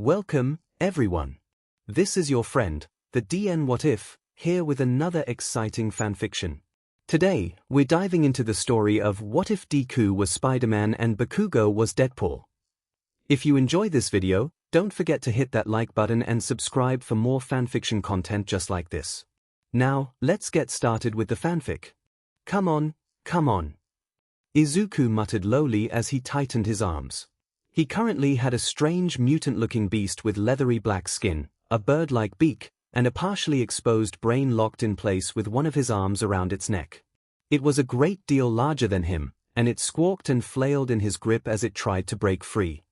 Welcome, everyone. This is your friend, the DN What If, here with another exciting fanfiction. Today, we're diving into the story of What If Deku was Spider-Man and Bakugo was Deadpool. If you enjoy this video, don't forget to hit that like button and subscribe for more fanfiction content just like this. Now, let's get started with the fanfic. Come on, come on. Izuku muttered lowly as he tightened his arms. He currently had a strange mutant-looking beast with leathery black skin, a bird-like beak, and a partially exposed brain locked in place with one of his arms around its neck. It was a great deal larger than him, and it squawked and flailed in his grip as it tried to break free.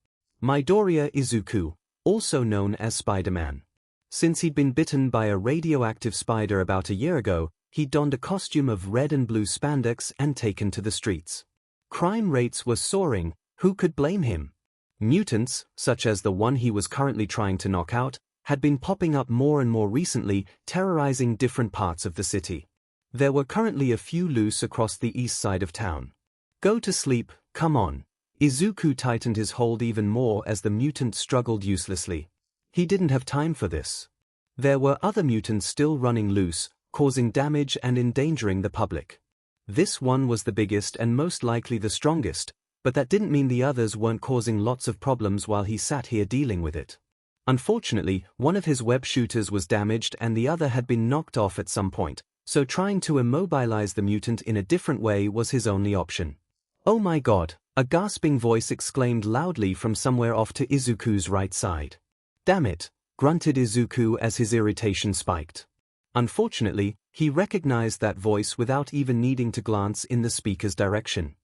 Midoriya Izuku, also known as Spider-Man. Since he'd been bitten by a radioactive spider about a year ago, he donned a costume of red and blue spandex and taken to the streets. Crime rates were soaring, who could blame him? Mutants, such as the one he was currently trying to knock out, had been popping up more and more recently, terrorizing different parts of the city. There were currently a few loose across the east side of town. Go to sleep, come on. Izuku tightened his hold even more as the mutant struggled uselessly. He didn't have time for this. There were other mutants still running loose, causing damage and endangering the public. This one was the biggest and most likely the strongest, but that didn't mean the others weren't causing lots of problems while he sat here dealing with it. Unfortunately, one of his web shooters was damaged and the other had been knocked off at some point, so trying to immobilize the mutant in a different way was his only option. Oh my god, a gasping voice exclaimed loudly from somewhere off to Izuku's right side. Damn it, grunted Izuku as his irritation spiked. Unfortunately, he recognized that voice without even needing to glance in the speaker's direction.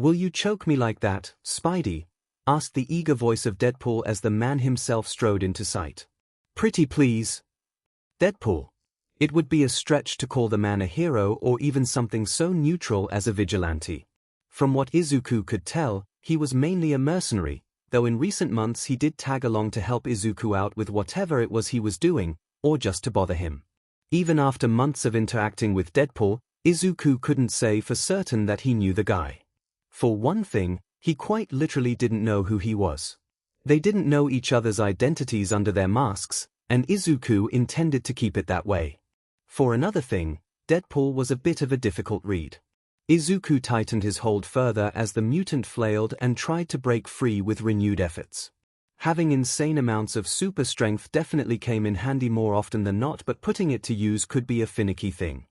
Will you choke me like that, Spidey? Asked the eager voice of Deadpool as the man himself strode into sight. Pretty please. Deadpool. It would be a stretch to call the man a hero or even something so neutral as a vigilante. From what Izuku could tell, he was mainly a mercenary, though in recent months he did tag along to help Izuku out with whatever it was he was doing, or just to bother him. Even after months of interacting with Deadpool, Izuku couldn't say for certain that he knew the guy. For one thing, he quite literally didn't know who he was. They didn't know each other's identities under their masks, and Izuku intended to keep it that way. For another thing, Deadpool was a bit of a difficult read. Izuku tightened his hold further as the mutant flailed and tried to break free with renewed efforts. Having insane amounts of super strength definitely came in handy more often than not, but putting it to use could be a finicky thing.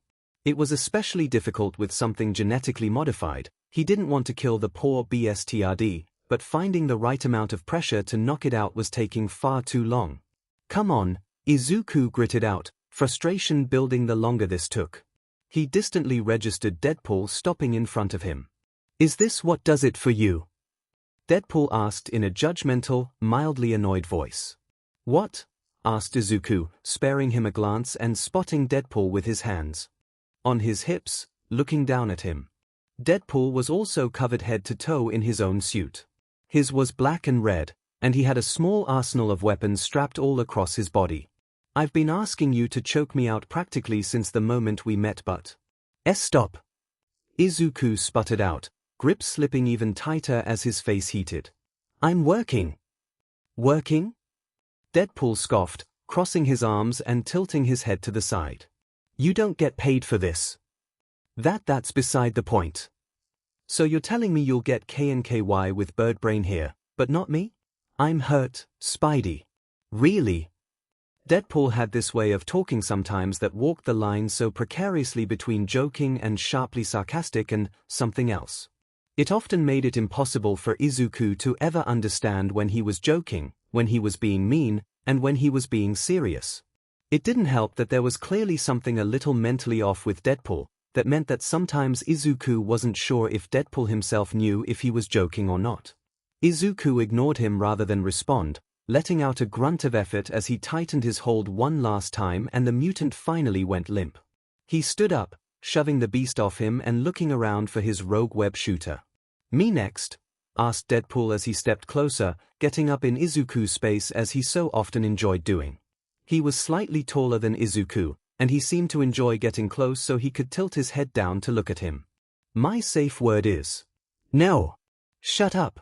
It was especially difficult with something genetically modified. He didn't want to kill the poor BSTRD, but finding the right amount of pressure to knock it out was taking far too long. Come on, Izuku gritted out, frustration building the longer this took. He distantly registered Deadpool stopping in front of him. Is this what does it for you? Deadpool asked in a judgmental, mildly annoyed voice. What? Asked Izuku, sparing him a glance and spotting Deadpool with his hands on his hips, looking down at him. Deadpool was also covered head to toe in his own suit. His was black and red, and he had a small arsenal of weapons strapped all across his body. I've been asking you to choke me out practically since the moment we met, but... Stop! Izuku sputtered out, grip slipping even tighter as his face heated. I'm working. Working? Deadpool scoffed, crossing his arms and tilting his head to the side. You don't get paid for this. That's beside the point. So you're telling me you'll get KNKY with bird brain here, but not me? I'm hurt, Spidey. Really? Deadpool had this way of talking sometimes that walked the line so precariously between joking and sharply sarcastic and something else. It often made it impossible for Izuku to ever understand when he was joking, when he was being mean, and when he was being serious. It didn't help that there was clearly something a little mentally off with Deadpool, that meant that sometimes Izuku wasn't sure if Deadpool himself knew if he was joking or not. Izuku ignored him rather than respond, letting out a grunt of effort as he tightened his hold one last time and the mutant finally went limp. He stood up, shoving the beast off him and looking around for his rogue web shooter. Me next? Asked Deadpool as he stepped closer, getting up in Izuku's space as he so often enjoyed doing. He was slightly taller than Izuku, and he seemed to enjoy getting close so he could tilt his head down to look at him. My safe word is... No. Shut up.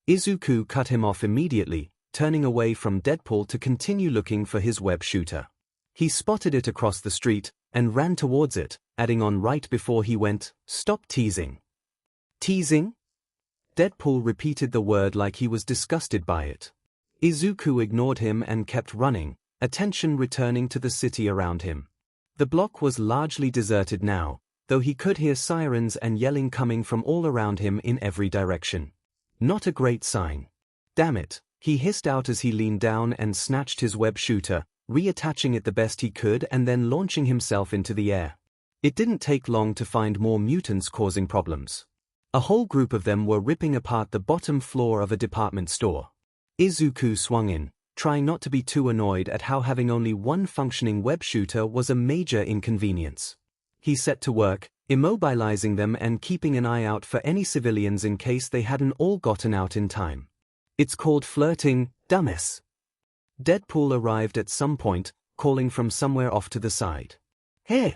Izuku cut him off immediately, turning away from Deadpool to continue looking for his web shooter. He spotted it across the street and ran towards it, adding on right before he went, "Stop teasing." "Teasing?" Deadpool repeated the word like he was disgusted by it. Izuku ignored him and kept running, attention returning to the city around him. The block was largely deserted now, though he could hear sirens and yelling coming from all around him in every direction. Not a great sign. "Damn it," he hissed out as he leaned down and snatched his web shooter, reattaching it the best he could and then launching himself into the air. It didn't take long to find more mutants causing problems. A whole group of them were ripping apart the bottom floor of a department store. Izuku swung in, trying not to be too annoyed at how having only one functioning web shooter was a major inconvenience. He set to work, immobilizing them and keeping an eye out for any civilians in case they hadn't all gotten out in time. "It's called flirting, dumbass." Deadpool arrived at some point, calling from somewhere off to the side. "Hey!"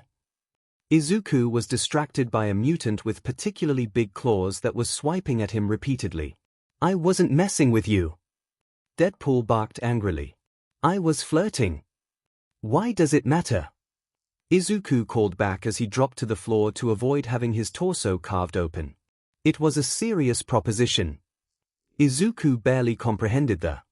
Izuku was distracted by a mutant with particularly big claws that was swiping at him repeatedly. "I wasn't messing with you." Deadpool barked angrily. "I was flirting." "Why does it matter?" Izuku called back as he dropped to the floor to avoid having his torso carved open. It was a serious proposition. Izuku barely comprehended the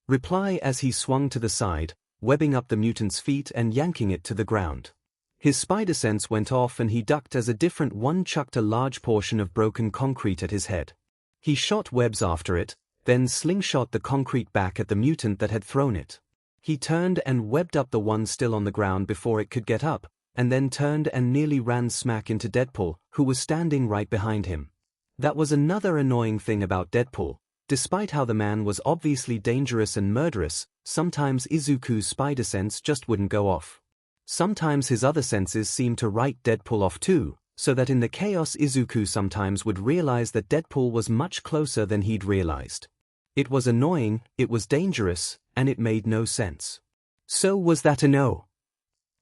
reply as he swung to the side, webbing up the mutant's feet and yanking it to the ground. His spider sense went off and he ducked as a different one chucked a large portion of broken concrete at his head. He shot webs after it, then slingshot the concrete back at the mutant that had thrown it. He turned and webbed up the one still on the ground before it could get up, and then turned and nearly ran smack into Deadpool, who was standing right behind him. That was another annoying thing about Deadpool. Despite how the man was obviously dangerous and murderous, sometimes Izuku's spider sense just wouldn't go off. Sometimes his other senses seemed to write Deadpool off too, so that in the chaos Izuku sometimes would realize that Deadpool was much closer than he'd realized. It was annoying, it was dangerous, and it made no sense. "So was that a no?"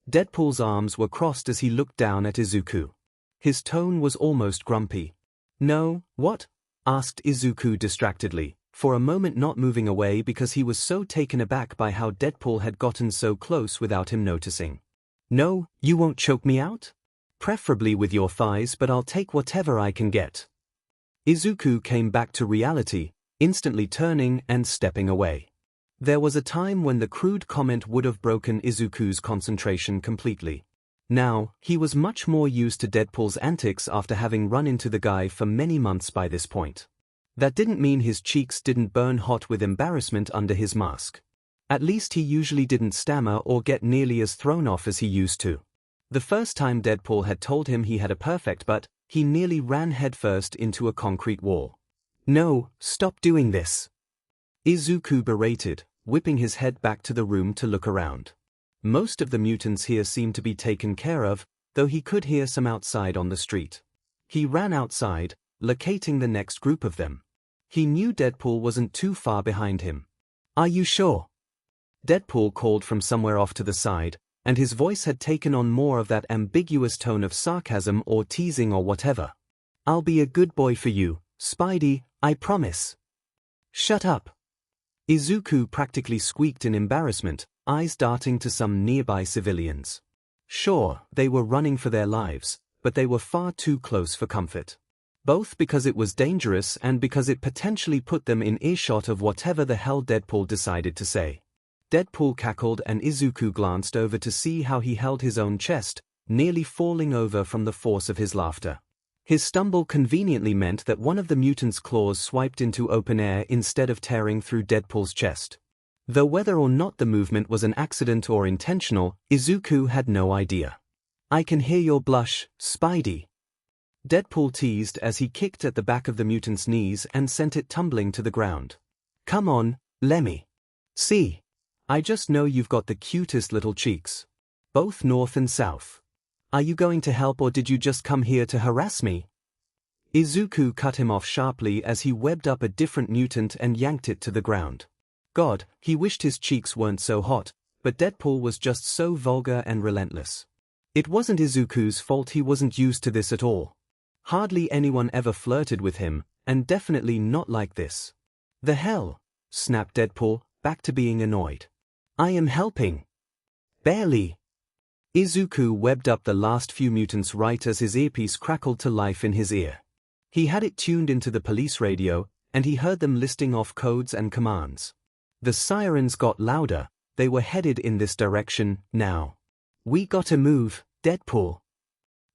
Deadpool's arms were crossed as he looked down at Izuku. His tone was almost grumpy. "No, what?" asked Izuku distractedly, for a moment not moving away because he was so taken aback by how Deadpool had gotten so close without him noticing. "No, you won't choke me out? Preferably with your thighs, but I'll take whatever I can get." Izuku came back to reality, instantly turning and stepping away. There was a time when the crude comment would have broken Izuku's concentration completely. Now, he was much more used to Deadpool's antics after having run into the guy for many months by this point. That didn't mean his cheeks didn't burn hot with embarrassment under his mask. At least he usually didn't stammer or get nearly as thrown off as he used to. The first time Deadpool had told him he had a perfect butt, he nearly ran headfirst into a concrete wall. "No, stop doing this," Izuku berated, whipping his head back to the room to look around. Most of the mutants here seemed to be taken care of, though he could hear some outside on the street. He ran outside, locating the next group of them. He knew Deadpool wasn't too far behind him. "Are you sure?" Deadpool called from somewhere off to the side, and his voice had taken on more of that ambiguous tone of sarcasm or teasing or whatever. "I'll be a good boy for you, Spidey, I promise." "Shut up." Izuku practically squeaked in embarrassment, eyes darting to some nearby civilians. Sure, they were running for their lives, but they were far too close for comfort. Both because it was dangerous and because it potentially put them in earshot of whatever the hell Deadpool decided to say. Deadpool cackled and Izuku glanced over to see how he held his own chest, nearly falling over from the force of his laughter. His stumble conveniently meant that one of the mutant's claws swiped into open air instead of tearing through Deadpool's chest. Though whether or not the movement was an accident or intentional, Izuku had no idea. "I can hear your blush, Spidey," Deadpool teased as he kicked at the back of the mutant's knees and sent it tumbling to the ground. "Come on, lemme. See. I just know you've got the cutest little cheeks. Both north and south. Are you going to help or did you just come here to harass me?" Izuku cut him off sharply as he webbed up a different mutant and yanked it to the ground. God, he wished his cheeks weren't so hot, but Deadpool was just so vulgar and relentless. It wasn't Izuku's fault he wasn't used to this at all. Hardly anyone ever flirted with him, and definitely not like this. "The hell?" snapped Deadpool, back to being annoyed. I am helping. Barely. Izuku webbed up the last few mutants right as his earpiece crackled to life in his ear. He had it tuned into the police radio, and he heard them listing off codes and commands. The sirens got louder. They were headed in this direction, now. We gotta move, Deadpool.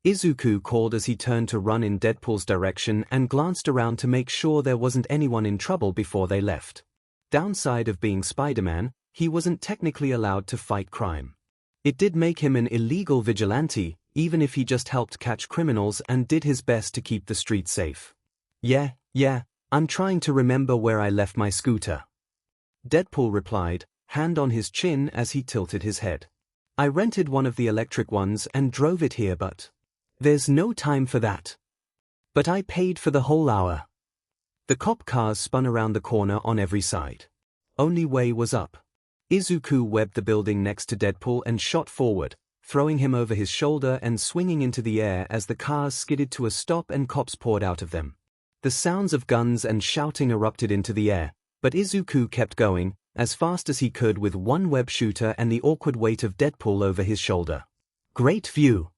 Izuku called as he turned to run in Deadpool's direction and glanced around to make sure there wasn't anyone in trouble before they left. Downside of being Spider-Man, he wasn't technically allowed to fight crime. It did make him an illegal vigilante, even if he just helped catch criminals and did his best to keep the streets safe. Yeah, I'm trying to remember where I left my scooter. Deadpool replied, hand on his chin as he tilted his head. I rented one of the electric ones and drove it here, but there's no time for that. But I paid for the whole hour. The cop cars spun around the corner on every side. Only way was up. Izuku webbed the building next to Deadpool and shot forward, throwing him over his shoulder and swinging into the air as the cars skidded to a stop and cops poured out of them. The sounds of guns and shouting erupted into the air, but Izuku kept going, as fast as he could with one web shooter and the awkward weight of Deadpool over his shoulder. Great view.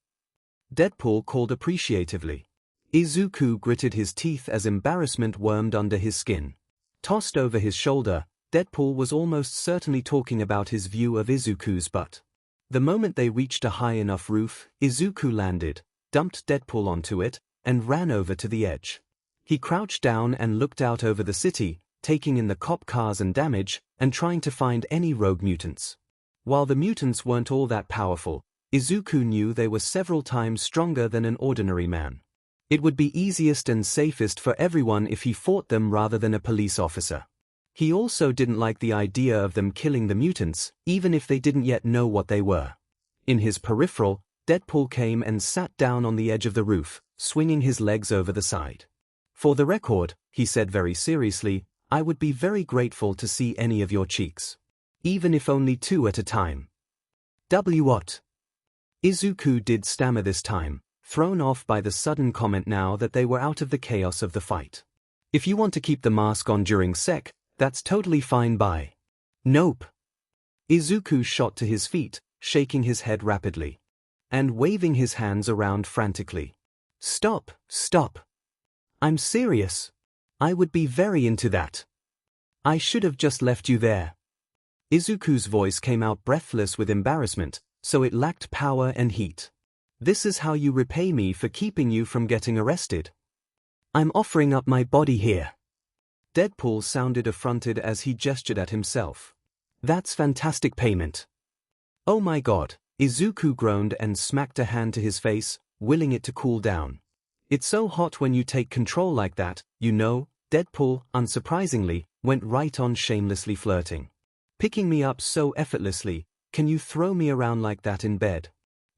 Deadpool called appreciatively. Izuku gritted his teeth as embarrassment wormed under his skin. Tossed over his shoulder, Deadpool was almost certainly talking about his view of Izuku's butt. The moment they reached a high enough roof, Izuku landed, dumped Deadpool onto it, and ran over to the edge. He crouched down and looked out over the city, taking in the cop cars and damage, and trying to find any rogue mutants. While the mutants weren't all that powerful, Izuku knew they were several times stronger than an ordinary man. It would be easiest and safest for everyone if he fought them rather than a police officer. He also didn't like the idea of them killing the mutants, even if they didn't yet know what they were. In his peripheral, Deadpool came and sat down on the edge of the roof, swinging his legs over the side. For the record, he said very seriously, I would be very grateful to see any of your cheeks. Even if only 2 at a time. What? Izuku did stammer this time, thrown off by the sudden comment now that they were out of the chaos of the fight. If you want to keep the mask on during sec, that's totally fine by. Nope. Izuku shot to his feet, shaking his head rapidly. And waving his hands around frantically. Stop. I'm serious. I would be very into that. I should have just left you there. Izuku's voice came out breathless with embarrassment, so it lacked power and heat. This is how you repay me for keeping you from getting arrested. I'm offering up my body here. Deadpool sounded affronted as he gestured at himself. That's fantastic payment. Oh my god, Izuku groaned and smacked a hand to his face, willing it to cool down. It's so hot when you take control like that, you know. Deadpool, unsurprisingly, went right on shamelessly flirting. Picking me up so effortlessly, can you throw me around like that in bed?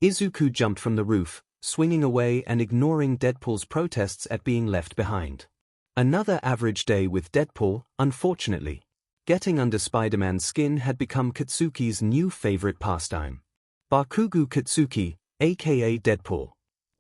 Izuku jumped from the roof, swinging away and ignoring Deadpool's protests at being left behind. Another average day with Deadpool, unfortunately. Getting under Spider-Man's skin had become Katsuki's new favorite pastime. Bakugo Katsuki, aka Deadpool.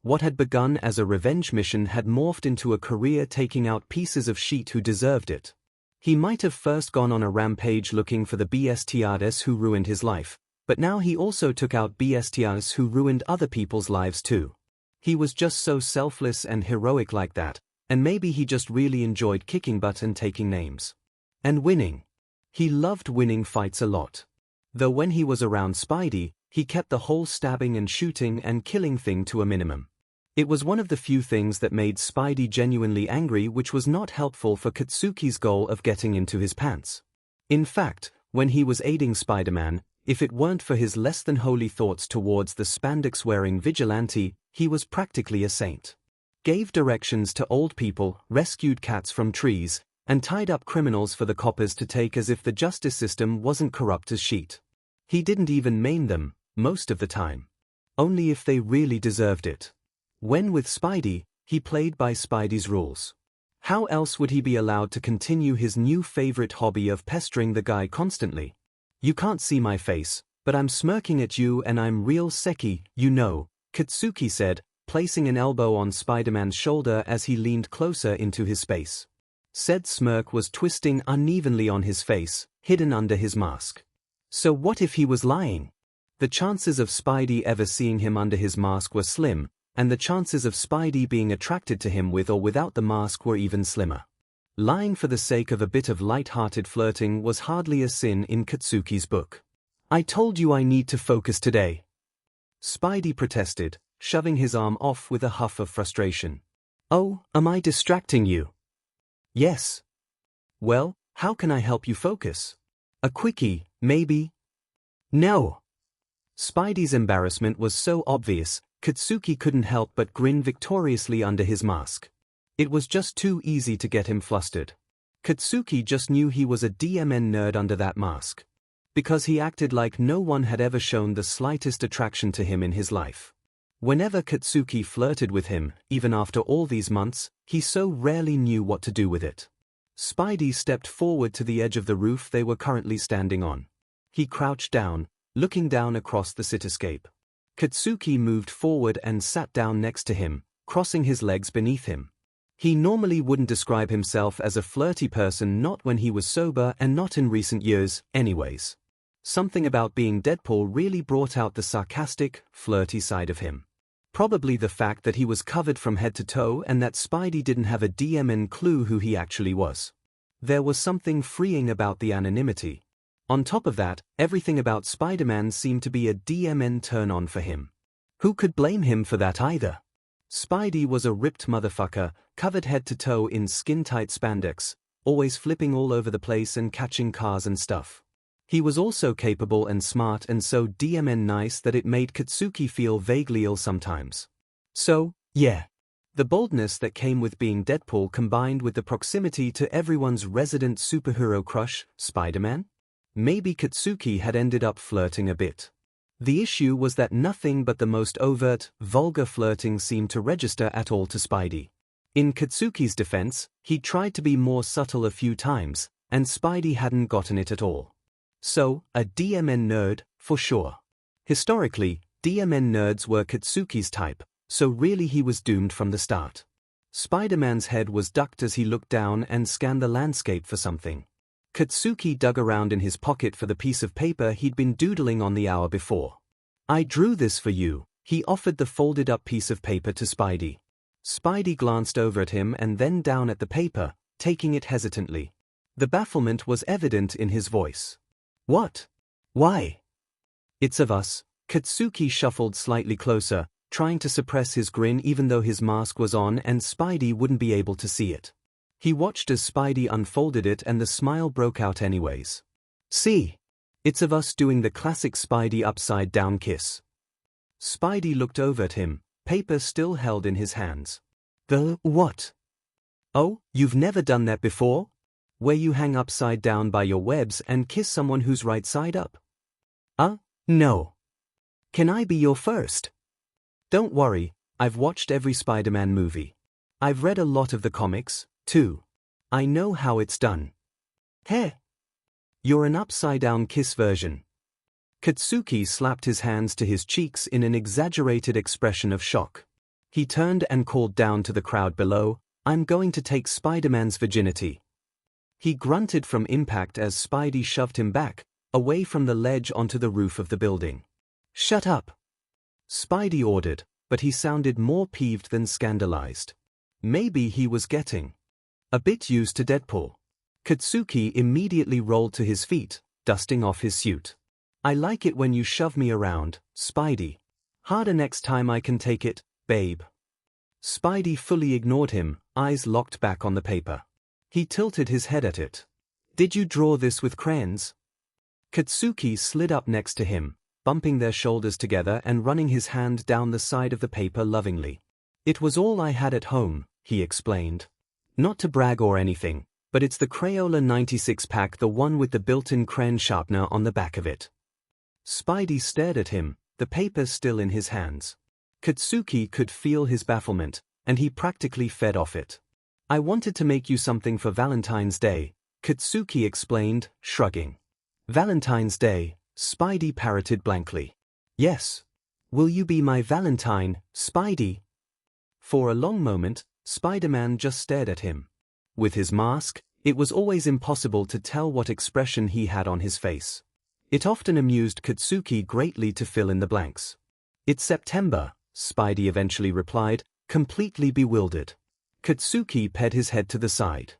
What had begun as a revenge mission had morphed into a career taking out pieces of shit who deserved it. He might have first gone on a rampage looking for the bestias who ruined his life, but now he also took out bestias who ruined other people's lives too. He was just so selfless and heroic like that, and maybe he just really enjoyed kicking butt and taking names. And winning. He loved winning fights a lot. Though when he was around Spidey, he kept the whole stabbing and shooting and killing thing to a minimum. It was one of the few things that made Spidey genuinely angry, which was not helpful for Katsuki's goal of getting into his pants. In fact, when he was aiding Spider-Man, if it weren't for his less-than-holy thoughts towards the spandex-wearing vigilante, he was practically a saint. Gave directions to old people, rescued cats from trees, and tied up criminals for the coppers to take as if the justice system wasn't corrupt as shit. He didn't even maim them, most of the time. Only if they really deserved it. When with Spidey, he played by Spidey's rules. How else would he be allowed to continue his new favorite hobby of pestering the guy constantly? You can't see my face, but I'm smirking at you and I'm real seki, you know, Katsuki said, placing an elbow on Spider-Man's shoulder as he leaned closer into his space. Said smirk was twisting unevenly on his face, hidden under his mask. So what if he was lying? The chances of Spidey ever seeing him under his mask were slim, and the chances of Spidey being attracted to him with or without the mask were even slimmer. Lying for the sake of a bit of light-hearted flirting was hardly a sin in Katsuki's book. "I told you I need to focus today," Spidey protested, shoving his arm off with a huff of frustration. "Oh, am I distracting you?" "Yes." "Well, how can I help you focus? A quickie, maybe?" "No." Spidey's embarrassment was so obvious, Katsuki couldn't help but grin victoriously under his mask. It was just too easy to get him flustered. Katsuki just knew he was a DMN nerd under that mask. Because he acted like no one had ever shown the slightest attraction to him in his life. Whenever Katsuki flirted with him, even after all these months, he so rarely knew what to do with it. Spidey stepped forward to the edge of the roof they were currently standing on. He crouched down, looking down across the cityscape. Katsuki moved forward and sat down next to him, crossing his legs beneath him. He normally wouldn't describe himself as a flirty person, not when he was sober and not in recent years, anyways. Something about being Deadpool really brought out the sarcastic, flirty side of him. Probably the fact that he was covered from head to toe and that Spidey didn't have a DMN clue who he actually was. There was something freeing about the anonymity. On top of that, everything about Spider-Man seemed to be a DMN turn-on for him. Who could blame him for that either? Spidey was a ripped motherfucker, covered head to toe in skin-tight spandex, always flipping all over the place and catching cars and stuff. He was also capable and smart and so DMN nice that it made Katsuki feel vaguely ill sometimes. So, yeah. The boldness that came with being Deadpool combined with the proximity to everyone's resident superhero crush, Spider-Man? Maybe Katsuki had ended up flirting a bit. The issue was that nothing but the most overt, vulgar flirting seemed to register at all to Spidey. In Katsuki's defense, he'd tried to be more subtle a few times, and Spidey hadn't gotten it at all. So, a DMN nerd, for sure. Historically, DMN nerds were Katsuki's type, so really he was doomed from the start. Spider-Man's head was ducked as he looked down and scanned the landscape for something. Katsuki dug around in his pocket for the piece of paper he'd been doodling on the hour before. "I drew this for you," he offered the folded-up piece of paper to Spidey. Spidey glanced over at him and then down at the paper, taking it hesitantly. The bafflement was evident in his voice. "What? Why?" "It's of us." Katsuki shuffled slightly closer, trying to suppress his grin even though his mask was on and Spidey wouldn't be able to see it. He watched as Spidey unfolded it and the smile broke out anyways. "See? It's of us doing the classic Spidey upside-down kiss." Spidey looked over at him, paper still held in his hands. "The what?" "Oh, you've never done that before? Where you hang upside down by your webs and kiss someone who's right side up?" No. Can I be your first?" "Don't worry, I've watched every Spider-Man movie. I've read a lot of the comics, too. I know how it's done." "Heh. You're an upside-down kiss version." Katsuki slapped his hands to his cheeks in an exaggerated expression of shock. He turned and called down to the crowd below, "I'm going to take Spider-Man's virginity." He grunted from impact as Spidey shoved him back, away from the ledge onto the roof of the building. "Shut up," Spidey ordered, but he sounded more peeved than scandalized. Maybe he was getting a bit used to Deadpool. Katsuki immediately rolled to his feet, dusting off his suit. "I like it when you shove me around, Spidey. Harder next time I can take it, babe." Spidey fully ignored him, eyes locked back on the paper. He tilted his head at it. "Did you draw this with crayons?" Katsuki slid up next to him, bumping their shoulders together and running his hand down the side of the paper lovingly. "It was all I had at home," he explained. "Not to brag or anything, but it's the Crayola 96 pack, the one with the built-in crayon sharpener on the back of it." Spidey stared at him, the paper still in his hands. Katsuki could feel his bafflement, and he practically fed off it. "I wanted to make you something for Valentine's Day," Katsuki explained, shrugging. "Valentine's Day," Spidey parroted blankly. "Yes. Will you be my Valentine, Spidey?" For a long moment, Spider-Man just stared at him. With his mask, It was always impossible to tell what expression he had on his face. It often amused Katsuki greatly to fill in the blanks. "It's September," Spidey eventually replied, completely bewildered. Katsuki ped his head to the side.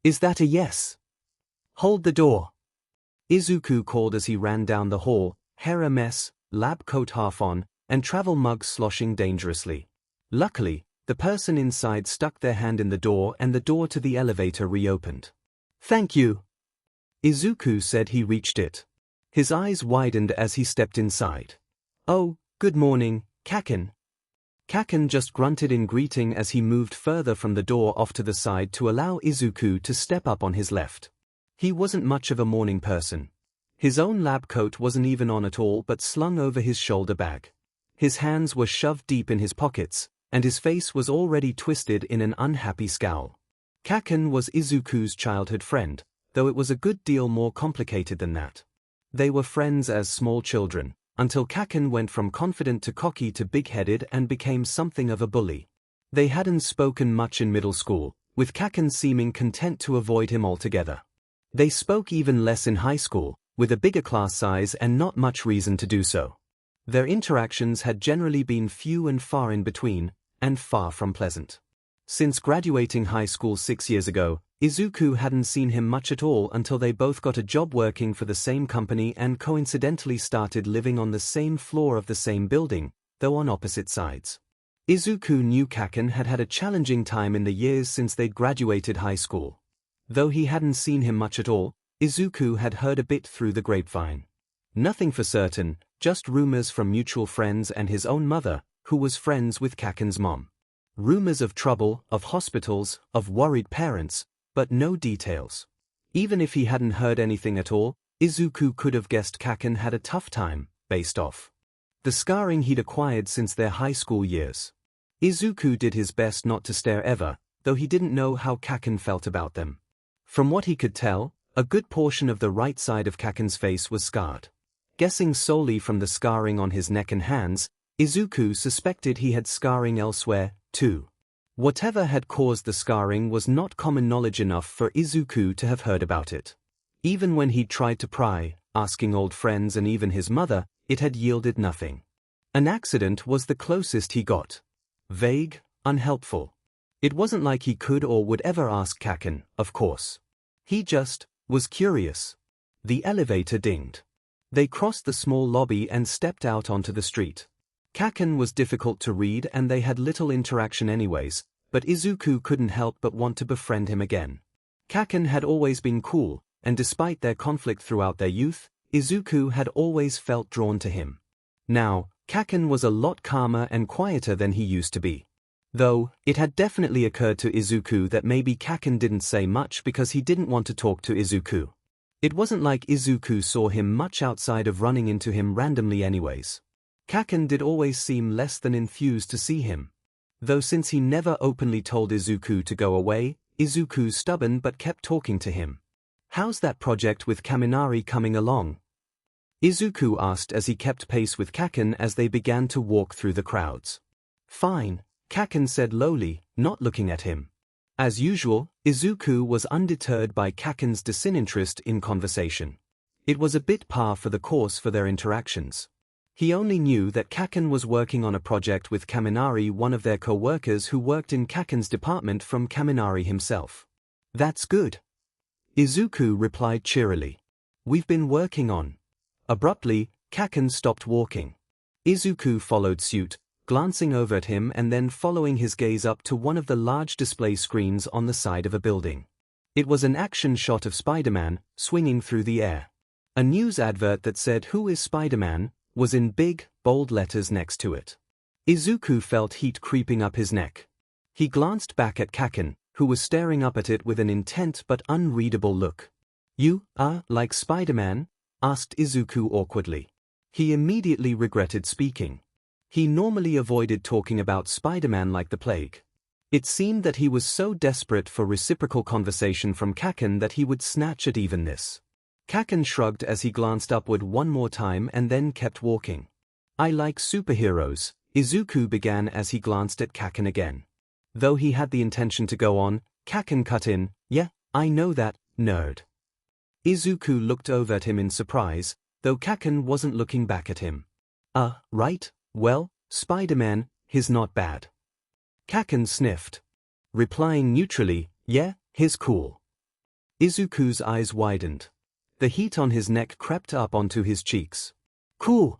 "Is that a yes?" "Hold the door," Izuku called as he ran down the hall, hair a mess, lab coat half on, and travel mug sloshing dangerously. Luckily, the person inside stuck their hand in the door and the door to the elevator reopened. "Thank you," Izuku said. He reached it. His eyes widened as he stepped inside. "Oh, good morning, Kaken." Kaken just grunted in greeting as he moved further from the door off to the side to allow Izuku to step up on his left. He wasn't much of a morning person. His own lab coat wasn't even on at all but slung over his shoulder bag. His hands were shoved deep in his pockets, and his face was already twisted in an unhappy scowl. Kaken was Izuku's childhood friend, though it was a good deal more complicated than that. They were friends as small children, until Kaken went from confident to cocky to big-headed and became something of a bully. They hadn't spoken much in middle school, with Kaken seeming content to avoid him altogether. They spoke even less in high school, with a bigger class size and not much reason to do so. Their interactions had generally been few and far in between, and far from pleasant. Since graduating high school 6 years ago, Izuku hadn't seen him much at all until they both got a job working for the same company and coincidentally started living on the same floor of the same building, though on opposite sides. Izuku knew Kaken had had a challenging time in the years since they'd graduated high school. Though he hadn't seen him much at all, Izuku had heard a bit through the grapevine. Nothing for certain, just rumors from mutual friends and his own mother, who was friends with Kaken's mom. Rumors of trouble, of hospitals, of worried parents, but no details. Even if he hadn't heard anything at all, Izuku could have guessed Kaken had a tough time, based off the scarring he'd acquired since their high school years. Izuku did his best not to stare ever, though he didn't know how Kaken felt about them. From what he could tell, a good portion of the right side of Kaken's face was scarred. Guessing solely from the scarring on his neck and hands, Izuku suspected he had scarring elsewhere, too. Whatever had caused the scarring was not common knowledge enough for Izuku to have heard about it. Even when he'd tried to pry, asking old friends and even his mother, it had yielded nothing. An accident was the closest he got. Vague, unhelpful. It wasn't like he could or would ever ask Kaken, of course. He just was curious. The elevator dinged. They crossed the small lobby and stepped out onto the street. Kaken was difficult to read and they had little interaction anyways, but Izuku couldn't help but want to befriend him again. Kaken had always been cool, and despite their conflict throughout their youth, Izuku had always felt drawn to him. Now, Kaken was a lot calmer and quieter than he used to be. Though, it had definitely occurred to Izuku that maybe Kaken didn't say much because he didn't want to talk to Izuku. It wasn't like Izuku saw him much outside of running into him randomly anyways. Kaken did always seem less than enthused to see him. Though since he never openly told Izuku to go away, Izuku's stubborn but kept talking to him. "How's that project with Kaminari coming along?" Izuku asked as he kept pace with Kaken as they began to walk through the crowds. "Fine," Kaken said lowly, not looking at him. As usual, Izuku was undeterred by Kaken's disinterest in conversation. It was a bit par for the course for their interactions. He only knew that Kaken was working on a project with Kaminari, one of their co-workers who worked in Kaken's department from Kaminari himself. "That's good," Izuku replied cheerily. "We've been working on." Abruptly, Kaken stopped walking. Izuku followed suit, glancing over at him and then following his gaze up to one of the large display screens on the side of a building. It was an action shot of Spider-Man, swinging through the air. A news advert that said "Who is Spider-Man?" was in big, bold letters next to it. Izuku felt heat creeping up his neck. He glanced back at Kaken, who was staring up at it with an intent but unreadable look. "You are like Spider-Man?" asked Izuku awkwardly. He immediately regretted speaking. He normally avoided talking about Spider-Man like the plague. It seemed that he was so desperate for reciprocal conversation from Kaken that he would snatch at even this. Kaken shrugged as he glanced upward one more time and then kept walking. "I like superheroes," Izuku began as he glanced at Kaken again. Though he had the intention to go on, Kaken cut in, "Yeah, I know that, nerd. Izuku looked over at him in surprise, though Kaken wasn't looking back at him. Right, well, Spider-Man, he's not bad. Kaken sniffed, replying neutrally, yeah, he's cool. Izuku's eyes widened. The heat on his neck crept up onto his cheeks. Cool.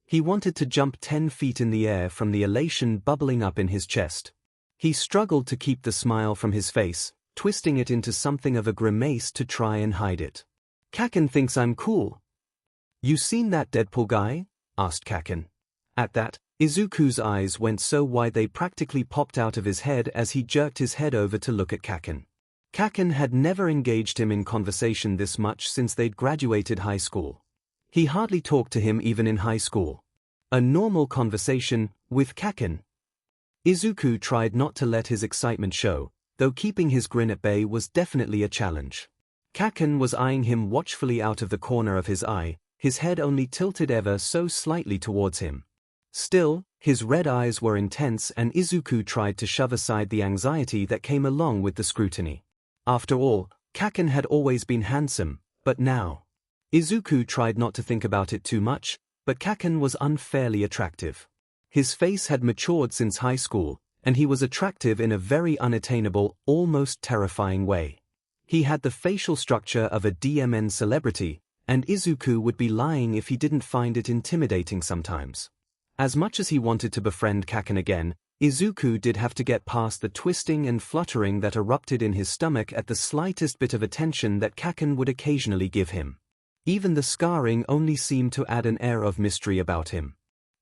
He wanted to jump 10 feet in the air from the elation bubbling up in his chest. He struggled to keep the smile from his face, twisting it into something of a grimace to try and hide it. Kaken thinks I'm cool. You seen that Deadpool guy? Asked Kaken. At that, Izuku's eyes went so wide they practically popped out of his head as he jerked his head over to look at Kaken. Kaken had never engaged him in conversation this much since they'd graduated high school. He hardly talked to him even in high school. A normal conversation with Kaken. Izuku tried not to let his excitement show, though keeping his grin at bay was definitely a challenge. Kaken was eyeing him watchfully out of the corner of his eye, his head only tilted ever so slightly towards him. Still, his red eyes were intense and Izuku tried to shove aside the anxiety that came along with the scrutiny. After all, Kaken had always been handsome, but now. Izuku tried not to think about it too much, but Kaken was unfairly attractive. His face had matured since high school, and he was attractive in a very unattainable, almost terrifying way. He had the facial structure of a DMN celebrity, and Izuku would be lying if he didn't find it intimidating sometimes. As much as he wanted to befriend Kaken again, Izuku did have to get past the twisting and fluttering that erupted in his stomach at the slightest bit of attention that Kaken would occasionally give him. Even the scarring only seemed to add an air of mystery about him.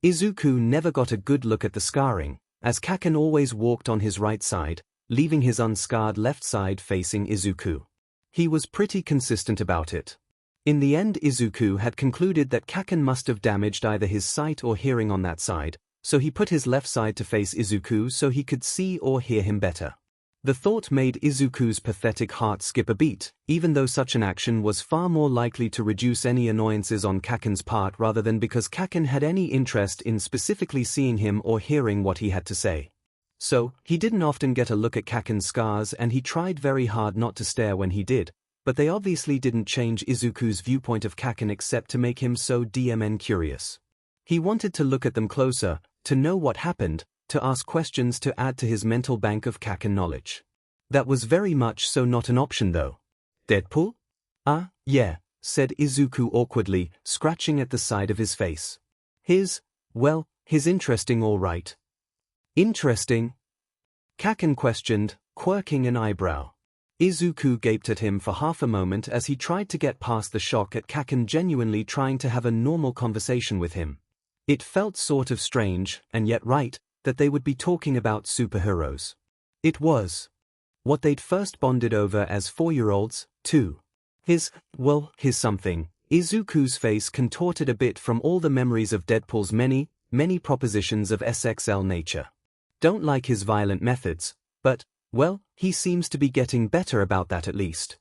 Izuku never got a good look at the scarring, as Kaken always walked on his right side, leaving his unscarred left side facing Izuku. He was pretty consistent about it. In the end, Izuku had concluded that Kaken must have damaged either his sight or hearing on that side, so he put his left side to face Izuku so he could see or hear him better. The thought made Izuku's pathetic heart skip a beat, even though such an action was far more likely to reduce any annoyances on Kaken's part rather than because Kaken had any interest in specifically seeing him or hearing what he had to say. So, he didn't often get a look at Kaken's scars and he tried very hard not to stare when he did, but they obviously didn't change Izuku's viewpoint of Kaken except to make him so DMN curious. He wanted to look at them closer, to know what happened, to ask questions to add to his mental bank of Kaken knowledge. That was very much so not an option though. Deadpool? Yeah, said Izuku awkwardly, scratching at the side of his face. He's interesting all right. Interesting? Kaken questioned, quirking an eyebrow. Izuku gaped at him for half a moment as he tried to get past the shock at Kaken genuinely trying to have a normal conversation with him. It felt sort of strange, and yet right, that they would be talking about superheroes. It was what they'd first bonded over as 4-year-olds, too. His something. Izuku's face contorted a bit from all the memories of Deadpool's many propositions of SXL nature. Don't like his violent methods, but, he seems to be getting better about that at least.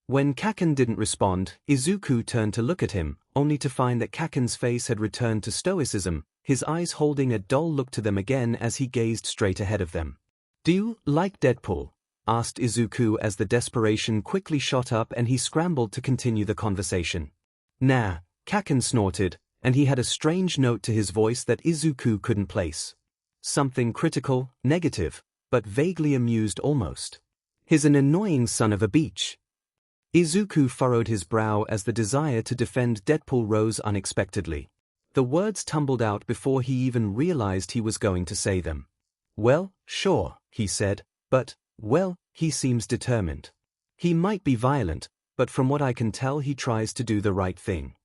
When Kaken didn't respond, Izuku turned to look at him, only to find that Kaken's face had returned to stoicism, his eyes holding a dull look to them again as he gazed straight ahead of them. Do you like Deadpool? Asked Izuku as the desperation quickly shot up and he scrambled to continue the conversation. Nah, Kaken snorted, and he had a strange note to his voice that Izuku couldn't place. Something critical, negative, but vaguely amused almost. He's an annoying son of a bitch. Izuku furrowed his brow as the desire to defend Deadpool rose unexpectedly. The words tumbled out before he even realized he was going to say them. Well, sure, he said, but, he seems determined. He might be violent, but from what I can tell he tries to do the right thing.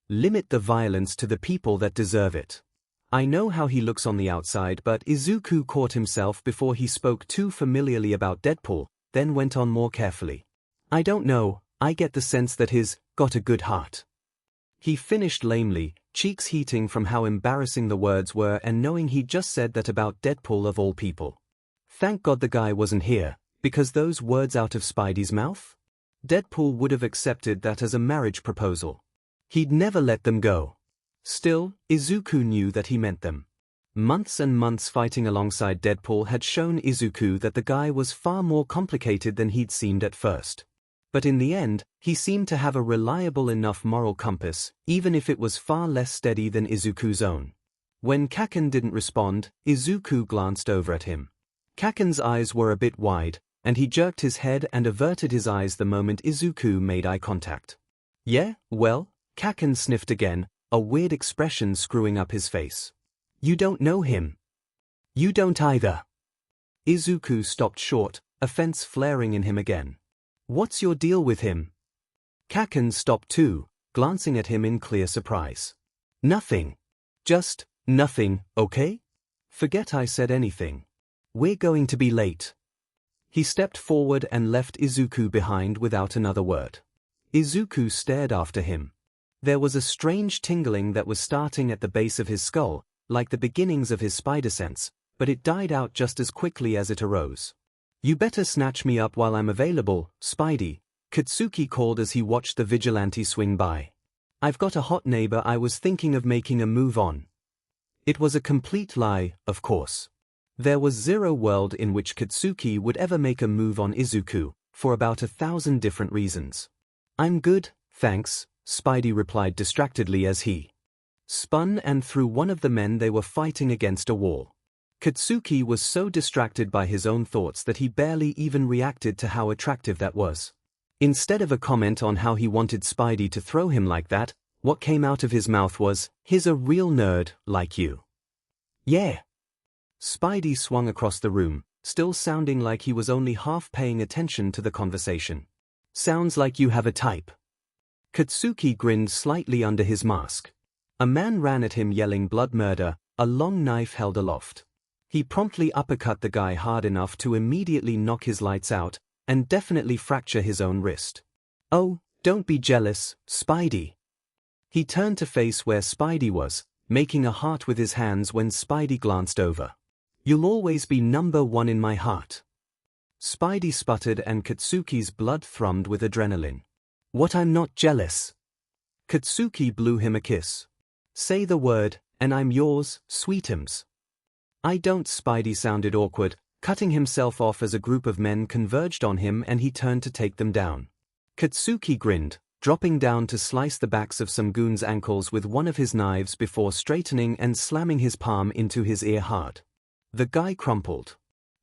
Limit the violence to the people that deserve it. I know how he looks on the outside, but Izuku caught himself before he spoke too familiarly about Deadpool, then went on more carefully. I don't know, I get the sense that he's got a good heart. He finished lamely, cheeks heating from how embarrassing the words were and knowing he'd just said that about Deadpool of all people. Thank God the guy wasn't here, because those words out of Spidey's mouth? Deadpool would have accepted that as a marriage proposal. He'd never let them go. Still, Izuku knew that he meant them. Months and months fighting alongside Deadpool had shown Izuku that the guy was far more complicated than he'd seemed at first. But in the end, he seemed to have a reliable enough moral compass, even if it was far less steady than Izuku's own. When Kaken didn't respond, Izuku glanced over at him. Kaken's eyes were a bit wide, and he jerked his head and averted his eyes the moment Izuku made eye contact. Yeah, well, Kaken sniffed again, a weird expression screwing up his face. You don't know him. You don't either. Izuku stopped short, offense flaring in him again. What's your deal with him? Kaken stopped too, glancing at him in clear surprise. Nothing. Just nothing, okay? Forget I said anything. We're going to be late. He stepped forward and left Izuku behind without another word. Izuku stared after him. There was a strange tingling that was starting at the base of his skull, like the beginnings of his spider sense, but it died out just as quickly as it arose. You better snatch me up while I'm available, Spidey, Katsuki called as he watched the vigilante swing by. I've got a hot neighbor I was thinking of making a move on. It was a complete lie, of course. There was zero world in which Katsuki would ever make a move on Izuku, for about 1,000 different reasons. I'm good, thanks, Spidey replied distractedly as he spun and threw one of the men they were fighting against a wall. Katsuki was so distracted by his own thoughts that he barely even reacted to how attractive that was. Instead of a comment on how he wanted Spidey to throw him like that, what came out of his mouth was, "He's a real nerd, like you." Yeah. Spidey swung across the room, still sounding like he was only half paying attention to the conversation. Sounds like you have a type. Katsuki grinned slightly under his mask. A man ran at him yelling blood murder, a long knife held aloft. He promptly uppercut the guy hard enough to immediately knock his lights out, and definitely fracture his own wrist. Oh, don't be jealous, Spidey. He turned to face where Spidey was, making a heart with his hands when Spidey glanced over. You'll always be number one in my heart. Spidey sputtered and Katsuki's blood thrummed with adrenaline. What, I'm not jealous. Katsuki blew him a kiss. Say the word, and I'm yours, sweetums. I don't. Spidey sounded awkward, cutting himself off as a group of men converged on him and he turned to take them down. Katsuki grinned, dropping down to slice the backs of some goons' ankles with one of his knives before straightening and slamming his palm into his ear hard. The guy crumpled.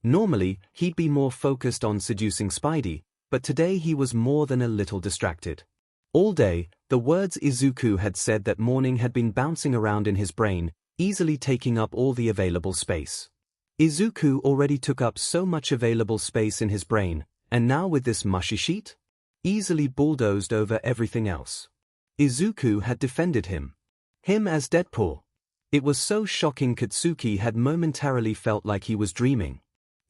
Normally, he'd be more focused on seducing Spidey, but today he was more than a little distracted. All day, the words Izuku had said that morning had been bouncing around in his brain, easily taking up all the available space. Izuku already took up so much available space in his brain, and now with this mushy sheet? Easily bulldozed over everything else. Izuku had defended him. Him as Deadpool. It was so shocking Katsuki had momentarily felt like he was dreaming.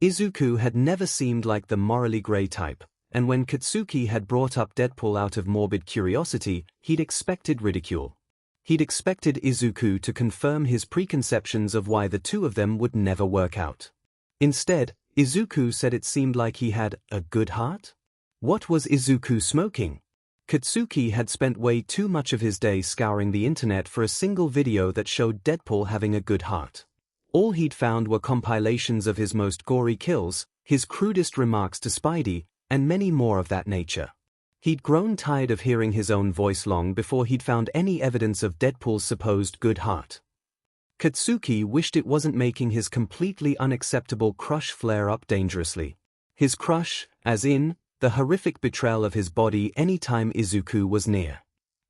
Izuku had never seemed like the morally grey type, and when Katsuki had brought up Deadpool out of morbid curiosity, he'd expected ridicule. He'd expected Izuku to confirm his preconceptions of why the two of them would never work out. Instead, Izuku said it seemed like he had a good heart? What was Izuku smoking? Katsuki had spent way too much of his day scouring the internet for a single video that showed Deadpool having a good heart. All he'd found were compilations of his most gory kills, his crudest remarks to Spidey, and many more of that nature. He'd grown tired of hearing his own voice long before he'd found any evidence of Deadpool's supposed good heart. Katsuki wished it wasn't making his completely unacceptable crush flare up dangerously. His crush, as in, the horrific betrayal of his body anytime Izuku was near.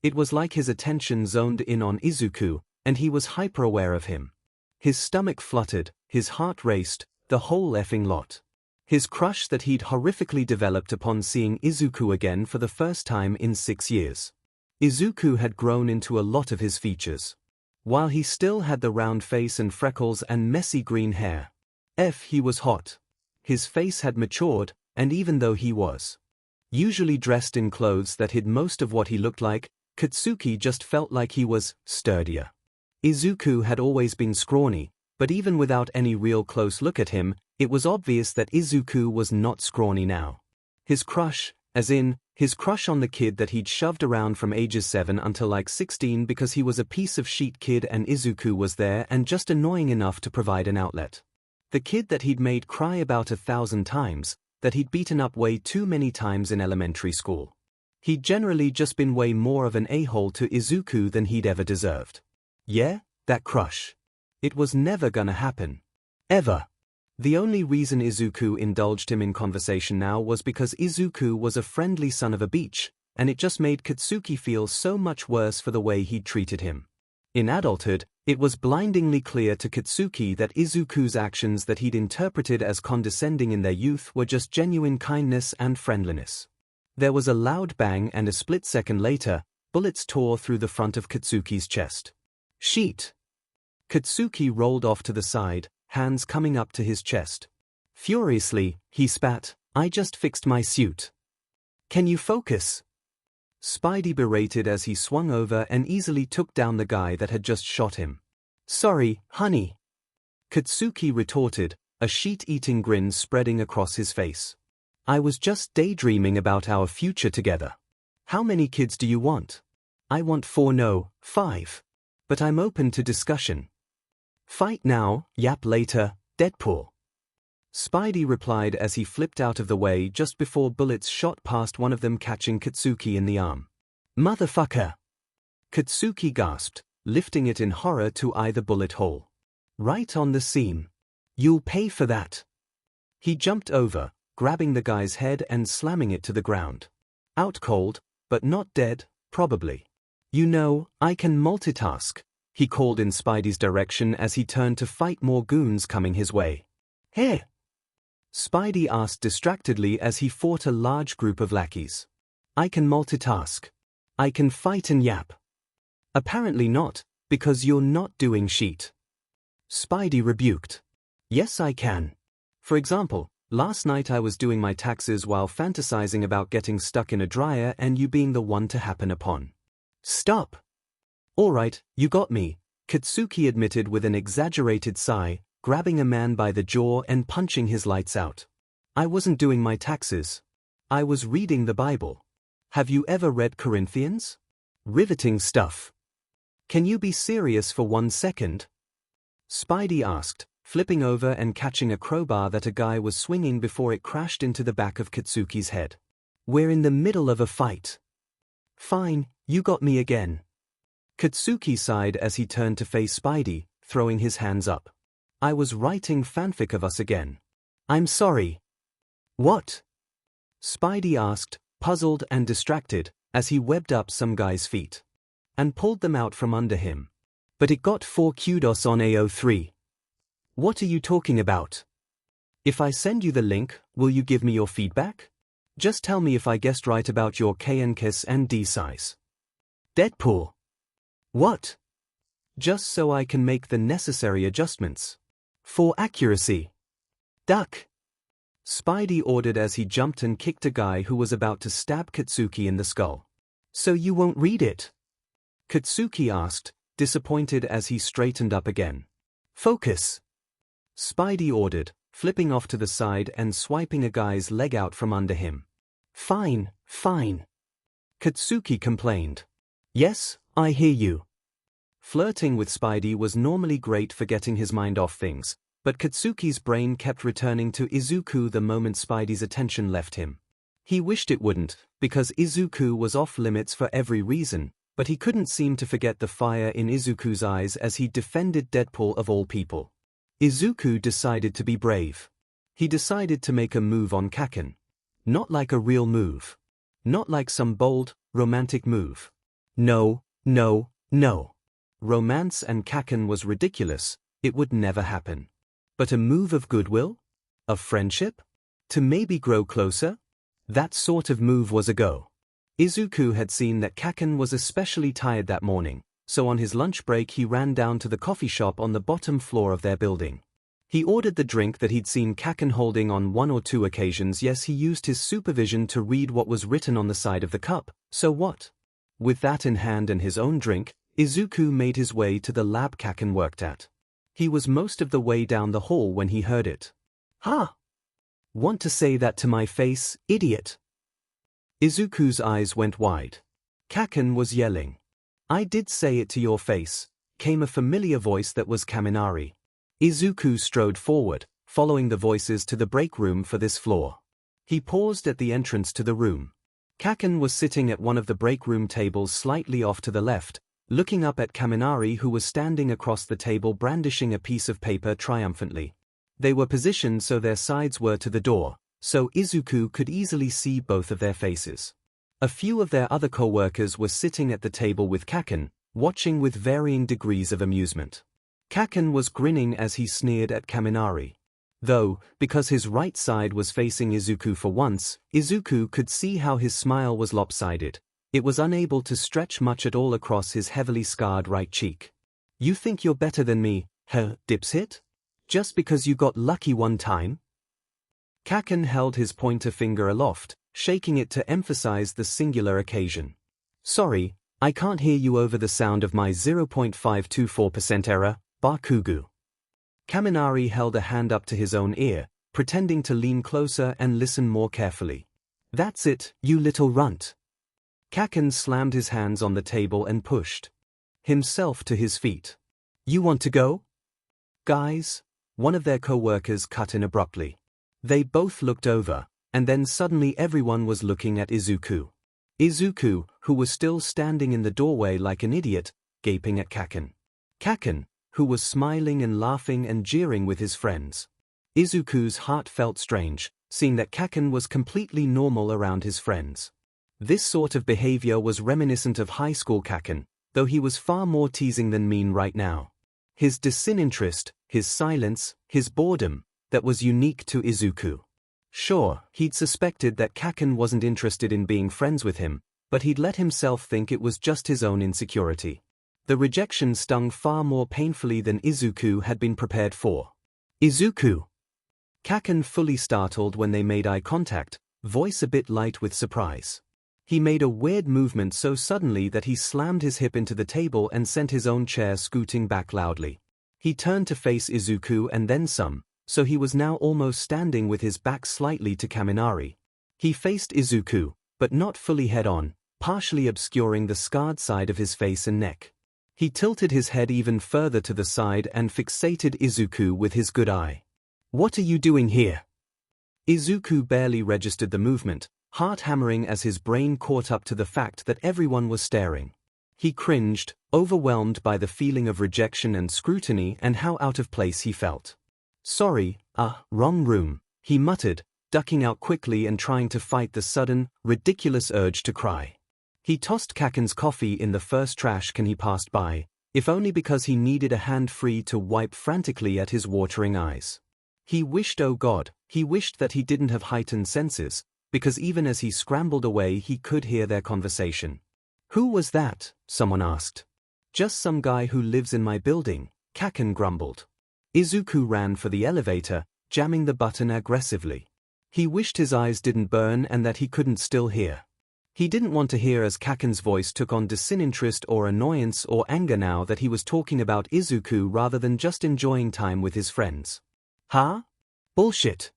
It was like his attention zoned in on Izuku, and he was hyper-aware of him. His stomach fluttered, his heart raced, the whole effing lot. His crush that he'd horrifically developed upon seeing Izuku again for the first time in 6 years. Izuku had grown into a lot of his features. While he still had the round face and freckles and messy green hair. He was hot. His face had matured, and even though he was usually dressed in clothes that hid most of what he looked like, Katsuki just felt like he was sturdier. Izuku had always been scrawny, but even without any real close look at him, it was obvious that Izuku was not scrawny now. His crush, As in, his crush on the kid that he'd shoved around from ages 7 until like 16 because he was a piece of shit kid and Izuku was there and just annoying enough to provide an outlet. The kid that he'd made cry about 1,000 times, that he'd beaten up way too many times in elementary school. He'd generally just been way more of an a-hole to Izuku than he'd ever deserved. Yeah, that crush. It was never gonna happen. Ever. The only reason Izuku indulged him in conversation now was because Izuku was a friendly son of a beach, and it just made Katsuki feel so much worse for the way he'd treated him. In adulthood, it was blindingly clear to Katsuki that Izuku's actions that he'd interpreted as condescending in their youth were just genuine kindness and friendliness. There was a loud bang and a split second later, bullets tore through the front of Katsuki's chest. Sheet. Katsuki rolled off to the side, hands coming up to his chest. Furiously, he spat, "I just fixed my suit. Can you focus?" Spidey berated as he swung over and easily took down the guy that had just shot him. "Sorry, honey," Katsuki retorted, a sheet-eating grin spreading across his face. "I was just daydreaming about our future together. How many kids do you want?" "I want 4, no, 5. But I'm open to discussion." "Fight now, yap later, Deadpool." Spidey replied as he flipped out of the way just before bullets shot past one of them catching Katsuki in the arm. "Motherfucker!" Katsuki gasped, lifting it in horror to eye the bullet hole. Right on the seam. "You'll pay for that." He jumped over, grabbing the guy's head and slamming it to the ground. "Out cold, but not dead, probably. You know, I can multitask," he called in Spidey's direction as he turned to fight more goons coming his way. "Hey?" Spidey asked distractedly as he fought a large group of lackeys. "I can multitask. I can fight and yap." "Apparently not, because you're not doing shit," Spidey rebuked. "Yes, I can. For example, last night I was doing my taxes while fantasizing about getting stuck in a dryer and you being the one to happen upon." "Stop." "All right, you got me," Katsuki admitted with an exaggerated sigh, grabbing a man by the jaw and punching his lights out. "I wasn't doing my taxes. I was reading the Bible. Have you ever read Corinthians? Riveting stuff. Can you be serious for 1 second?" Spidey asked, flipping over and catching a crowbar that a guy was swinging before it crashed into the back of Katsuki's head. "We're in the middle of a fight." "Fine, you got me again." Katsuki sighed as he turned to face Spidey, throwing his hands up. "I was writing fanfic of us again." "I'm sorry." "What?" Spidey asked, puzzled and distracted, as he webbed up some guy's feet and pulled them out from under him. "But it got 4 kudos on AO3. "What are you talking about? If I send you the link, will you give me your feedback? Just tell me if I guessed right about your KNKS and D size." "Deadpool." "What?" "Just so I can make the necessary adjustments. For accuracy." "Duck," Spidey ordered as he jumped and kicked a guy who was about to stab Katsuki in the skull. "So you won't read it?" Katsuki asked, disappointed as he straightened up again. "Focus," Spidey ordered, flipping off to the side and swiping a guy's leg out from under him. "Fine, fine," Katsuki complained. "Yes, I hear you." Flirting with Spidey was normally great for getting his mind off things, but Katsuki's brain kept returning to Izuku the moment Spidey's attention left him. He wished it wouldn't, because Izuku was off limits for every reason, but he couldn't seem to forget the fire in Izuku's eyes as he defended Deadpool of all people. Izuku decided to be brave. He decided to make a move on Kaken. Not like a real move. Not like some bold, romantic move. No, no, no. Romance and Kaken was ridiculous, it would never happen. But a move of goodwill? Of friendship? To maybe grow closer? That sort of move was a go. Izuku had seen that Kaken was especially tired that morning, so on his lunch break he ran down to the coffee shop on the bottom floor of their building. He ordered the drink that he'd seen Kaken holding on 1 or 2 occasions. Yes, he used his supervision to read what was written on the side of the cup, so what? With that in hand and his own drink, Izuku made his way to the lab Kaken worked at. He was most of the way down the hall when he heard it. "Ha! Want to say that to my face, idiot?" Izuku's eyes went wide. Kaken was yelling. "I did say it to your face," came a familiar voice that was Kaminari. Izuku strode forward, following the voices to the break room for this floor. He paused at the entrance to the room. Kaken was sitting at one of the break room tables slightly off to the left, looking up at Kaminari, who was standing across the table brandishing a piece of paper triumphantly. They were positioned so their sides were to the door, so Izuku could easily see both of their faces. A few of their other co-workers were sitting at the table with Kaken, watching with varying degrees of amusement. Kaken was grinning as he sneered at Kaminari. Though, because his right side was facing Izuku for once, Izuku could see how his smile was lopsided. It was unable to stretch much at all across his heavily scarred right cheek. "You think you're better than me, huh, dipshit? Just because you got lucky one time?" Kaken held his pointer finger aloft, shaking it to emphasize the singular occasion. "Sorry, I can't hear you over the sound of my 0.524% error, Bakugo." Kaminari held a hand up to his own ear, pretending to lean closer and listen more carefully. "That's it, you little runt." Kaken slammed his hands on the table and pushed himself to his feet. "You want to go?" "Guys," one of their co-workers cut in abruptly. They both looked over, and then suddenly everyone was looking at Izuku. Izuku, who was still standing in the doorway like an idiot, gaping at Kaken. Kaken, who was smiling and laughing and jeering with his friends. Izuku's heart felt strange, seeing that Kaken was completely normal around his friends. This sort of behavior was reminiscent of high school Kaken, though he was far more teasing than mean right now. His disinterest, his silence, his boredom, that was unique to Izuku. Sure, he'd suspected that Kaken wasn't interested in being friends with him, but he'd let himself think it was just his own insecurity. The rejection stung far more painfully than Izuku had been prepared for. "Izuku!" Kaken fully startled when they made eye contact, voice a bit light with surprise. He made a weird movement so suddenly that he slammed his hip into the table and sent his own chair scooting back loudly. He turned to face Izuku and then some, so he was now almost standing with his back slightly to Kaminari. He faced Izuku, but not fully head-on, partially obscuring the scarred side of his face and neck. He tilted his head even further to the side and fixated Izuku with his good eye. "What are you doing here?" Izuku barely registered the movement, heart hammering as his brain caught up to the fact that everyone was staring. He cringed, overwhelmed by the feeling of rejection and scrutiny and how out of place he felt. "Sorry, wrong room," he muttered, ducking out quickly and trying to fight the sudden, ridiculous urge to cry. He tossed Kaken's coffee in the first trash can he passed by, if only because he needed a hand free to wipe frantically at his watering eyes. He wished, oh God, he wished that he didn't have heightened senses, because even as he scrambled away he could hear their conversation. "Who was that?" someone asked. "Just some guy who lives in my building," Kaken grumbled. Izuku ran for the elevator, jamming the button aggressively. He wished his eyes didn't burn and that he couldn't still hear. He didn't want to hear as Kaken's voice took on disinterest or annoyance or anger now that he was talking about Izuku rather than just enjoying time with his friends. "Huh? Bullshit."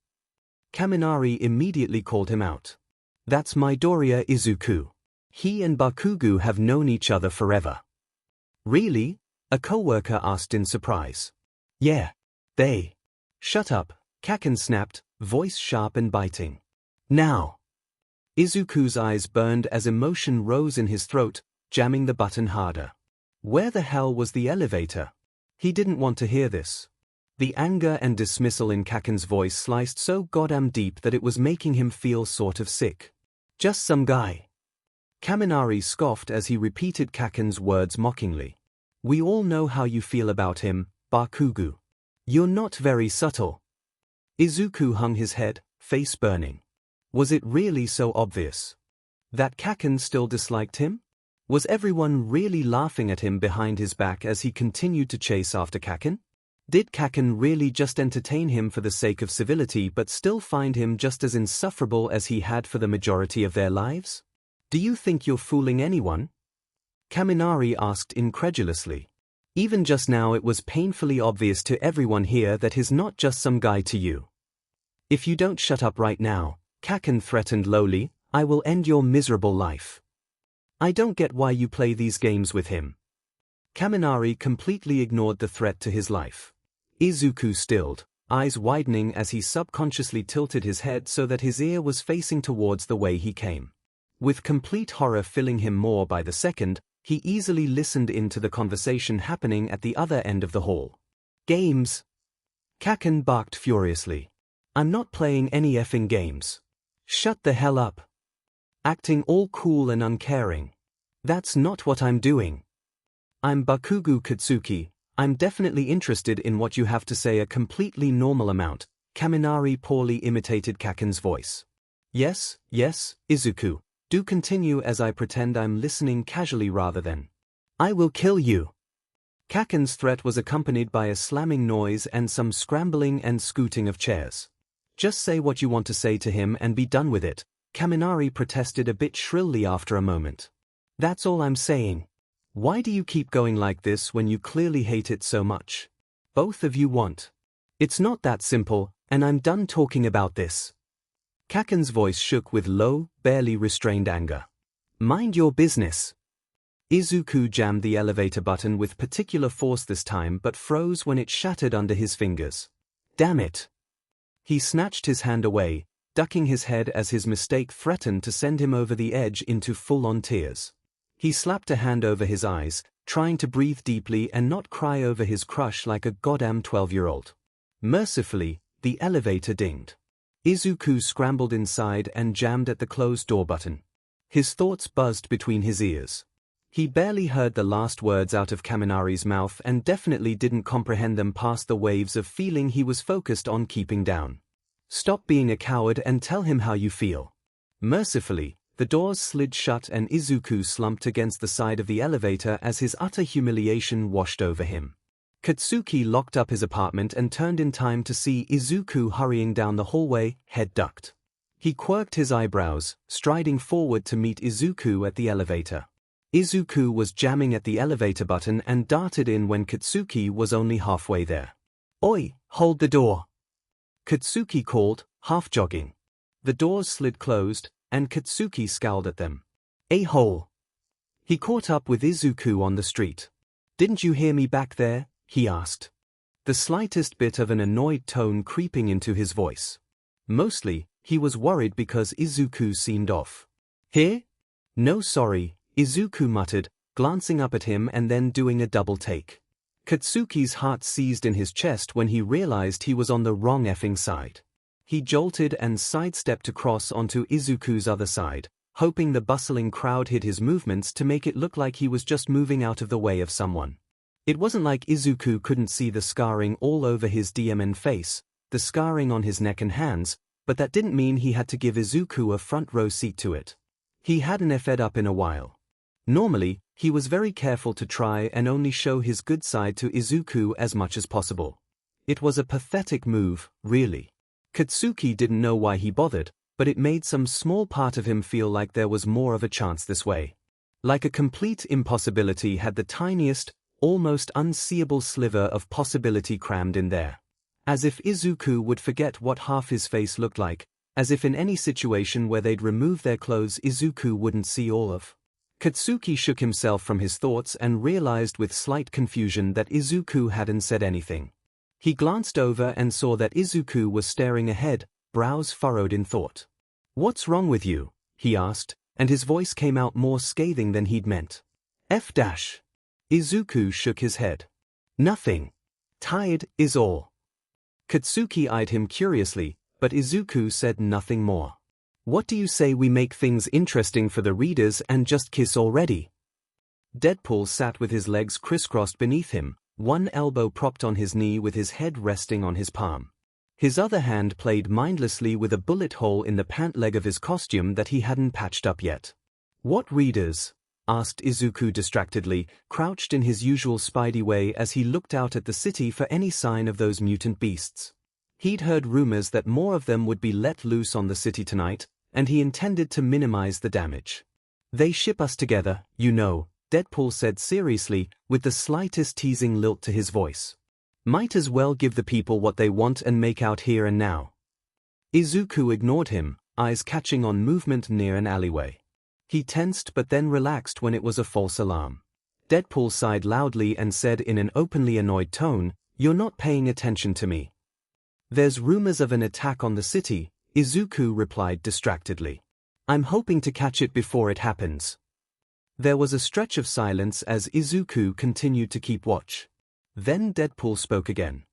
Kaminari immediately called him out. "That's Midoriya Izuku. He and Bakugo have known each other forever." "Really?" a co-worker asked in surprise. "Yeah. They." "Shut up," Kaken snapped, voice sharp and biting. "Now." Izuku's eyes burned as emotion rose in his throat, jamming the button harder. Where the hell was the elevator? He didn't want to hear this. The anger and dismissal in Kaken's voice sliced so goddamn deep that it was making him feel sort of sick. "Just some guy." Kaminari scoffed as he repeated Kaken's words mockingly. "We all know how you feel about him, Bakugo. You're not very subtle." Izuku hung his head, face burning. Was it really so obvious that Kaken still disliked him? Was everyone really laughing at him behind his back as he continued to chase after Kaken? Did Kaken really just entertain him for the sake of civility but still find him just as insufferable as he had for the majority of their lives? "Do you think you're fooling anyone?" Kaminari asked incredulously. Even just now it was painfully obvious to everyone here that he's not just some guy to you. "If you don't shut up right now," Kaken threatened lowly, I will end your miserable life. I don't get why you play these games with him. Kaminari completely ignored the threat to his life. Izuku stilled, eyes widening as he subconsciously tilted his head so that his ear was facing towards the way he came. With complete horror filling him more by the second, he easily listened in to the conversation happening at the other end of the hall. Games? Kaken barked furiously. I'm not playing any effing games. Shut the hell up. Acting all cool and uncaring. That's not what I'm doing. I'm Bakugo Katsuki. I'm definitely interested in what you have to say. A completely normal amount. Kaminari poorly imitated Kaken's voice. Yes, Izuku. Do continue as I pretend I'm listening casually rather than. I will kill you. Kaken's threat was accompanied by a slamming noise and some scrambling and scooting of chairs. Just say what you want to say to him and be done with it, Kaminari protested a bit shrilly after a moment. That's all I'm saying. Why do you keep going like this when you clearly hate it so much? Both of you want. It's not that simple, and I'm done talking about this. Kaken's voice shook with low, barely restrained anger. Mind your business. Izuku jammed the elevator button with particular force this time but froze when it shattered under his fingers. Damn it. He snatched his hand away, ducking his head as his mistake threatened to send him over the edge into full-on tears. He slapped a hand over his eyes, trying to breathe deeply and not cry over his crush like a goddamn 12-year-old. Mercifully, the elevator dinged. Izuku scrambled inside and jammed at the closed door button. His thoughts buzzed between his ears. He barely heard the last words out of Kaminari's mouth and definitely didn't comprehend them past the waves of feeling he was focused on keeping down. Stop being a coward and tell him how you feel. Mercifully, the doors slid shut and Izuku slumped against the side of the elevator as his utter humiliation washed over him. Katsuki locked up his apartment and turned in time to see Izuku hurrying down the hallway, head ducked. He quirked his eyebrows, striding forward to meet Izuku at the elevator. Izuku was jamming at the elevator button and darted in when Katsuki was only halfway there. Oi, hold the door. Katsuki called, half jogging. The doors slid closed, and Katsuki scowled at them. A-hole. He caught up with Izuku on the street. Didn't you hear me back there? He asked. The slightest bit of an annoyed tone creeping into his voice. Mostly, he was worried because Izuku seemed off. Here? No sorry, Izuku muttered, glancing up at him and then doing a double take. Katsuki's heart seized in his chest when he realized he was on the wrong effing side. He jolted and sidestepped across onto Izuku's other side, hoping the bustling crowd hid his movements to make it look like he was just moving out of the way of someone. It wasn't like Izuku couldn't see the scarring all over his DMN face, the scarring on his neck and hands, but that didn't mean he had to give Izuku a front row seat to it. He hadn't effed up in a while. Normally, he was very careful to try and only show his good side to Izuku as much as possible. It was a pathetic move, really. Katsuki didn't know why he bothered, but it made some small part of him feel like there was more of a chance this way. Like a complete impossibility had the tiniest, almost unseeable sliver of possibility crammed in there. As if Izuku would forget what half his face looked like, as if in any situation where they'd remove their clothes Izuku wouldn't see all of. Katsuki shook himself from his thoughts and realized with slight confusion that Izuku hadn't said anything. He glanced over and saw that Izuku was staring ahead, brows furrowed in thought. What's wrong with you? He asked, and his voice came out more scathing than he'd meant. F-. Izuku shook his head. Nothing. Tired is all. Katsuki eyed him curiously, but Izuku said nothing more. What do you say we make things interesting for the readers and just kiss already? Deadpool sat with his legs crisscrossed beneath him, one elbow propped on his knee with his head resting on his palm. His other hand played mindlessly with a bullet hole in the pant leg of his costume that he hadn't patched up yet. What readers? Asked Izuku distractedly, crouched in his usual Spidey way as he looked out at the city for any sign of those mutant beasts. He'd heard rumors that more of them would be let loose on the city tonight, and he intended to minimize the damage. They ship us together, you know, Deadpool said seriously, with the slightest teasing lilt to his voice. Might as well give the people what they want and make out here and now. Izuku ignored him, eyes catching on movement near an alleyway. He tensed but then relaxed when it was a false alarm. Deadpool sighed loudly and said in an openly annoyed tone, "You're not paying attention to me." "There's rumors of an attack on the city," Izuku replied distractedly. "I'm hoping to catch it before it happens." There was a stretch of silence as Izuku continued to keep watch. Then Deadpool spoke again.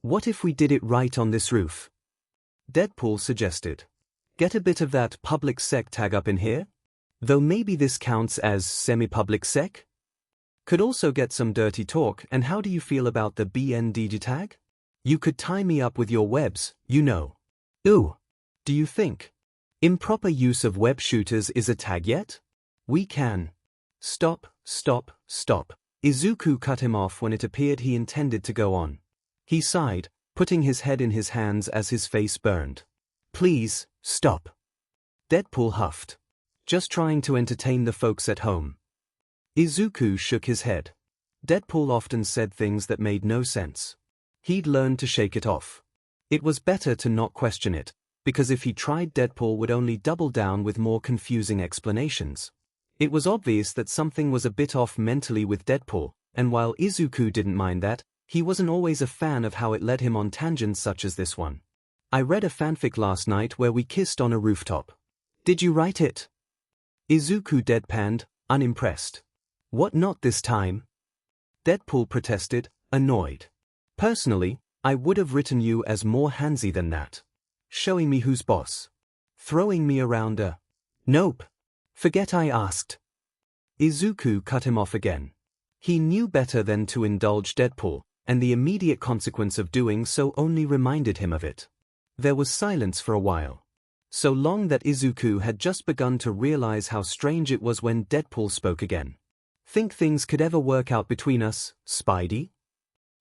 "What if we did it right on this roof?" Deadpool suggested. "Get a bit of that public sec tag up in here? Though maybe this counts as semi-public sec? Could also get some dirty talk. And how do you feel about the BNDG tag? You could tie me up with your webs, you know." "Ooh. Do you think improper use of web shooters is a tag yet? We can." "Stop, stop, stop." Izuku cut him off when it appeared he intended to go on. He sighed, putting his head in his hands as his face burned. "Please, stop." Deadpool huffed. "Just trying to entertain the folks at home." Izuku shook his head. Deadpool often said things that made no sense. He'd learned to shake it off. It was better to not question it, because if he tried, Deadpool would only double down with more confusing explanations. It was obvious that something was a bit off mentally with Deadpool, and while Izuku didn't mind that, he wasn't always a fan of how it led him on tangents such as this one. "I read a fanfic last night where we kissed on a rooftop." "Did you write it?" Izuku deadpanned, unimpressed. "What, not this time?" Deadpool protested, annoyed. "Personally, I would have written you as more handsy than that. Showing me who's boss. Throwing me around a... Nope. Forget I asked." Izuku cut him off again. He knew better than to indulge Deadpool, and the immediate consequence of doing so only reminded him of it. There was silence for a while. So long that Izuku had just begun to realize how strange it was when Deadpool spoke again. "Think things could ever work out between us, Spidey?"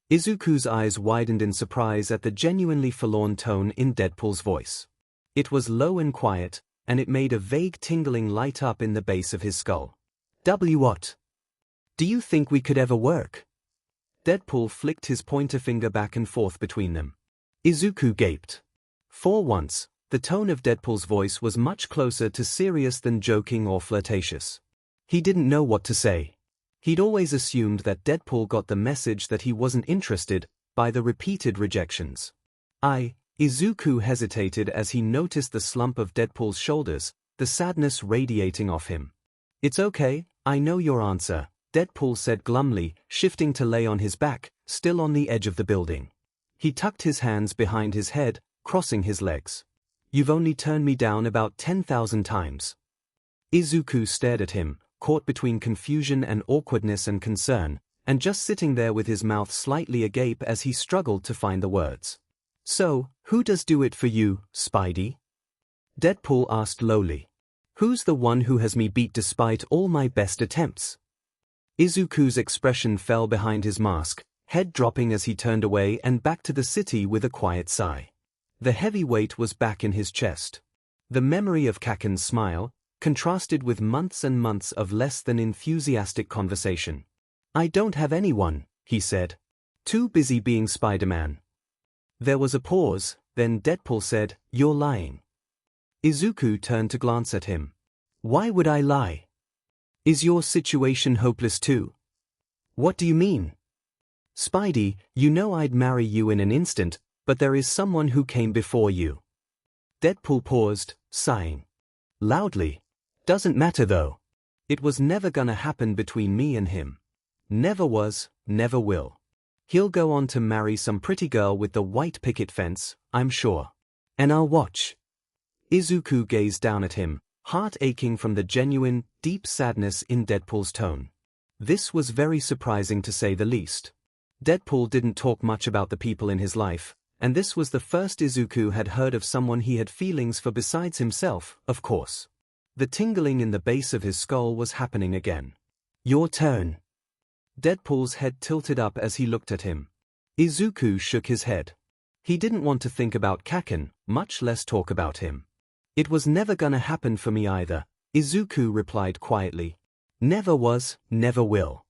Izuku's eyes widened in surprise at the genuinely forlorn tone in Deadpool's voice. It was low and quiet, and it made a vague tingling light up in the base of his skull. What? Do you think we could ever work?" Deadpool flicked his pointer finger back and forth between them. Izuku gaped. For once, the tone of Deadpool's voice was much closer to serious than joking or flirtatious. He didn't know what to say. He'd always assumed that Deadpool got the message that he wasn't interested by the repeated rejections. Izuku hesitated as he noticed the slump of Deadpool's shoulders, the sadness radiating off him. "It's okay, I know your answer," Deadpool said glumly, shifting to lay on his back, still on the edge of the building. He tucked his hands behind his head, crossing his legs. "You've only turned me down about 10,000 times." Izuku stared at him, caught between confusion and awkwardness and concern, and just sitting there with his mouth slightly agape as he struggled to find the words. "So, who does do it for you, Spidey?" Deadpool asked lowly. "Who's the one who has me beat despite all my best attempts?" Izuku's expression fell behind his mask, head dropping as he turned away and back to the city with a quiet sigh. The heavy weight was back in his chest. The memory of Kaken's smile contrasted with months and months of less than enthusiastic conversation. "I don't have anyone," he said. "Too busy being Spider-Man." There was a pause, then Deadpool said, "You're lying." Izuku turned to glance at him. "Why would I lie? Is your situation hopeless too?" "What do you mean?" "Spidey, you know I'd marry you in an instant, but there is someone who came before you." Deadpool paused, sighing loudly. "Doesn't matter though. It was never gonna happen between me and him. Never was, never will. He'll go on to marry some pretty girl with the white picket fence, I'm sure. And I'll watch." Izuku gazed down at him, heart aching from the genuine, deep sadness in Deadpool's tone. This was very surprising to say the least. Deadpool didn't talk much about the people in his life, and this was the first Izuku had heard of someone he had feelings for besides himself, of course. The tingling in the base of his skull was happening again. "Your turn." Deadpool's head tilted up as he looked at him. Izuku shook his head. He didn't want to think about Kaken, much less talk about him. "It was never gonna happen for me either," Izuku replied quietly. "Never was, never will."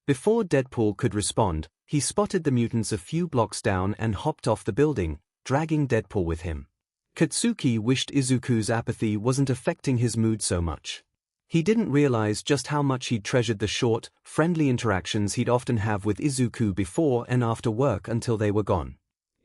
Before Deadpool could respond, he spotted the mutants a few blocks down and hopped off the building, dragging Deadpool with him. Katsuki wished Izuku's apathy wasn't affecting his mood so much. He didn't realize just how much he'd treasured the short, friendly interactions he'd often have with Izuku before and after work until they were gone.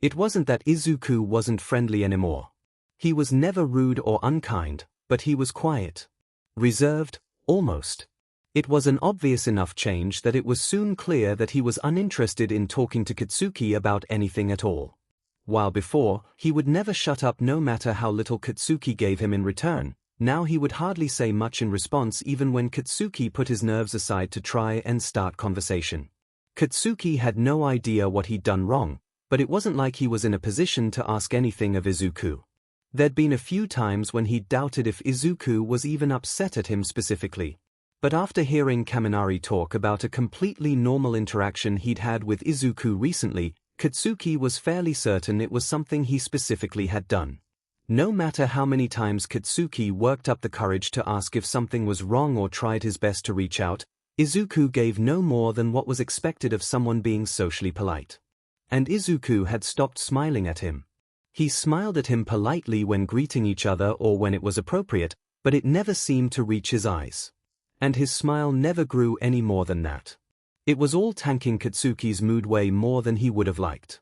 It wasn't that Izuku wasn't friendly anymore. He was never rude or unkind, but he was quiet. Reserved, almost. It was an obvious enough change that it was soon clear that he was uninterested in talking to Katsuki about anything at all. While before, he would never shut up no matter how little Katsuki gave him in return, now he would hardly say much in response even when Katsuki put his nerves aside to try and start conversation. Katsuki had no idea what he'd done wrong, but it wasn't like he was in a position to ask anything of Izuku. There'd been a few times when he'd doubted if Izuku was even upset at him specifically. But after hearing Kaminari talk about a completely normal interaction he'd had with Izuku recently, Katsuki was fairly certain it was something he specifically had done. No matter how many times Katsuki worked up the courage to ask if something was wrong or tried his best to reach out, Izuku gave no more than what was expected of someone being socially polite. And Izuku had stopped smiling at him. He smiled at him politely when greeting each other or when it was appropriate, but it never seemed to reach his eyes. And his smile never grew any more than that. It was all tanking Katsuki's mood way more than he would have liked.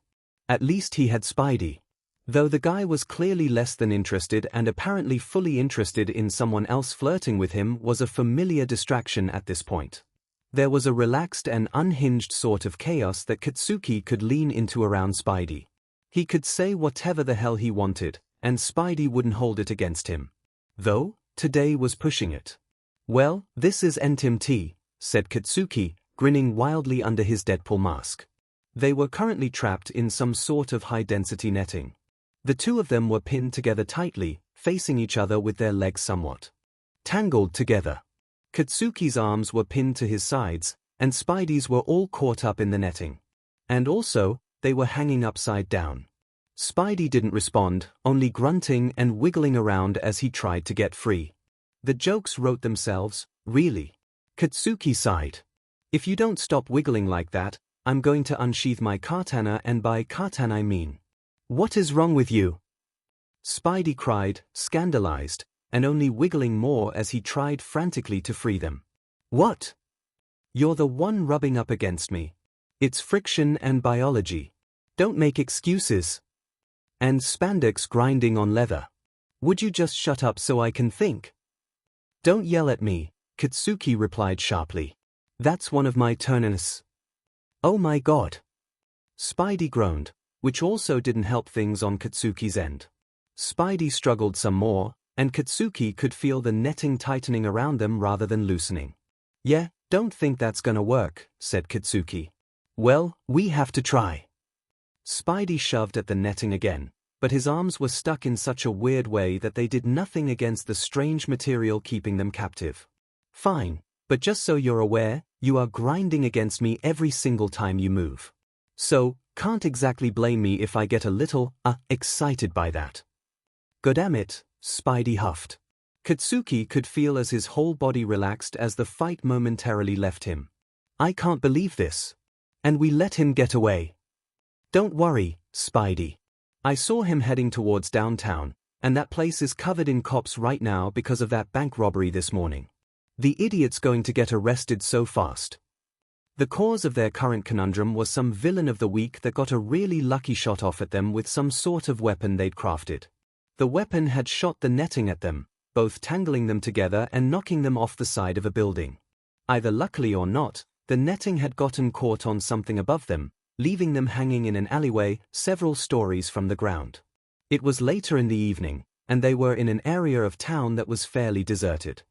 At least he had Spidey. Though the guy was clearly less than interested and apparently fully interested in someone else flirting with him was a familiar distraction at this point. There was a relaxed and unhinged sort of chaos that Katsuki could lean into around Spidey. He could say whatever the hell he wanted, and Spidey wouldn't hold it against him. Though, today was pushing it. "Well, this is NTMT," said Katsuki, grinning wildly under his Deadpool mask. They were currently trapped in some sort of high-density netting. The two of them were pinned together tightly, facing each other with their legs somewhat tangled together. Katsuki's arms were pinned to his sides, and Spidey's were all caught up in the netting. And also, they were hanging upside down. Spidey didn't respond, only grunting and wiggling around as he tried to get free. The jokes wrote themselves, really. Katsuki sighed. "If you don't stop wiggling like that, I'm going to unsheath my katana, and by katana I mean. What is wrong with you?" Spidey cried, scandalized, and only wiggling more as he tried frantically to free them. "What? You're the one rubbing up against me. It's friction and biology. Don't make excuses. And spandex grinding on leather. Would you just shut up so I can think?" "Don't yell at me," Katsuki replied sharply. "That's one of my turns." "Oh my god." Spidey groaned, which also didn't help things on Katsuki's end. Spidey struggled some more, and Katsuki could feel the netting tightening around them rather than loosening. "Yeah, don't think that's gonna work," said Katsuki. "Well, we have to try." Spidey shoved at the netting again, but his arms were stuck in such a weird way that they did nothing against the strange material keeping them captive. "Fine, but just so you're aware, you are grinding against me every single time you move. So, can't exactly blame me if I get a little, excited by that." "Goddamn," Spidey huffed. Katsuki could feel as his whole body relaxed as the fight momentarily left him. "I can't believe this. And we let him get away." "Don't worry, Spidey. I saw him heading towards downtown, and that place is covered in cops right now because of that bank robbery this morning. The idiot's going to get arrested so fast." The cause of their current conundrum was some villain of the week that got a really lucky shot off at them with some sort of weapon they'd crafted. The weapon had shot the netting at them, both tangling them together and knocking them off the side of a building. Either luckily or not, the netting had gotten caught on something above them, leaving them hanging in an alleyway several stories from the ground. It was later in the evening, and they were in an area of town that was fairly deserted.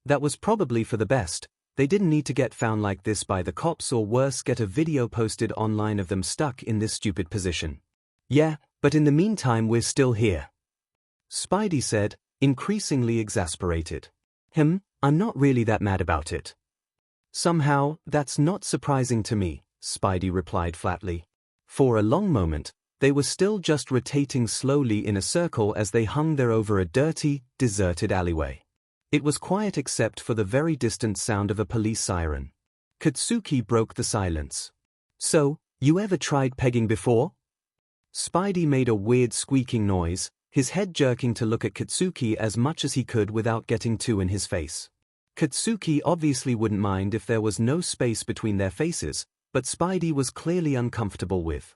That was probably for the best. They didn't need to get found like this by the cops or worse get a video posted online of them stuck in this stupid position. "Yeah, but in the meantime we're still here," Spidey said, increasingly exasperated. I'm not really that mad about it." "Somehow, that's not surprising to me," Spidey replied flatly. For a long moment, they were still just rotating slowly in a circle as they hung there over a dirty, deserted alleyway. It was quiet except for the very distant sound of a police siren. Katsuki broke the silence. "So, you ever tried pegging before?" Spidey made a weird squeaking noise, his head jerking to look at Katsuki as much as he could without getting too in his face. Katsuki obviously wouldn't mind if there was no space between their faces, but Spidey was clearly uncomfortable with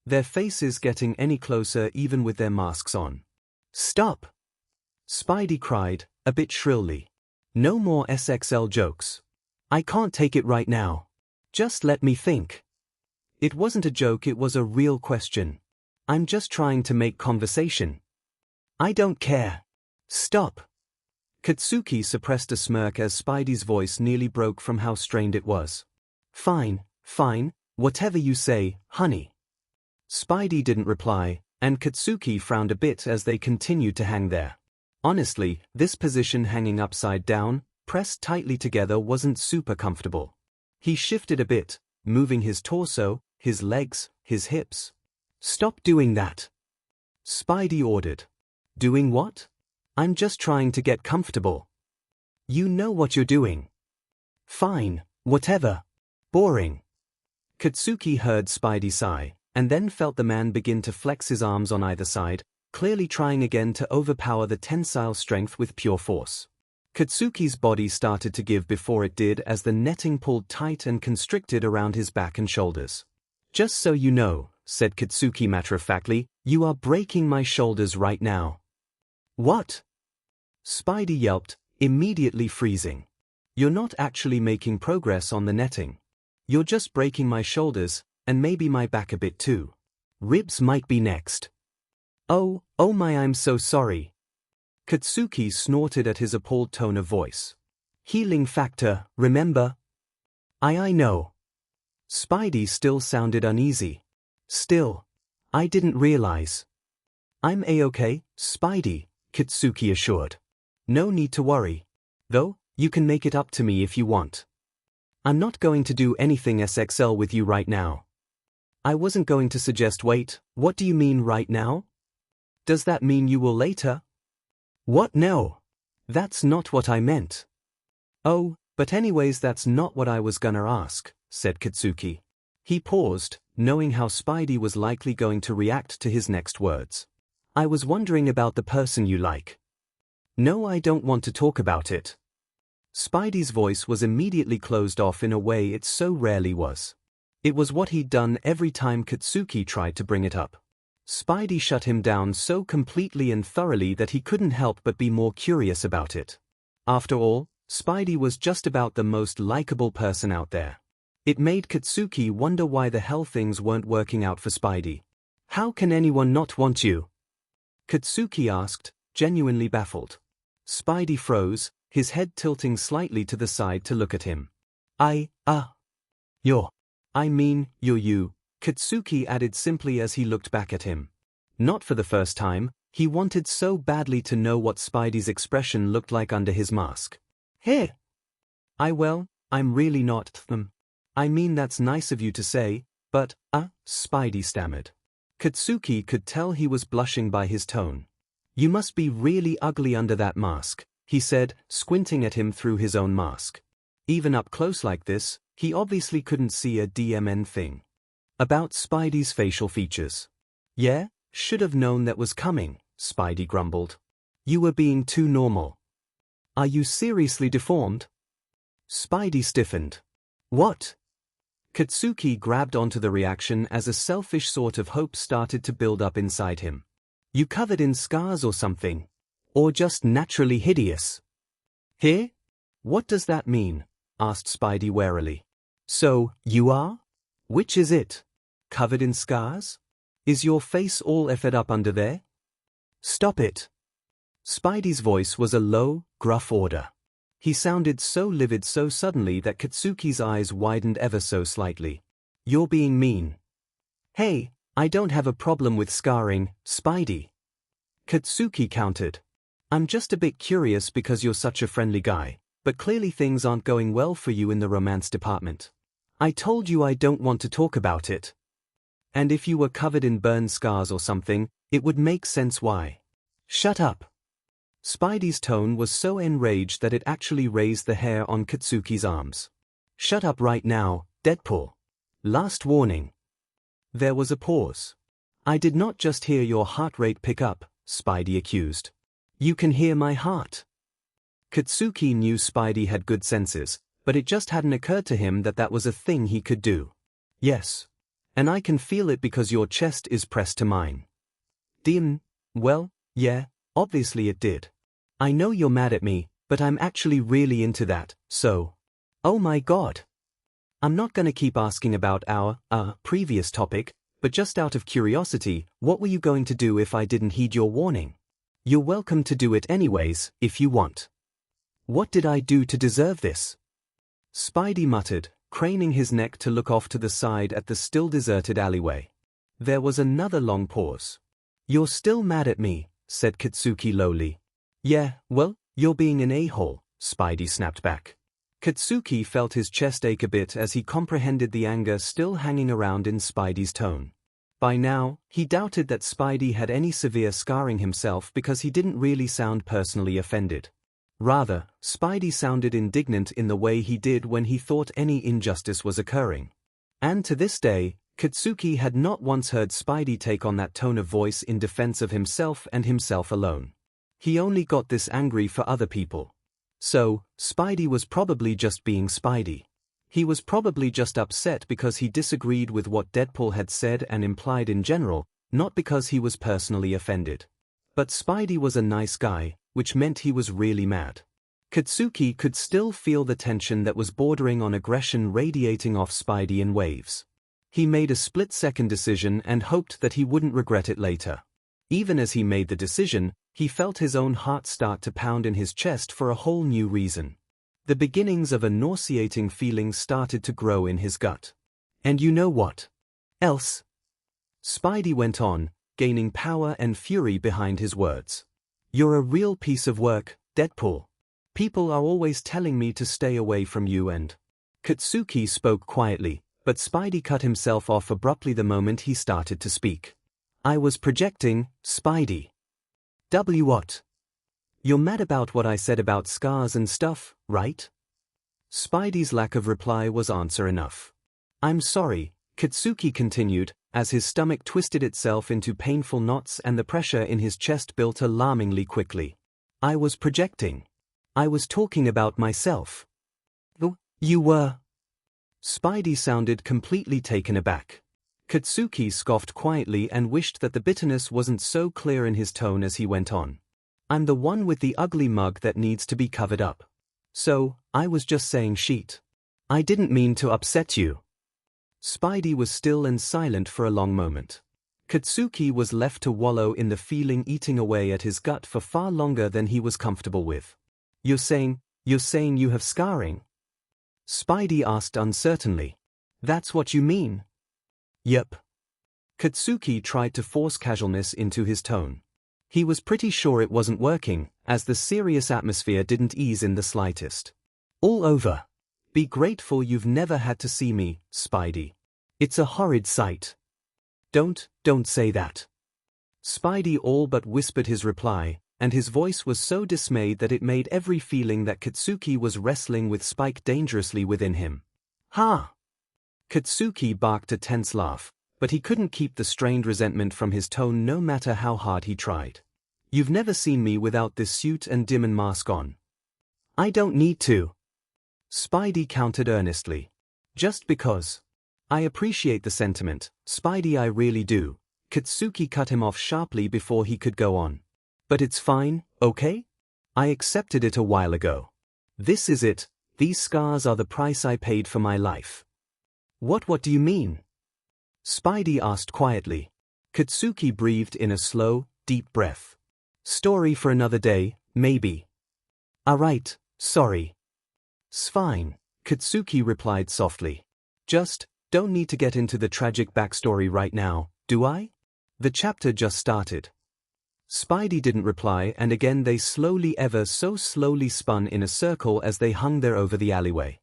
their faces getting any closer even with their masks on. "Stop!" Spidey cried, a bit shrilly. "No more SXL jokes. I can't take it right now. Just let me think." It wasn't a joke, it was a real question. "I'm just trying to make conversation." "I don't care. Stop." Katsuki suppressed a smirk as Spidey's voice nearly broke from how strained it was. "Fine, fine, whatever you say, honey." Spidey didn't reply, and Katsuki frowned a bit as they continued to hang there. Honestly, this position hanging upside down, pressed tightly together, wasn't super comfortable. He shifted a bit, moving his torso, his legs, his hips. "Stop doing that," Spidey ordered. "Doing what?" "I'm just trying to get comfortable." "You know what you're doing." "Fine, whatever. Boring." Katsuki heard Spidey sigh, and then felt the man begin to flex his arms on either side, clearly trying again to overpower the tensile strength with pure force. Katsuki's body started to give before it did as the netting pulled tight and constricted around his back and shoulders. "Just so you know," said Katsuki matter-of-factly, "you are breaking my shoulders right now." "What?" Spidey yelped, immediately freezing. "You're not actually making progress on the netting. You're just breaking my shoulders, and maybe my back a bit too. Ribs might be next." Oh my, I'm so sorry." Katsuki snorted at his appalled tone of voice. "Healing factor, remember?" I know." Spidey still sounded uneasy. "Still. I didn't realize." "I'm A-okay, Spidey," Katsuki assured. "No need to worry. Though, you can make it up to me if you want. I'm not going to do anything SXL with you right now." "I wasn't going to suggest wait, what do you mean right now? Does that mean you will later?" "What? No. That's not what I meant." "Oh, but anyways that's not what I was gonna ask," said Katsuki. He paused, knowing how Spidey was likely going to react to his next words. "I was wondering about the person you like." "No, I don't want to talk about it." Spidey's voice was immediately closed off in a way it so rarely was. It was what he'd done every time Katsuki tried to bring it up. Spidey shut him down so completely and thoroughly that he couldn't help but be more curious about it. After all, Spidey was just about the most likable person out there. It made Katsuki wonder why the hell things weren't working out for Spidey. "How can anyone not want you?" Katsuki asked, genuinely baffled. Spidey froze, his head tilting slightly to the side to look at him. You're. I mean, you're you," Katsuki added simply as he looked back at him. Not for the first time, he wanted so badly to know what Spidey's expression looked like under his mask. "Hey! I'm really not, I mean that's nice of you to say, but, Spidey stammered. Katsuki could tell he was blushing by his tone. "You must be really ugly under that mask," he said, squinting at him through his own mask. Even up close like this, he obviously couldn't see a DMN thing. About Spidey's facial features. "Yeah, should have known that was coming," Spidey grumbled. "You were being too normal." "Are you seriously deformed?" Spidey stiffened. "What?" Katsuki grabbed onto the reaction as a selfish sort of hope started to build up inside him. "You covered in scars or something? Or just naturally hideous?" "Here? What does that mean?" asked Spidey warily. "So, you are? Which is it? Covered in scars? Is your face all effed up under there?" "Stop it." Spidey's voice was a low, gruff order. He sounded so livid so suddenly that Katsuki's eyes widened ever so slightly. "You're being mean." "Hey, I don't have a problem with scarring, Spidey." Katsuki countered. "I'm just a bit curious because you're such a friendly guy, but clearly things aren't going well for you in the romance department. I told you I don't want to talk about it. And if you were covered in burn scars or something, it would make sense why." "Shut up." Spidey's tone was so enraged that it actually raised the hair on Katsuki's arms. "Shut up right now, Deadpool. Last warning." There was a pause. "I did not just hear your heart rate pick up," Spidey accused. You can hear my heart. Katsuki knew Spidey had good senses, but it just hadn't occurred to him that that was a thing he could do. Yes. And I can feel it because your chest is pressed to mine. Well, yeah, obviously it did. I know you're mad at me, but I'm actually really into that, so. Oh my god. I'm not gonna keep asking about our, previous topic, but just out of curiosity, what were you going to do if I didn't heed your warning? You're welcome to do it anyways, if you want. What did I do to deserve this? Spidey muttered, craning his neck to look off to the side at the still deserted alleyway. There was another long pause. You're still mad at me, said Katsuki lowly. Yeah, well, you're being an a-hole, Spidey snapped back. Katsuki felt his chest ache a bit as he comprehended the anger still hanging around in Spidey's tone. By now, he doubted that Spidey had any severe scarring himself because he didn't really sound personally offended. Rather, Spidey sounded indignant in the way he did when he thought any injustice was occurring. And to this day, Katsuki had not once heard Spidey take on that tone of voice in defense of himself and himself alone. He only got this angry for other people. So, Spidey was probably just being Spidey. He was probably just upset because he disagreed with what Deadpool had said and implied in general, not because he was personally offended. But Spidey was a nice guy, which meant he was really mad. Katsuki could still feel the tension that was bordering on aggression radiating off Spidey in waves. He made a split-second decision and hoped that he wouldn't regret it later. Even as he made the decision, he felt his own heart start to pound in his chest for a whole new reason. The beginnings of a nauseating feeling started to grow in his gut. And you know what else? Spidey went on, gaining power and fury behind his words. You're a real piece of work, Deadpool. People are always telling me to stay away from you and… Katsuki spoke quietly, but Spidey cut himself off abruptly the moment he started to speak. I was projecting, Spidey. What? You're mad about what I said about scars and stuff, right? Spidey's lack of reply was answer enough. I'm sorry, Katsuki continued, as his stomach twisted itself into painful knots and the pressure in his chest built alarmingly quickly. I was projecting. I was talking about myself. You were? Spidey sounded completely taken aback. Katsuki scoffed quietly and wished that the bitterness wasn't so clear in his tone as he went on. I'm the one with the ugly mug that needs to be covered up. So, I was just saying shit. I didn't mean to upset you. Spidey was still and silent for a long moment. Katsuki was left to wallow in the feeling eating away at his gut for far longer than he was comfortable with. You're saying you have scarring? Spidey asked uncertainly. That's what you mean? Yep. Katsuki tried to force casualness into his tone. He was pretty sure it wasn't working, as the serious atmosphere didn't ease in the slightest. All over. Be grateful you've never had to see me, Spidey. It's a horrid sight. Don't say that. Spidey all but whispered his reply, and his voice was so dismayed that it made every feeling that Katsuki was wrestling with spike dangerously within him. Ha! Katsuki barked a tense laugh, but he couldn't keep the strained resentment from his tone no matter how hard he tried. You've never seen me without this suit and demon mask on. I don't need to. Spidey countered earnestly. Just because. I appreciate the sentiment, Spidey, I really do. Katsuki cut him off sharply before he could go on. But it's fine, okay? I accepted it a while ago. This is it, these scars are the price I paid for my life. What do you mean? Spidey asked quietly. Katsuki breathed in a slow, deep breath. Story for another day, maybe. Alright, sorry. S'fine, Katsuki replied softly. Just, don't need to get into the tragic backstory right now, do I? The chapter just started. Spidey didn't reply, and again they slowly, ever so slowly spun in a circle as they hung there over the alleyway.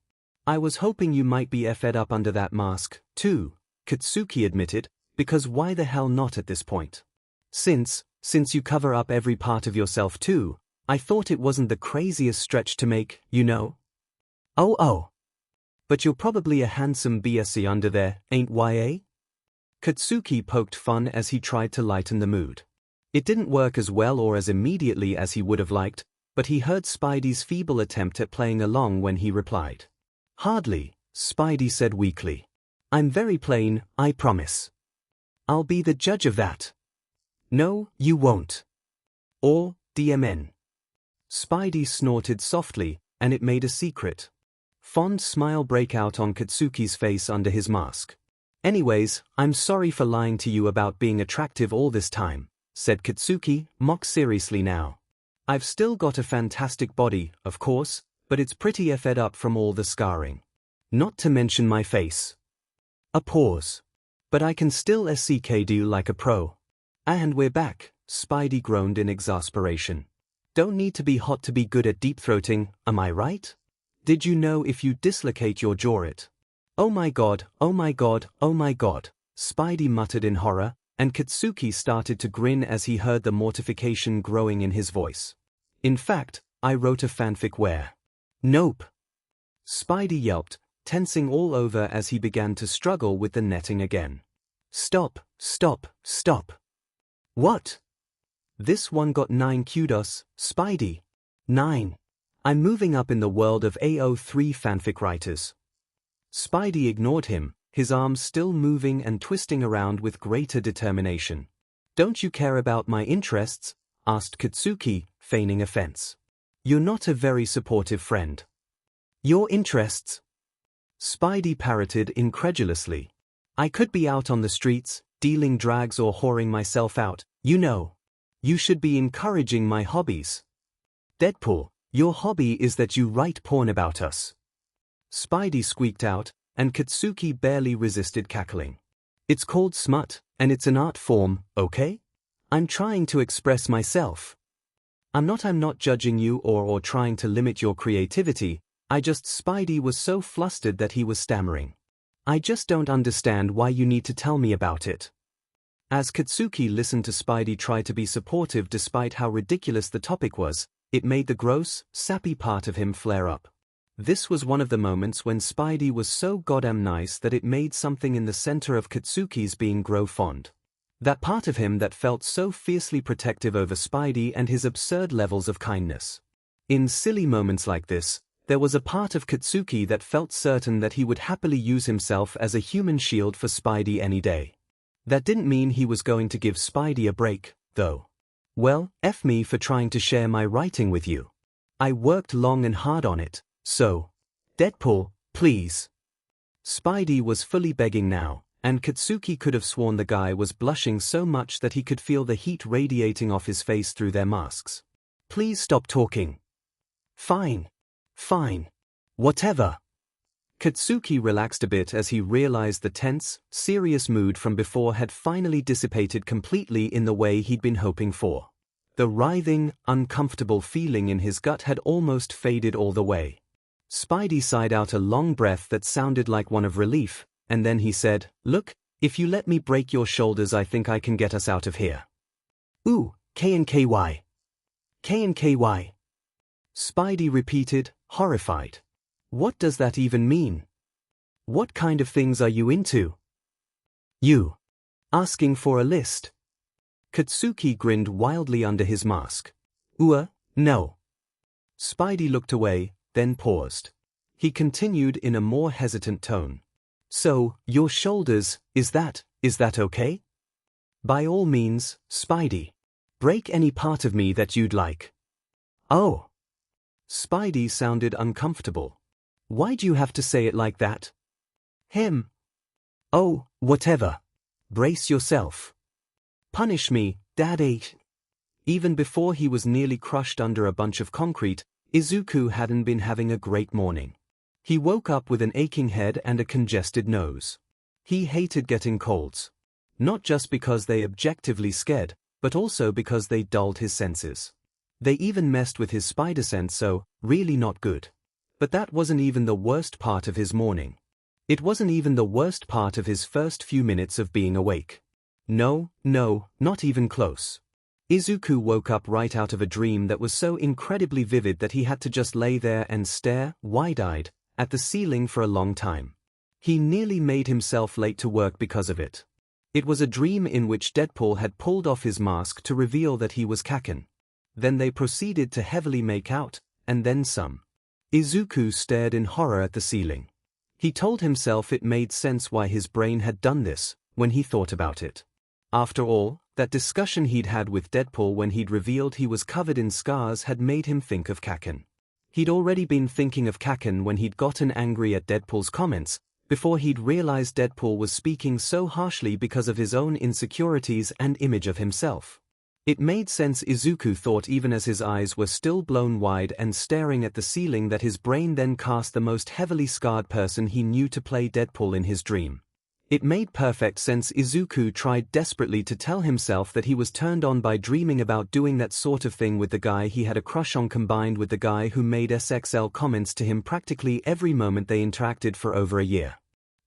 I was hoping you might be fed up under that mask, too, Katsuki admitted, because why the hell not at this point? Since you cover up every part of yourself too, I thought it wasn't the craziest stretch to make, you know? Oh. But you're probably a handsome BSC under there, ain't ya? Katsuki poked fun as he tried to lighten the mood. It didn't work as well or as immediately as he would have liked, but he heard Spidey's feeble attempt at playing along when he replied. Hardly, Spidey said weakly. I'm very plain, I promise. I'll be the judge of that. No, you won't. Or, DMN. Spidey snorted softly, and it made a secret. Fond smile break out on Katsuki's face under his mask. Anyways, I'm sorry for lying to you about being attractive all this time, said Katsuki, mock seriously now. I've still got a fantastic body, of course, but it's pretty effed up from all the scarring. Not to mention my face. A pause. But I can still SCK like a pro. And we're back, Spidey groaned in exasperation. Don't need to be hot to be good at deep-throating, am I right? Did you know if you dislocate your jaw it? Oh my god, oh my god, oh my god, Spidey muttered in horror, and Katsuki started to grin as he heard the mortification growing in his voice. In fact, I wrote a fanfic where. Nope. Spidey yelped, tensing all over as he began to struggle with the netting again. Stop, stop, stop. What? This one got 9 kudos, Spidey. 9. I'm moving up in the world of AO3 fanfic writers. Spidey ignored him, his arms still moving and twisting around with greater determination. Don't you care about my interests? Asked Katsuki, feigning offense. You're not a very supportive friend. Your interests? Spidey parroted incredulously. I could be out on the streets, dealing drags or whoring myself out, you know. You should be encouraging my hobbies. Deadpool, your hobby is that you write porn about us. Spidey squeaked out, and Katsuki barely resisted cackling. It's called smut, and it's an art form, okay? I'm trying to express myself. I'm not judging you or trying to limit your creativity, Spidey was so flustered that he was stammering. I just don't understand why you need to tell me about it. As Katsuki listened to Spidey try to be supportive despite how ridiculous the topic was, it made the gross, sappy part of him flare up. This was one of the moments when Spidey was so goddamn nice that it made something in the center of Katsuki's being grow fond. That part of him that felt so fiercely protective over Spidey and his absurd levels of kindness. In silly moments like this, there was a part of Katsuki that felt certain that he would happily use himself as a human shield for Spidey any day. That didn't mean he was going to give Spidey a break, though. Well, F me for trying to share my writing with you. I worked long and hard on it, so. Deadpool, please. Spidey was fully begging now, and Katsuki could have sworn the guy was blushing so much that he could feel the heat radiating off his face through their masks. Please stop talking. Fine. Fine. Whatever. Katsuki relaxed a bit as he realized the tense, serious mood from before had finally dissipated completely in the way he'd been hoping for. The writhing, uncomfortable feeling in his gut had almost faded all the way. Spidey sighed out a long breath that sounded like one of relief, and then he said, Look, if you let me break your shoulders I think I can get us out of here. Ooh, K&KY. K&KY. Spidey repeated, horrified. What does that even mean? What kind of things are you into? You. Asking for a list. Katsuki grinned wildly under his mask. No. Spidey looked away, then paused. He continued in a more hesitant tone. So, your shoulders, is that okay? By all means, Spidey. Break any part of me that you'd like. Oh. Spidey sounded uncomfortable. Why'd you have to say it like that? Him. Oh, whatever. Brace yourself. Punish me, Daddy. Even before he was nearly crushed under a bunch of concrete, Izuku hadn't been having a great morning. He woke up with an aching head and a congested nose. He hated getting colds. Not just because they objectively scared, but also because they dulled his senses. They even messed with his spider sense, so, really not good. But that wasn't even the worst part of his morning. It wasn't even the worst part of his first few minutes of being awake. No, not even close. Izuku woke up right out of a dream that was so incredibly vivid that he had to just lay there and stare, wide-eyed, at the ceiling for a long time. He nearly made himself late to work because of it. It was a dream in which Deadpool had pulled off his mask to reveal that he was Kaken. Then they proceeded to heavily make out, and then some. Izuku stared in horror at the ceiling. He told himself it made sense why his brain had done this, when he thought about it. After all, that discussion he'd had with Deadpool when he'd revealed he was covered in scars had made him think of Kaken. He'd already been thinking of Kaken when he'd gotten angry at Deadpool's comments, before he'd realized Deadpool was speaking so harshly because of his own insecurities and image of himself. It made sense Izuku thought even as his eyes were still blown wide and staring at the ceiling that his brain then cast the most heavily scarred person he knew to play Deadpool in his dream. It made perfect sense Izuku tried desperately to tell himself that he was turned on by dreaming about doing that sort of thing with the guy he had a crush on combined with the guy who made SXL comments to him practically every moment they interacted for over a year.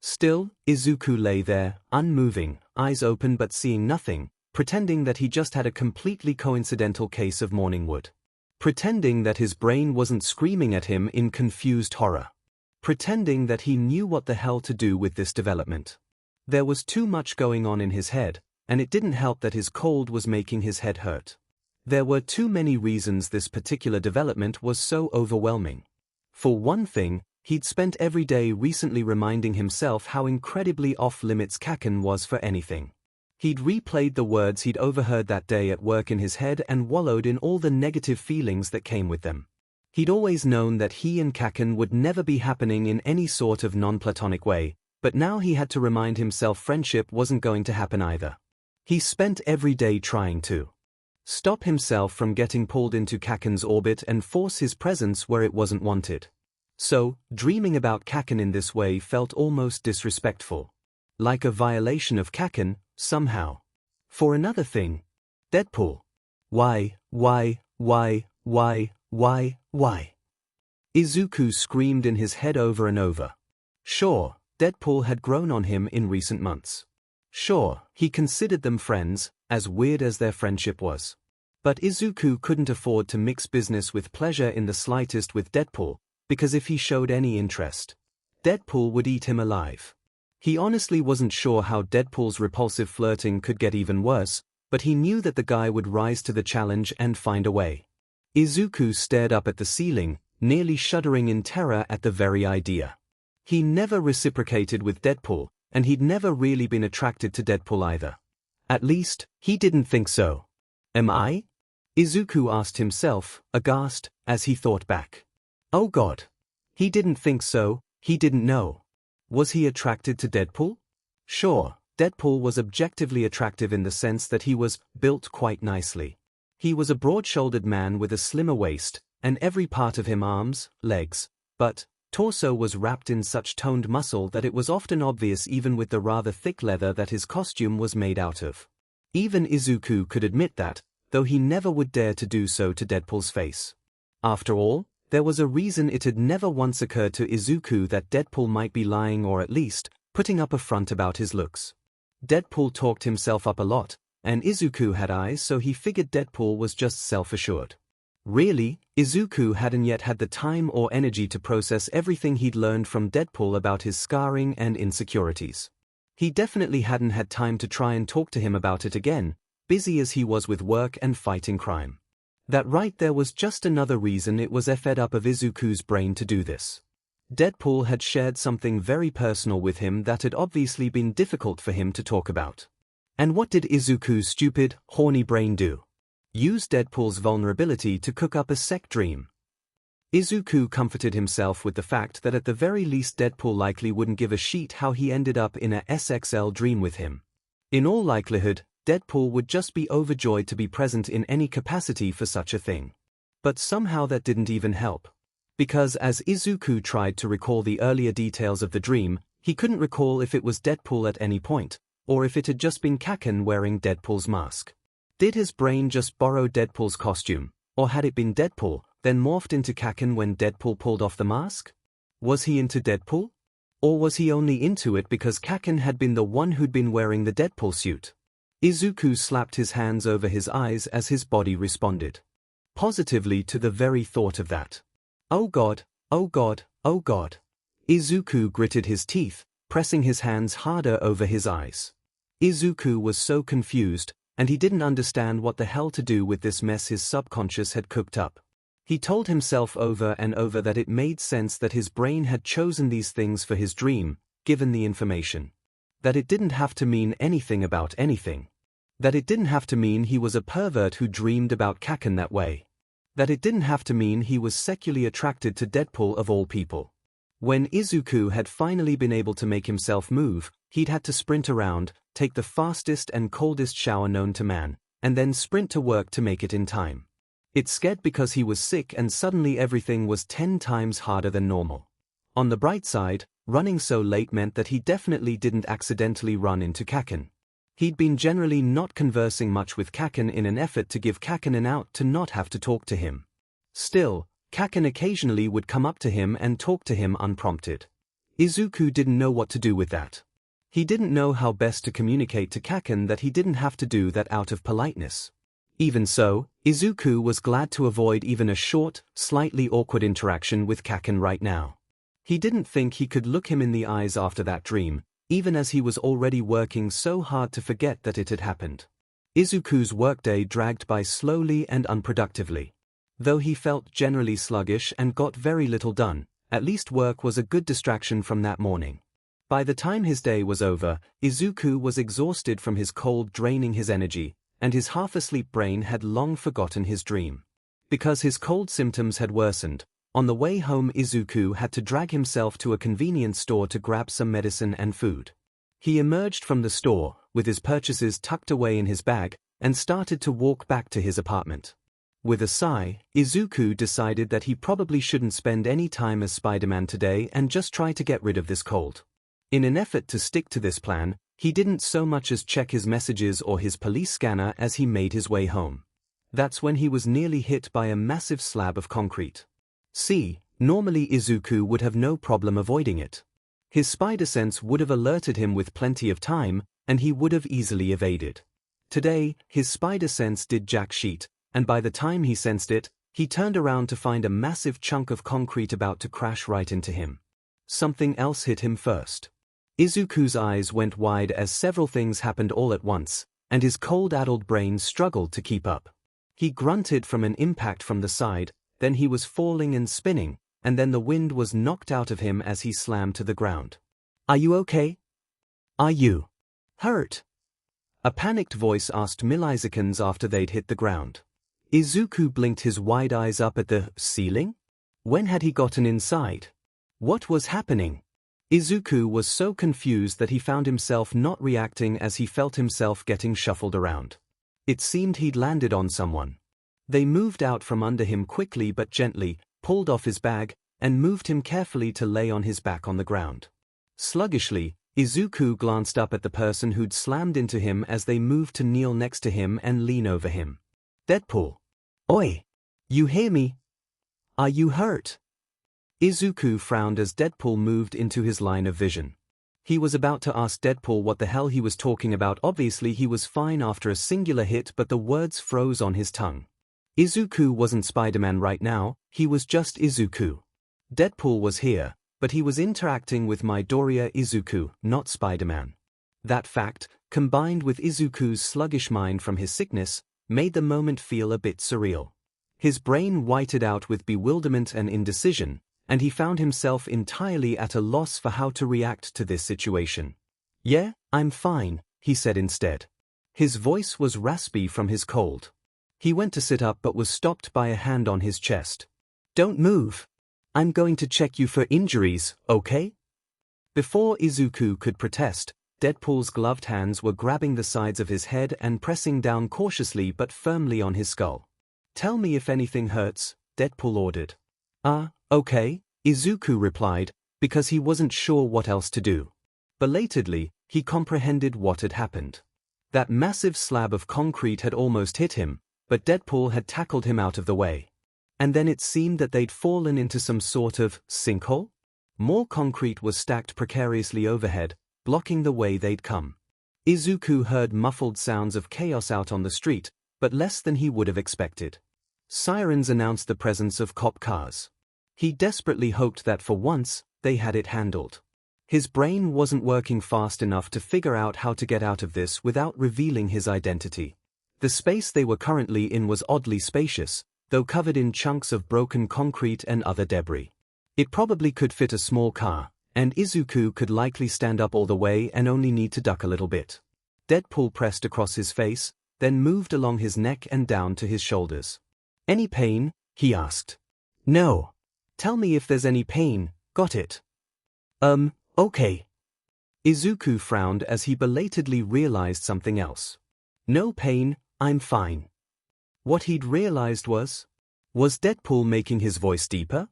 Still, Izuku lay there, unmoving, eyes open but seeing nothing, pretending that he just had a completely coincidental case of morning wood. Pretending that his brain wasn't screaming at him in confused horror. Pretending that he knew what the hell to do with this development. There was too much going on in his head, and it didn't help that his cold was making his head hurt. There were too many reasons this particular development was so overwhelming. For one thing, he'd spent every day recently reminding himself how incredibly off-limits Kaken was for anything. He'd replayed the words he'd overheard that day at work in his head and wallowed in all the negative feelings that came with them. He'd always known that he and Kaken would never be happening in any sort of non-platonic way, but now he had to remind himself friendship wasn't going to happen either. He spent every day trying to stop himself from getting pulled into Kaken's orbit and force his presence where it wasn't wanted. So, dreaming about Kaken in this way felt almost disrespectful. Like a violation of Kaken, somehow. For another thing, Deadpool. Why? Izuku screamed in his head over and over. Sure, Deadpool had grown on him in recent months. Sure, he considered them friends, as weird as their friendship was. But Izuku couldn't afford to mix business with pleasure in the slightest with Deadpool, because if he showed any interest, Deadpool would eat him alive. He honestly wasn't sure how Deadpool's repulsive flirting could get even worse, but he knew that the guy would rise to the challenge and find a way. Izuku stared up at the ceiling, nearly shuddering in terror at the very idea. He never reciprocated with Deadpool, and he'd never really been attracted to Deadpool either. At least, he didn't think so. Am I? Izuku asked himself, aghast, as he thought back. Oh God. He didn't think so, he didn't know. Was he attracted to Deadpool? Sure, Deadpool was objectively attractive in the sense that he was built quite nicely. He was a broad-shouldered man with a slimmer waist, and every part of him arms, legs, but torso was wrapped in such toned muscle that it was often obvious even with the rather thick leather that his costume was made out of. Even Izuku could admit that, though he never would dare to do so to Deadpool's face. After all, there was a reason it had never once occurred to Izuku that Deadpool might be lying or at least putting up a front about his looks. Deadpool talked himself up a lot, and Izuku had eyes so he figured Deadpool was just self-assured. Really, Izuku hadn't yet had the time or energy to process everything he'd learned from Deadpool about his scarring and insecurities. He definitely hadn't had time to try and talk to him about it again, busy as he was with work and fighting crime. That right there was just another reason it was fed up of Izuku's brain to do this. Deadpool had shared something very personal with him that had obviously been difficult for him to talk about. And what did Izuku's stupid, horny brain do? Use Deadpool's vulnerability to cook up a sick dream. Izuku comforted himself with the fact that at the very least Deadpool likely wouldn't give a shit how he ended up in a SXL dream with him. In all likelihood, Deadpool would just be overjoyed to be present in any capacity for such a thing. But somehow that didn't even help. Because as Izuku tried to recall the earlier details of the dream, he couldn't recall if it was Deadpool at any point, or if it had just been Kaken wearing Deadpool's mask. Did his brain just borrow Deadpool's costume, or had it been Deadpool, then morphed into Kaken when Deadpool pulled off the mask? Was he into Deadpool? Or was he only into it because Kaken had been the one who'd been wearing the Deadpool suit? Izuku slapped his hands over his eyes as his body responded positively to the very thought of that. Oh God, oh God, oh God. Izuku gritted his teeth, pressing his hands harder over his eyes. Izuku was so confused, and he didn't understand what the hell to do with this mess his subconscious had cooked up. He told himself over and over that it made sense that his brain had chosen these things for his dream, given the information. That it didn't have to mean anything about anything. That it didn't have to mean he was a pervert who dreamed about Kaken that way. That it didn't have to mean he was sexually attracted to Deadpool of all people. When Izuku had finally been able to make himself move, he'd had to sprint around, take the fastest and coldest shower known to man, and then sprint to work to make it in time. It scared because he was sick and suddenly everything was 10 times harder than normal. On the bright side, running so late meant that he definitely didn't accidentally run into Kaken. He'd been generally not conversing much with Kaken in an effort to give Kaken an out to not have to talk to him. Still, Kaken occasionally would come up to him and talk to him unprompted. Izuku didn't know what to do with that. He didn't know how best to communicate to Kaken that he didn't have to do that out of politeness. Even so, Izuku was glad to avoid even a short, slightly awkward interaction with Kaken right now. He didn't think he could look him in the eyes after that dream, even as he was already working so hard to forget that it had happened. Izuku's workday dragged by slowly and unproductively. Though he felt generally sluggish and got very little done, at least work was a good distraction from that morning. By the time his day was over, Izuku was exhausted from his cold draining his energy, and his half-asleep brain had long forgotten his dream. Because his cold symptoms had worsened, on the way home Izuku had to drag himself to a convenience store to grab some medicine and food. He emerged from the store, with his purchases tucked away in his bag, and started to walk back to his apartment. With a sigh, Izuku decided that he probably shouldn't spend any time as Spider-Man today and just try to get rid of this cold. In an effort to stick to this plan, he didn't so much as check his messages or his police scanner as he made his way home. That's when he was nearly hit by a massive slab of concrete. See, normally Izuku would have no problem avoiding it. His spider sense would have alerted him with plenty of time, and he would have easily evaded. Today, his spider sense did jack shit, and by the time he sensed it, he turned around to find a massive chunk of concrete about to crash right into him. Something else hit him first. Izuku's eyes went wide as several things happened all at once, and his cold-addled brain struggled to keep up. He grunted from an impact from the side, then he was falling and spinning, and then the wind was knocked out of him as he slammed to the ground. "Are you okay? Are you hurt?" A panicked voice asked milliseconds after they'd hit the ground. Izuku blinked his wide eyes up at the ceiling. When had he gotten inside? What was happening? Izuku was so confused that he found himself not reacting as he felt himself getting shuffled around. It seemed he'd landed on someone. They moved out from under him quickly but gently, pulled off his bag, and moved him carefully to lay on his back on the ground. Sluggishly, Izuku glanced up at the person who'd slammed into him as they moved to kneel next to him and lean over him. "Deadpool. Oi! You hear me? Are you hurt?" Izuku frowned as Deadpool moved into his line of vision. He was about to ask Deadpool what the hell he was talking about. Obviously he was fine after a singular hit, but the words froze on his tongue. Izuku wasn't Spider-Man right now, he was just Izuku. Deadpool was here, but he was interacting with Midoriya Izuku, not Spider-Man. That fact, combined with Izuku's sluggish mind from his sickness, made the moment feel a bit surreal. His brain whited out with bewilderment and indecision, and he found himself entirely at a loss for how to react to this situation. "Yeah, I'm fine," he said instead. His voice was raspy from his cold. He went to sit up but was stopped by a hand on his chest. "Don't move. I'm going to check you for injuries, okay?" Before Izuku could protest, Deadpool's gloved hands were grabbing the sides of his head and pressing down cautiously but firmly on his skull. "Tell me if anything hurts," Deadpool ordered. Okay," Izuku replied, because he wasn't sure what else to do. Belatedly, he comprehended what had happened. That massive slab of concrete had almost hit him, but Deadpool had tackled him out of the way. And then it seemed that they'd fallen into some sort of sinkhole? More concrete was stacked precariously overhead, blocking the way they'd come. Izuku heard muffled sounds of chaos out on the street, but less than he would have expected. Sirens announced the presence of cop cars. He desperately hoped that for once, they had it handled. His brain wasn't working fast enough to figure out how to get out of this without revealing his identity. The space they were currently in was oddly spacious, though covered in chunks of broken concrete and other debris. It probably could fit a small car, and Izuku could likely stand up all the way and only need to duck a little bit. Deadpool pressed across his face, then moved along his neck and down to his shoulders. "Any pain?" he asked. "No. Tell me if there's any pain, got it?" Okay." Izuku frowned as he belatedly realized something else. "No pain, I'm fine." What he'd realized was Deadpool making his voice deeper?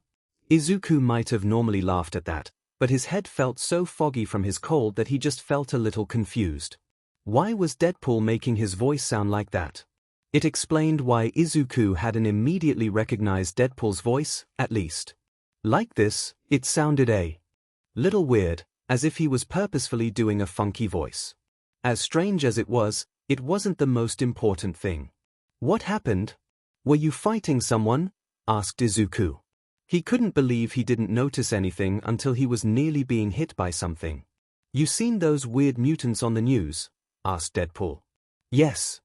Izuku might have normally laughed at that, but his head felt so foggy from his cold that he just felt a little confused. Why was Deadpool making his voice sound like that? It explained why Izuku hadn't immediately recognized Deadpool's voice, at least. Like this, it sounded a little weird, as if he was purposefully doing a funky voice. As strange as it wasn't the most important thing. "What happened? Were you fighting someone?" asked Izuku. He couldn't believe he didn't notice anything until he was nearly being hit by something. "You seen those weird mutants on the news?" asked Deadpool. "Yes."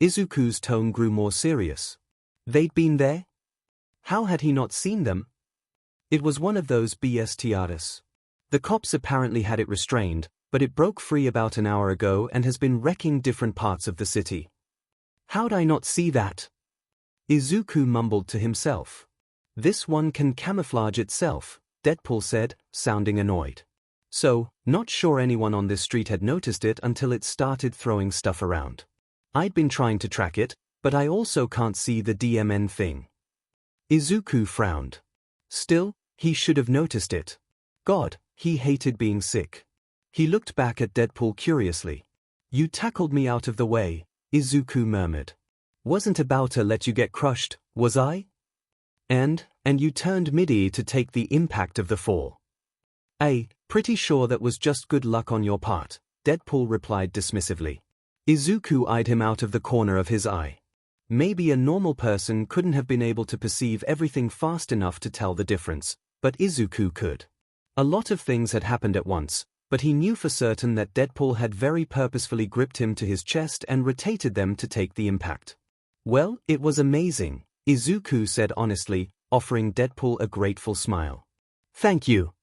Izuku's tone grew more serious. They'd been there? How had he not seen them? It was one of those bestiatas. The cops apparently had it restrained, but it broke free about an hour ago and has been wrecking different parts of the city. "How'd I not see that?" Izuku mumbled to himself. "This one can camouflage itself," Deadpool said, sounding annoyed. "So, not sure anyone on this street had noticed it until it started throwing stuff around. I'd been trying to track it, but I also can't see the DMN thing." Izuku frowned. Still, he should have noticed it. God, he hated being sick. He looked back at Deadpool curiously. "You tackled me out of the way," Izuku murmured. "Wasn't about to let you get crushed, was I? And you turned mid-air to take the impact of the fall." Pretty sure that was just good luck on your part," Deadpool replied dismissively. Izuku eyed him out of the corner of his eye. Maybe a normal person couldn't have been able to perceive everything fast enough to tell the difference, but Izuku could. A lot of things had happened at once, but he knew for certain that Deadpool had very purposefully gripped him to his chest and rotated them to take the impact. "Well, it was amazing," Izuku said honestly, offering Deadpool a grateful smile. "Thank you."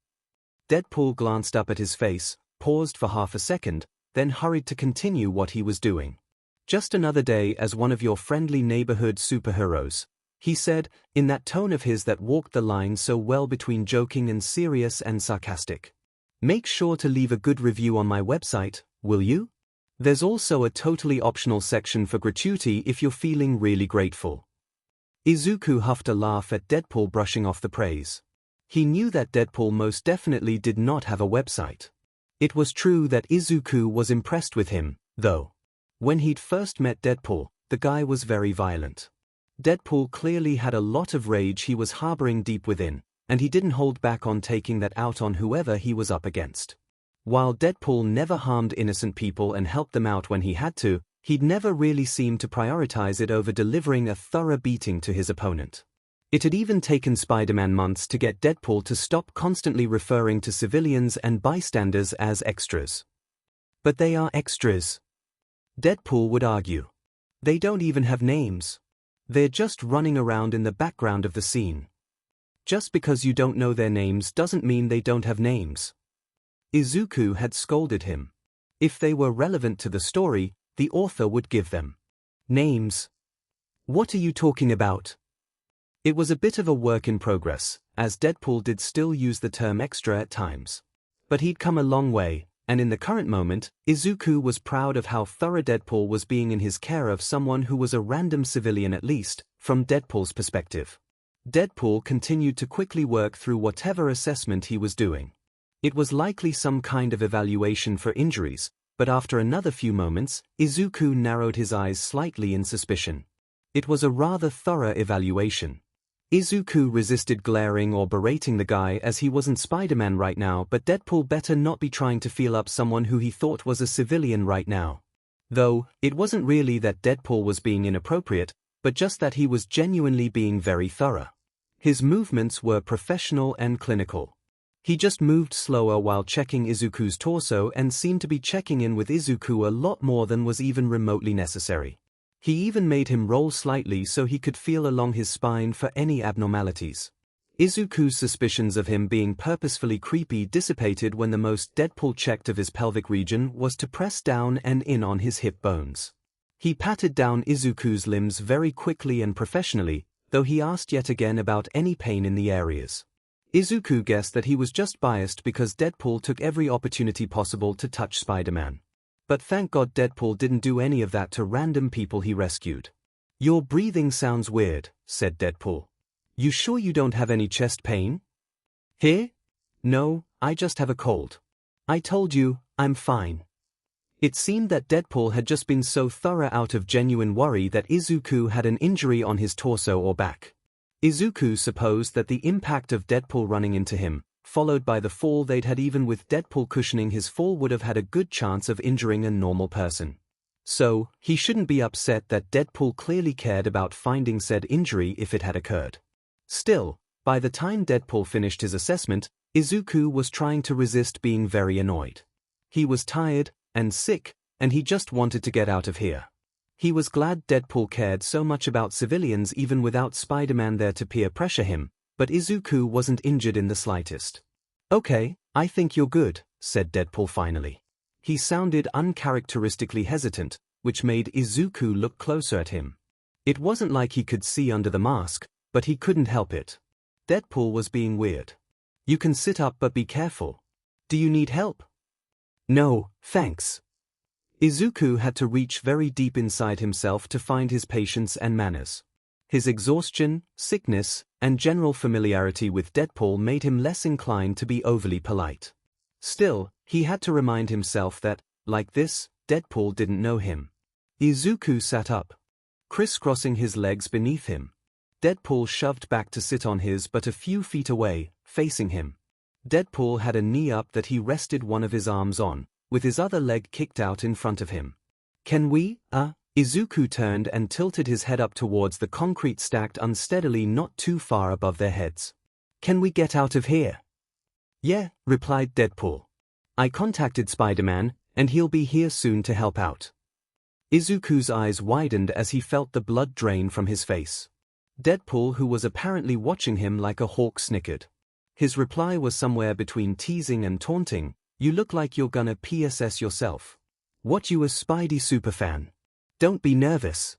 Deadpool glanced up at his face, paused for half a second, then hurried to continue what he was doing. "Just another day as one of your friendly neighborhood superheroes," he said, in that tone of his that walked the line so well between joking and serious and sarcastic. "Make sure to leave a good review on my website, will you? There's also a totally optional section for gratuity if you're feeling really grateful." Izuku huffed a laugh at Deadpool brushing off the praise. He knew that Deadpool most definitely did not have a website. It was true that Izuku was impressed with him, though. When he'd first met Deadpool, the guy was very violent. Deadpool clearly had a lot of rage he was harboring deep within, and he didn't hold back on taking that out on whoever he was up against. While Deadpool never harmed innocent people and helped them out when he had to, he'd never really seemed to prioritize it over delivering a thorough beating to his opponent. It had even taken Spider-Man months to get Deadpool to stop constantly referring to civilians and bystanders as extras. "But they are extras," Deadpool would argue. "They don't even have names. They're just running around in the background of the scene. Just because you don't know their names doesn't mean they don't have names." Izuku had scolded him. If they were relevant to the story, the author would give them names. "What are you talking about?" It was a bit of a work in progress, as Deadpool did still use the term extra at times. But he'd come a long way, and in the current moment, Izuku was proud of how thorough Deadpool was being in his care of someone who was a random civilian at least, from Deadpool's perspective. Deadpool continued to quickly work through whatever assessment he was doing. It was likely some kind of evaluation for injuries, but after another few moments, Izuku narrowed his eyes slightly in suspicion. It was a rather thorough evaluation. Izuku resisted glaring or berating the guy as he wasn't Spider-Man right now, but Deadpool better not be trying to feel up someone who he thought was a civilian right now. Though, it wasn't really that Deadpool was being inappropriate, but just that he was genuinely being very thorough. His movements were professional and clinical. He just moved slower while checking Izuku's torso and seemed to be checking in with Izuku a lot more than was even remotely necessary. He even made him roll slightly so he could feel along his spine for any abnormalities. Izuku's suspicions of him being purposefully creepy dissipated when the most Deadpool checked of his pelvic region was to press down and in on his hip bones. He patted down Izuku's limbs very quickly and professionally, though he asked yet again about any pain in the areas. Izuku guessed that he was just biased because Deadpool took every opportunity possible to touch Spider-Man. But thank God Deadpool didn't do any of that to random people he rescued. "Your breathing sounds weird," said Deadpool. "You sure you don't have any chest pain?" "Here? No, I just have a cold. I told you, I'm fine." It seemed that Deadpool had just been so thorough out of genuine worry that Izuku had an injury on his torso or back. Izuku supposed that the impact of Deadpool running into him, followed by the fall they'd had even with Deadpool cushioning his fall, would have had a good chance of injuring a normal person. So, he shouldn't be upset that Deadpool clearly cared about finding said injury if it had occurred. Still, by the time Deadpool finished his assessment, Izuku was trying to resist being very annoyed. He was tired and sick, and he just wanted to get out of here. He was glad Deadpool cared so much about civilians even without Spider-Man there to peer pressure him, but Izuku wasn't injured in the slightest. "Okay, I think you're good," said Deadpool finally. He sounded uncharacteristically hesitant, which made Izuku look closer at him. It wasn't like he could see under the mask, but he couldn't help it. Deadpool was being weird. "You can sit up but be careful. Do you need help?" "No, thanks." Izuku had to reach very deep inside himself to find his patience and manners. His exhaustion, sickness, and general familiarity with Deadpool made him less inclined to be overly polite. Still, he had to remind himself that, like this, Deadpool didn't know him. Izuku sat up, crisscrossing his legs beneath him. Deadpool shoved back to sit on his but a few feet away, facing him. Deadpool had a knee up that he rested one of his arms on, with his other leg kicked out in front of him. "Can we, Izuku turned and tilted his head up towards the concrete stacked unsteadily not too far above their heads. "Can we get out of here?" "Yeah," replied Deadpool. "I contacted Spider-Man, and he'll be here soon to help out." Izuku's eyes widened as he felt the blood drain from his face. Deadpool, who was apparently watching him like a hawk, snickered. His reply was somewhere between teasing and taunting. "You look like you're gonna PSS yourself. What, you a Spidey superfan? Don't be nervous."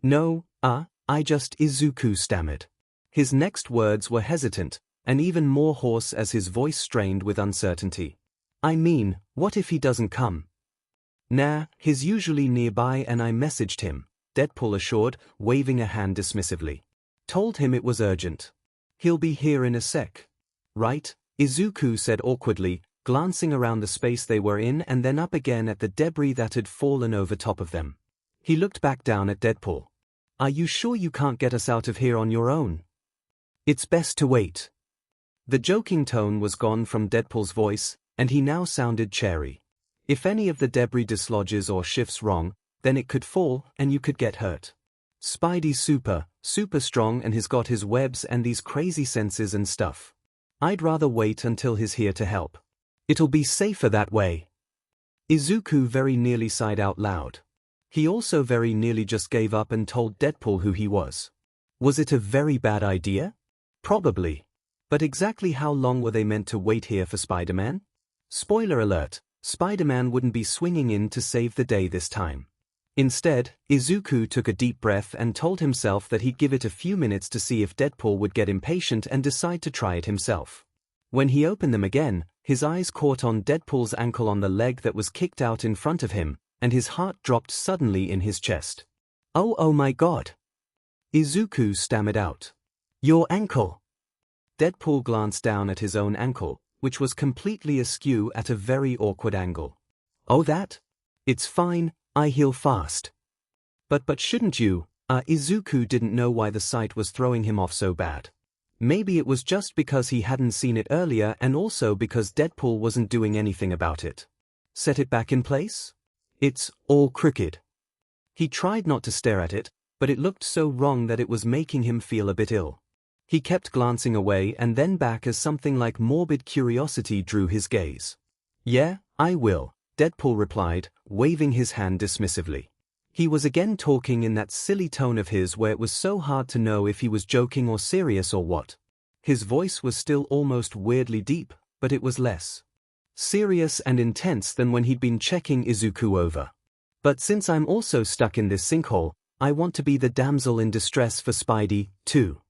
"No, I just," Izuku stammered. His next words were hesitant, and even more hoarse as his voice strained with uncertainty. "I mean, what if he doesn't come?" "Nah, he's usually nearby and I messaged him," Deadpool assured, waving a hand dismissively. "Told him it was urgent. He'll be here in a sec." "Right," Izuku said awkwardly, glancing around the space they were in and then up again at the debris that had fallen over top of them. He looked back down at Deadpool. "Are you sure you can't get us out of here on your own? It's best to wait." The joking tone was gone from Deadpool's voice, and he now sounded cheery. "If any of the debris dislodges or shifts wrong, then it could fall and you could get hurt. Spidey's super strong and he's got his webs and these crazy senses and stuff. I'd rather wait until he's here to help. It'll be safer that way." Izuku very nearly sighed out loud. He also very nearly just gave up and told Deadpool who he was. Was it a very bad idea? Probably. But exactly how long were they meant to wait here for Spider-Man? Spoiler alert, Spider-Man wouldn't be swinging in to save the day this time. Instead, Izuku took a deep breath and told himself that he'd give it a few minutes to see if Deadpool would get impatient and decide to try it himself. When he opened them again, his eyes caught on Deadpool's ankle on the leg that was kicked out in front of him, and his heart dropped suddenly in his chest. Oh my God!" Izuku stammered out. "Your ankle!" Deadpool glanced down at his own ankle, which was completely askew at a very awkward angle. "Oh, that? It's fine, I heal fast." But shouldn't you? Izuku didn't know why the sight was throwing him off so bad. Maybe it was just because he hadn't seen it earlier and also because Deadpool wasn't doing anything about it. "Set it back in place? It's all crooked." He tried not to stare at it, but it looked so wrong that it was making him feel a bit ill. He kept glancing away and then back as something like morbid curiosity drew his gaze. Yeah, I will, Deadpool replied, waving his hand dismissively. He was again talking in that silly tone of his where it was so hard to know if he was joking or serious or what. His voice was still almost weirdly deep, but it was less serious and intense than when he'd been checking Izuku over. But since I'm also stuck in this sinkhole, I want to be the damsel in distress for Spidey, too.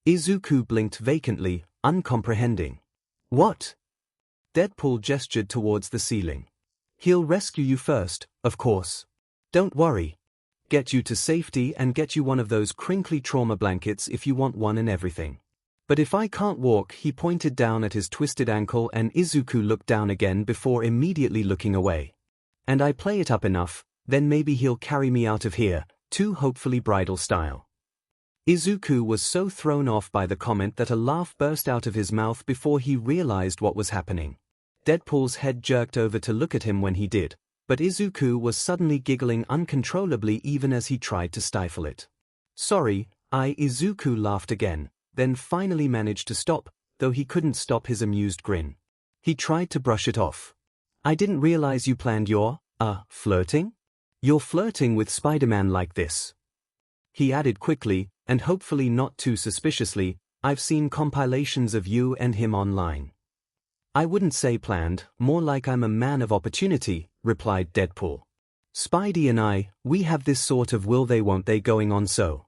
Izuku blinked vacantly, uncomprehending. What? Deadpool gestured towards the ceiling. He'll rescue you first, of course. Don't worry. Get you to safety and get you one of those crinkly trauma blankets if you want one and everything. But if I can't walk, he pointed down at his twisted ankle and Izuku looked down again before immediately looking away. And I play it up enough, then maybe he'll carry me out of here, too, hopefully bridal style. Izuku was so thrown off by the comment that a laugh burst out of his mouth before he realized what was happening. Deadpool's head jerked over to look at him when he did, but Izuku was suddenly giggling uncontrollably even as he tried to stifle it. Sorry, Izuku laughed again, then finally managed to stop, though he couldn't stop his amused grin. He tried to brush it off. I didn't realize you planned your, flirting? You're flirting with Spider-Man like this. He added quickly, and hopefully not too suspiciously, I've seen compilations of you and him online. I wouldn't say planned, more like I'm a man of opportunity, replied Deadpool. Spidey and we have this sort of will they won't they going on so.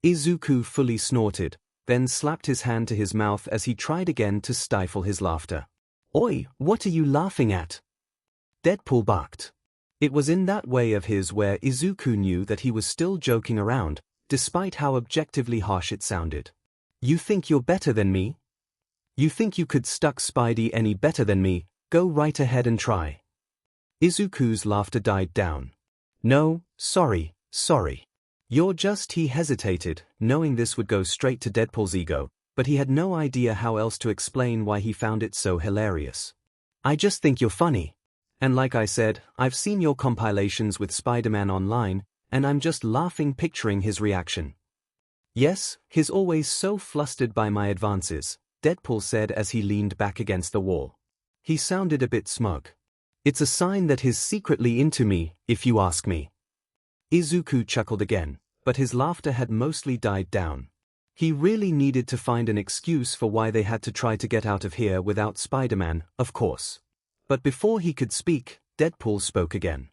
Izuku fully snorted, then slapped his hand to his mouth as he tried again to stifle his laughter. Oi, what are you laughing at? Deadpool barked. It was in that way of his where Izuku knew that he was still joking around, despite how objectively harsh it sounded. You think you're better than me? You think you could stuck Spidey any better than me? Go right ahead and try. Izuku's laughter died down. No, sorry. You're just, he hesitated, knowing this would go straight to Deadpool's ego, but he had no idea how else to explain why he found it so hilarious. I just think you're funny. And like I said, I've seen your compilations with Spider-Man online, and I'm just laughing picturing his reaction. Yes, he's always so flustered by my advances, Deadpool said as he leaned back against the wall. He sounded a bit smug. It's a sign that he's secretly into me, if you ask me. Izuku chuckled again, but his laughter had mostly died down. He really needed to find an excuse for why they had to try to get out of here without Spider-Man, of course. But before he could speak, Deadpool spoke again.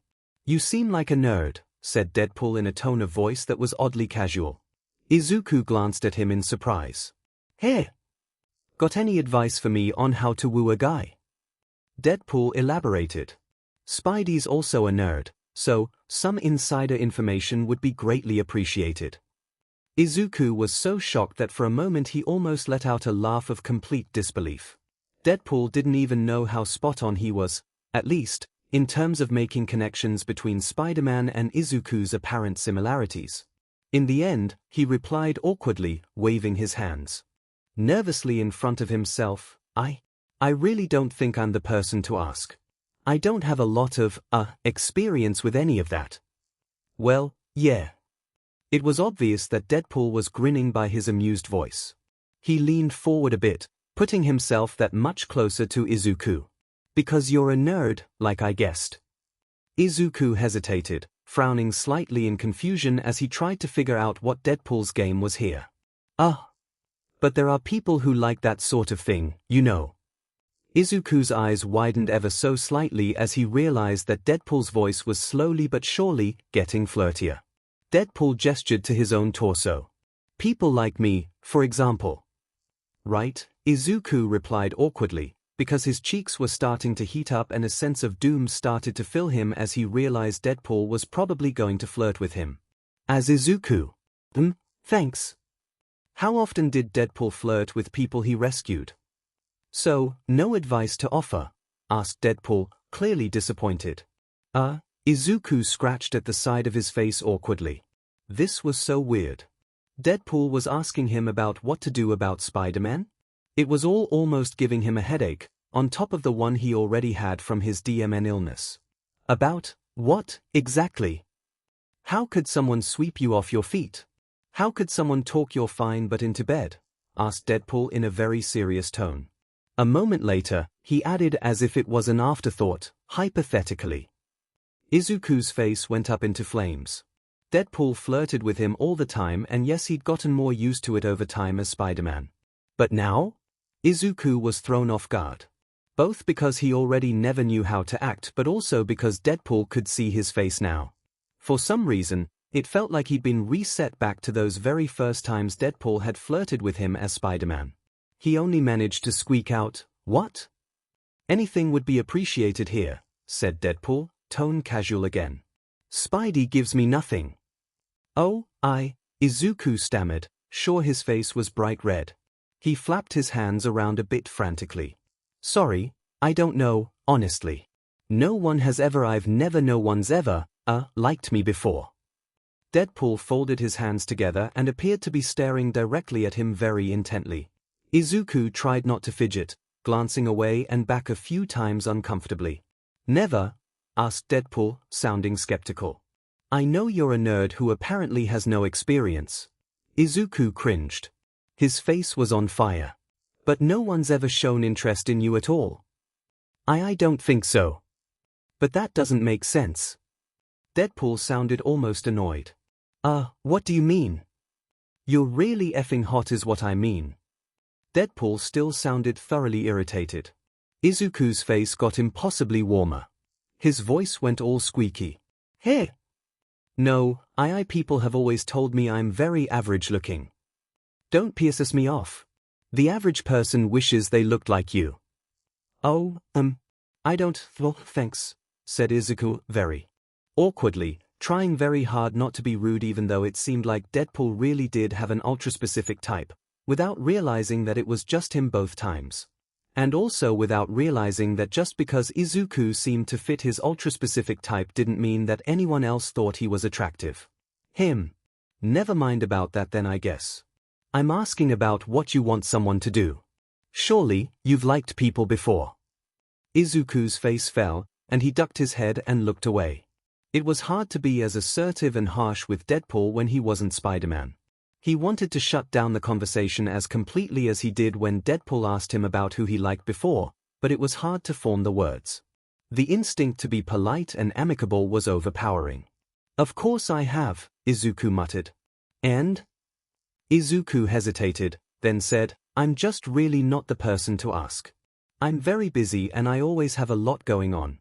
You seem like a nerd, said Deadpool in a tone of voice that was oddly casual. Izuku glanced at him in surprise. Hey! Got any advice for me on how to woo a guy? Deadpool elaborated. Spidey's also a nerd, so some insider information would be greatly appreciated. Izuku was so shocked that for a moment he almost let out a laugh of complete disbelief. Deadpool didn't even know how spot on he was, at least, in terms of making connections between Spider-Man and Izuku's apparent similarities. In the end, he replied awkwardly, waving his hands nervously in front of himself, I really don't think I'm the person to ask. I don't have a lot of, experience with any of that. Well, yeah. It was obvious that Deadpool was grinning by his amused voice. He leaned forward a bit, putting himself that much closer to Izuku. Because you're a nerd, like I guessed. Izuku hesitated, frowning slightly in confusion as he tried to figure out what Deadpool's game was here. But there are people who like that sort of thing, you know. Izuku's eyes widened ever so slightly as he realized that Deadpool's voice was slowly but surely getting flirtier. Deadpool gestured to his own torso. People like me, for example. Right, Izuku replied awkwardly, because his cheeks were starting to heat up and a sense of doom started to fill him as he realized Deadpool was probably going to flirt with him. As Izuku. Thanks. How often did Deadpool flirt with people he rescued? So, no advice to offer? Asked Deadpool, clearly disappointed. Izuku scratched at the side of his face awkwardly. This was so weird. Deadpool was asking him about what to do about Spider-Man? It was all almost giving him a headache, on top of the one he already had from his DMN illness. About what, exactly? How could someone sweep you off your feet? How could someone talk you're fine but into bed? asked Deadpool in a very serious tone. A moment later, he added as if it was an afterthought, hypothetically. Izuku's face went up into flames. Deadpool flirted with him all the time, and yes, he'd gotten more used to it over time as Spider-Man. But now? Izuku was thrown off guard. Both because he already never knew how to act, but also because Deadpool could see his face now. For some reason, it felt like he'd been reset back to those very first times Deadpool had flirted with him as Spider-Man. He only managed to squeak out, "What?" "Anything would be appreciated here," said Deadpool, tone casual again. "Spidey gives me nothing." "Oh, Izuku stammered, sure his face was bright red. He flapped his hands around a bit frantically. "Sorry, I don't know, honestly. No one's ever liked me before." Deadpool folded his hands together and appeared to be staring directly at him very intently. Izuku tried not to fidget, glancing away and back a few times uncomfortably. "Never?" asked Deadpool, sounding skeptical. "I know you're a nerd who apparently has no experience." Izuku cringed. His face was on fire. "But no one's ever shown interest in you at all." I don't think so." "But that doesn't make sense." Deadpool sounded almost annoyed. What do you mean?" "You're really effing hot is what I mean." Deadpool still sounded thoroughly irritated. Izuku's face got impossibly warmer. His voice went all squeaky. "Hey! No, people have always told me I'm very average looking. Don't piss me off. The average person wishes they looked like you." "Oh, I don't, well, thanks," said Izuku, very awkwardly, trying very hard not to be rude even though it seemed like Deadpool really did have an ultra-specific type, without realizing that it was just him both times. And also without realizing that just because Izuku seemed to fit his ultra-specific type didn't mean that anyone else thought he was attractive. "Him. Never mind about that then, I guess. I'm asking about what you want someone to do. Surely, you've liked people before." Izuku's face fell, and he ducked his head and looked away. It was hard to be as assertive and harsh with Deadpool when he wasn't Spider-Man. He wanted to shut down the conversation as completely as he did when Deadpool asked him about who he liked before, but it was hard to form the words. The instinct to be polite and amicable was overpowering. "Of course I have," Izuku muttered. "And?" Izuku hesitated, then said, "I'm just really not the person to ask. I'm very busy and I always have a lot going on.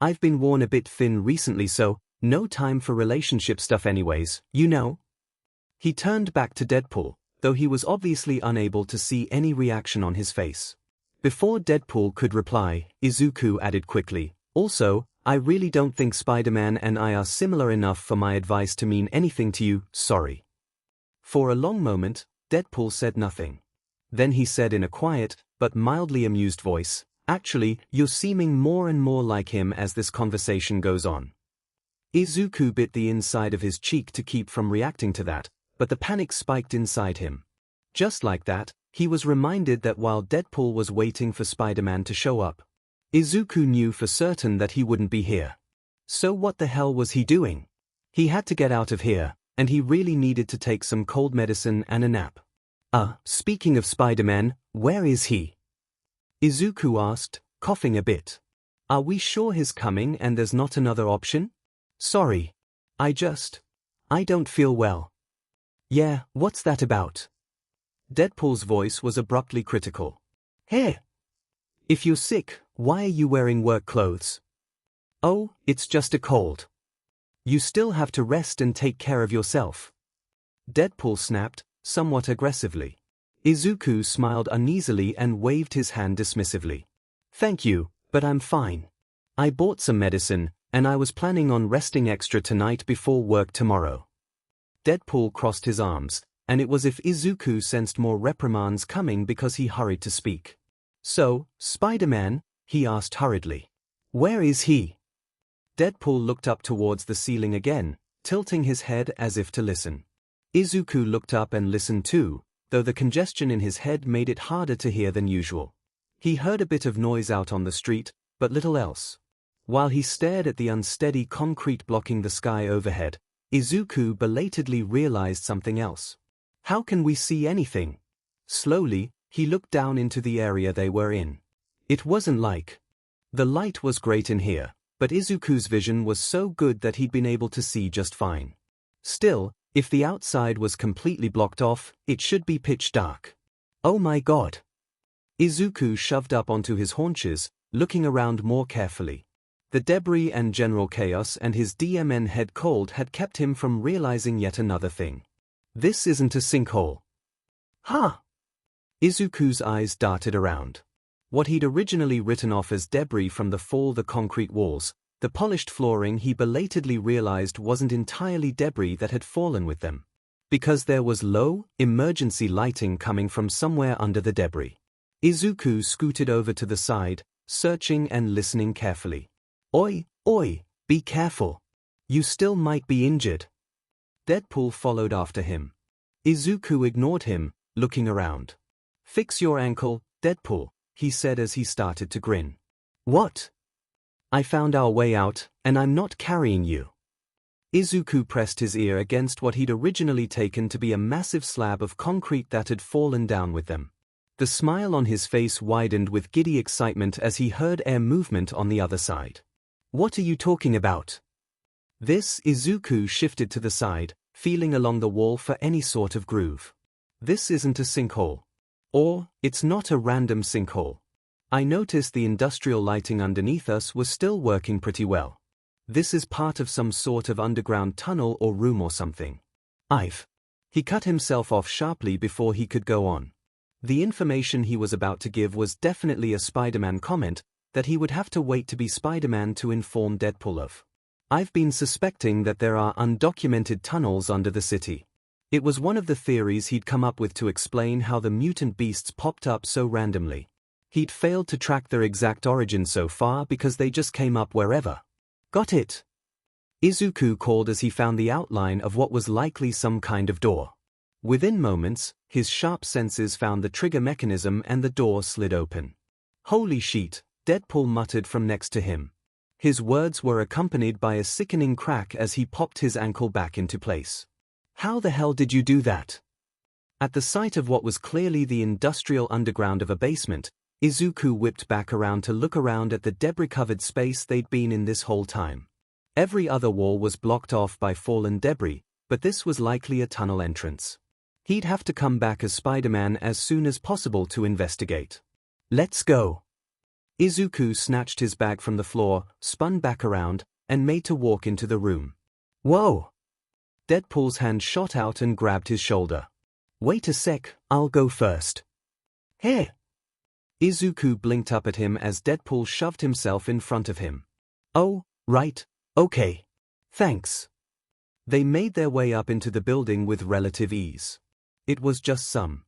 I've been worn a bit thin recently, so no time for relationship stuff anyways, you know." He turned back to Deadpool, though he was obviously unable to see any reaction on his face. Before Deadpool could reply, Izuku added quickly, "Also, I really don't think Spider-Man and I are similar enough for my advice to mean anything to you, sorry." For a long moment, Deadpool said nothing. Then he said in a quiet, but mildly amused voice, "Actually, you're seeming more and more like him as this conversation goes on." Izuku bit the inside of his cheek to keep from reacting to that, but the panic spiked inside him. Just like that, he was reminded that while Deadpool was waiting for Spider-Man to show up, Izuku knew for certain that he wouldn't be here. So what the hell was he doing? He had to get out of here, and he really needed to take some cold medicine and a nap. Speaking of Spider-Man, where is he?" Izuku asked, coughing a bit. "Are we sure he's coming and there's not another option? Sorry. I don't feel well." "Yeah, what's that about?" Deadpool's voice was abruptly critical. "Hey! If you're sick, why are you wearing work clothes?" "Oh, it's just a cold." "You still have to rest and take care of yourself." Deadpool snapped, somewhat aggressively. Izuku smiled uneasily and waved his hand dismissively. "Thank you, but I'm fine. I bought some medicine, and I was planning on resting extra tonight before work tomorrow." Deadpool crossed his arms, and it was as if Izuku sensed more reprimands coming because he hurried to speak. "So, Spider-Man?" he asked hurriedly. "Where is he?" Deadpool looked up towards the ceiling again, tilting his head as if to listen. Izuku looked up and listened too, though the congestion in his head made it harder to hear than usual. He heard a bit of noise out on the street, but little else. While he stared at the unsteady concrete blocking the sky overhead, Izuku belatedly realized something else. "How can we see anything?" Slowly, he looked down into the area they were in. It wasn't like the light was great in here, but Izuku's vision was so good that he'd been able to see just fine. Still, if the outside was completely blocked off, it should be pitch dark. Oh my god! Izuku shoved up onto his haunches, looking around more carefully. The debris and general chaos and his DMN head cold had kept him from realizing yet another thing. This isn't a sinkhole. Huh? Izuku's eyes darted around. What he'd originally written off as debris from the concrete walls, the polished flooring, he belatedly realized wasn't entirely debris that had fallen with them. Because there was low, emergency lighting coming from somewhere under the debris. Izuku scooted over to the side, searching and listening carefully. Oi, be careful. You still might be injured. Deadpool followed after him. Izuku ignored him, looking around. Fix your ankle, Deadpool, he said as he started to grin. What? I found our way out, and I'm not carrying you. Izuku pressed his ear against what he'd originally taken to be a massive slab of concrete that had fallen down with them. The smile on his face widened with giddy excitement as he heard air movement on the other side. What are you talking about? Izuku shifted to the side, feeling along the wall for any sort of groove. This isn't a sinkhole. Or, it's not a random sinkhole. I noticed the industrial lighting underneath us was still working pretty well. This is part of some sort of underground tunnel or room or something. He cut himself off sharply before he could go on. The information he was about to give was definitely a Spider-Man comment that he would have to wait to be Spider-Man to inform Deadpool of. I've been suspecting that there are undocumented tunnels under the city. It was one of the theories he'd come up with to explain how the mutant beasts popped up so randomly. He'd failed to track their exact origin so far because they just came up wherever. Got it? Izuku called as he found the outline of what was likely some kind of door. Within moments, his sharp senses found the trigger mechanism and the door slid open. Holy shit, Deadpool muttered from next to him. His words were accompanied by a sickening crack as he popped his ankle back into place. How the hell did you do that? At the sight of what was clearly the industrial underground of a basement, Izuku whipped back around to look around at the debris-covered space they'd been in this whole time. Every other wall was blocked off by fallen debris, but this was likely a tunnel entrance. He'd have to come back as Spider-Man as soon as possible to investigate. Let's go. Izuku snatched his bag from the floor, spun back around, and made to walk into the room. Whoa! Deadpool's hand shot out and grabbed his shoulder. Wait a sec, I'll go first. Hey! Izuku blinked up at him as Deadpool shoved himself in front of him. Oh, right, okay. Thanks. They made their way up into the building with relative ease. It was just some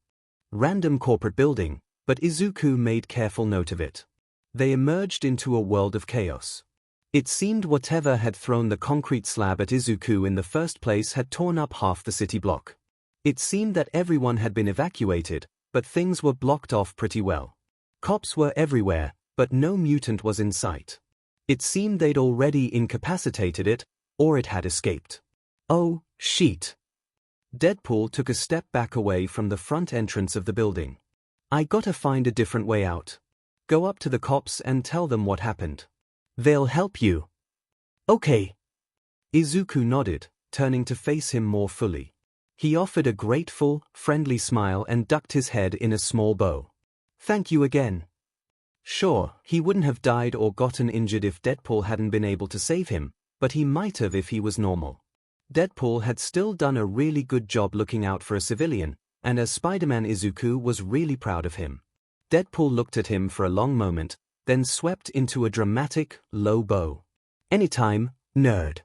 random corporate building, but Izuku made careful note of it. They emerged into a world of chaos. It seemed whatever had thrown the concrete slab at Izuku in the first place had torn up half the city block. It seemed that everyone had been evacuated, but things were blocked off pretty well. Cops were everywhere, but no mutant was in sight. It seemed they'd already incapacitated it, or it had escaped. Oh, shit. Deadpool took a step back away from the front entrance of the building. I gotta find a different way out. Go up to the cops and tell them what happened. They'll help you. Okay. Izuku nodded, turning to face him more fully. He offered a grateful, friendly smile and ducked his head in a small bow. Thank you again. Sure, he wouldn't have died or gotten injured if Deadpool hadn't been able to save him, but he might have if he was normal. Deadpool had still done a really good job looking out for a civilian, and as Spider-Man Izuku was really proud of him. Deadpool looked at him for a long moment, then swept into a dramatic, low bow. Anytime, nerd.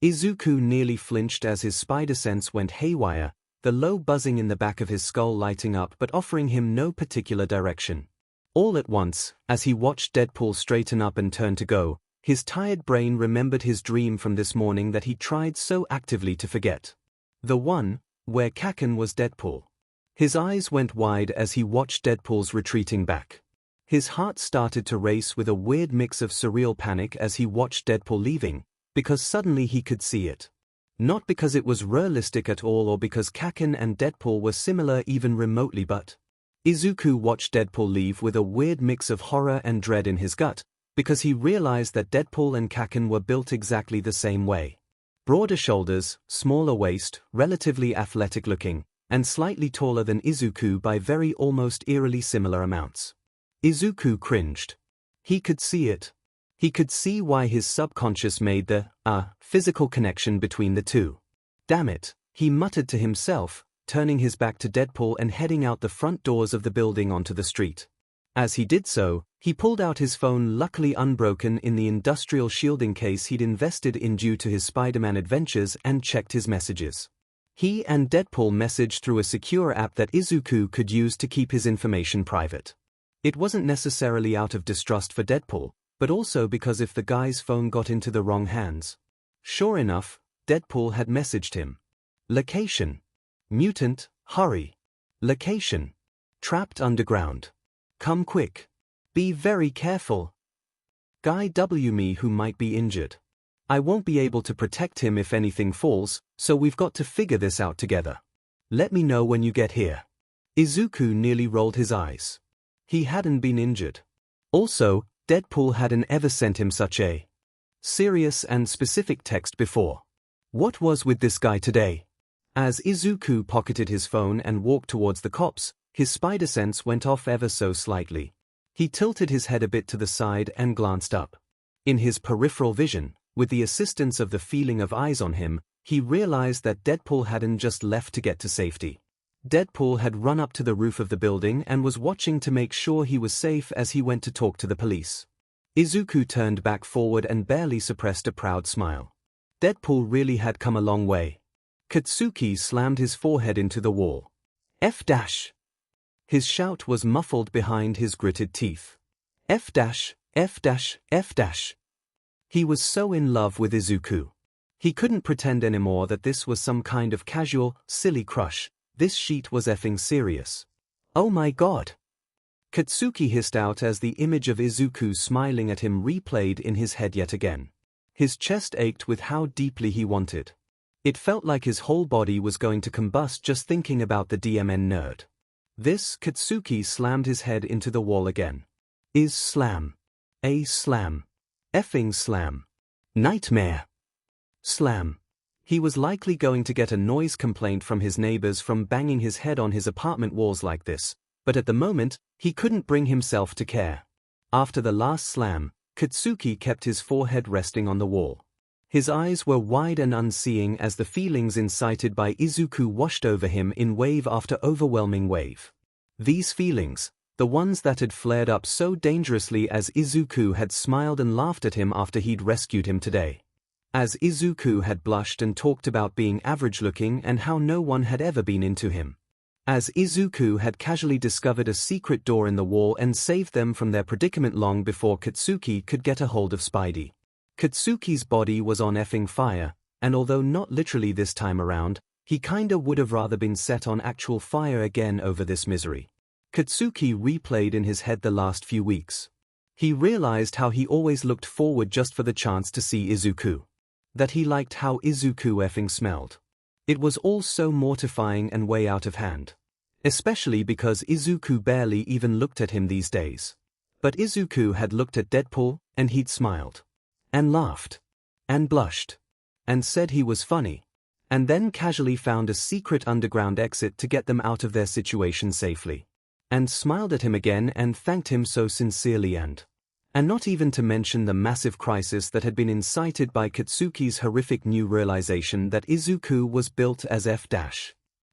Izuku nearly flinched as his spider sense went haywire, the low buzzing in the back of his skull lighting up but offering him no particular direction. All at once, as he watched Deadpool straighten up and turn to go, his tired brain remembered his dream from this morning that he tried so actively to forget. The one, where Kaken was Deadpool. His eyes went wide as he watched Deadpool's retreating back. His heart started to race with a weird mix of surreal panic as he watched Deadpool leaving, because suddenly he could see it. Not because it was realistic at all or because Kaken and Deadpool were similar even remotely, but Izuku watched Deadpool leave with a weird mix of horror and dread in his gut, because he realized that Deadpool and Kaken were built exactly the same way. Broader shoulders, smaller waist, relatively athletic looking, and slightly taller than Izuku by very almost eerily similar amounts. Izuku cringed. He could see it. He could see why his subconscious made the physical connection between the two. Damn it, he muttered to himself, turning his back to Deadpool and heading out the front doors of the building onto the street. As he did so, he pulled out his phone, luckily unbroken in the industrial shielding case he'd invested in due to his Spider-Man adventures, and checked his messages. He and Deadpool messaged through a secure app that Izuku could use to keep his information private. It wasn't necessarily out of distrust for Deadpool, but also because if the guy's phone got into the wrong hands. Sure enough, Deadpool had messaged him. Location. Mutant, hurry. Location. Trapped underground. Come quick. Be very careful. Guy W. me who might be injured. I won't be able to protect him if anything falls, so we've got to figure this out together. Let me know when you get here. Izuku nearly rolled his eyes. He hadn't been injured. Also, Deadpool hadn't ever sent him such a serious and specific text before. What was with this guy today? As Izuku pocketed his phone and walked towards the cops, his spider sense went off ever so slightly. He tilted his head a bit to the side and glanced up. In his peripheral vision, with the assistance of the feeling of eyes on him, he realized that Deadpool hadn't just left to get to safety. Deadpool had run up to the roof of the building and was watching to make sure he was safe as he went to talk to the police. Izuku turned back forward and barely suppressed a proud smile. Deadpool really had come a long way. Katsuki slammed his forehead into the wall. F-. His shout was muffled behind his gritted teeth. F-, F-, F-. He was so in love with Izuku. He couldn't pretend anymore that this was some kind of casual, silly crush. This sheet was effing serious. Oh my god! Katsuki hissed out as the image of Izuku smiling at him replayed in his head yet again. His chest ached with how deeply he wanted. It felt like his whole body was going to combust just thinking about the DMN nerd. This, Katsuki slammed his head into the wall again. Is slam. A slam. Effing slam. Nightmare. Slam. He was likely going to get a noise complaint from his neighbors from banging his head on his apartment walls like this, but at the moment, he couldn't bring himself to care. After the last slam, Katsuki kept his forehead resting on the wall. His eyes were wide and unseeing as the feelings incited by Izuku washed over him in wave after overwhelming wave. These feelings, the ones that had flared up so dangerously as Izuku had smiled and laughed at him after he'd rescued him today. As Izuku had blushed and talked about being average-looking and how no one had ever been into him. As Izuku had casually discovered a secret door in the wall and saved them from their predicament long before Katsuki could get a hold of Spidey. Katsuki's body was on effing fire, and although not literally this time around, he kinda would have rather been set on actual fire again over this misery. Katsuki replayed in his head the last few weeks. He realized how he always looked forward just for the chance to see Izuku. That he liked how Izuku effing smelled. It was all so mortifying and way out of hand. Especially because Izuku barely even looked at him these days. But Izuku had looked at Deadpool, and he'd smiled. And laughed. And blushed. And said he was funny. And then casually found a secret underground exit to get them out of their situation safely. And smiled at him again and thanked him so sincerely and not even to mention the massive crisis that had been incited by Katsuki's horrific new realization that Izuku was built as F-.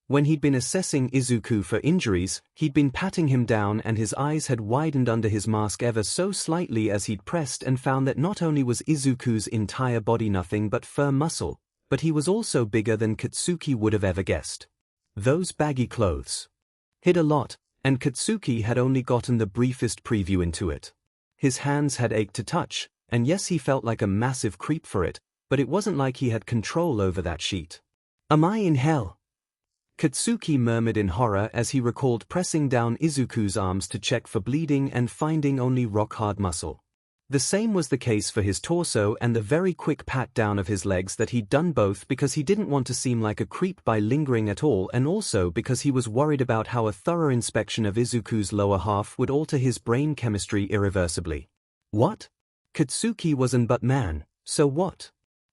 When he'd been assessing Izuku for injuries, he'd been patting him down and his eyes had widened under his mask ever so slightly as he'd pressed and found that not only was Izuku's entire body nothing but firm muscle, but he was also bigger than Katsuki would have ever guessed. Those baggy clothes hid a lot, and Katsuki had only gotten the briefest preview into it. His hands had ached to touch, and yes, he felt like a massive creep for it, but it wasn't like he had control over that sheet. Am I in hell? Katsuki murmured in horror as he recalled pressing down Izuku's arms to check for bleeding and finding only rock-hard muscle. The same was the case for his torso and the very quick pat down of his legs that he'd done both because he didn't want to seem like a creep by lingering at all and also because he was worried about how a thorough inspection of Izuku's lower half would alter his brain chemistry irreversibly. What? Katsuki wasn't but man, so what?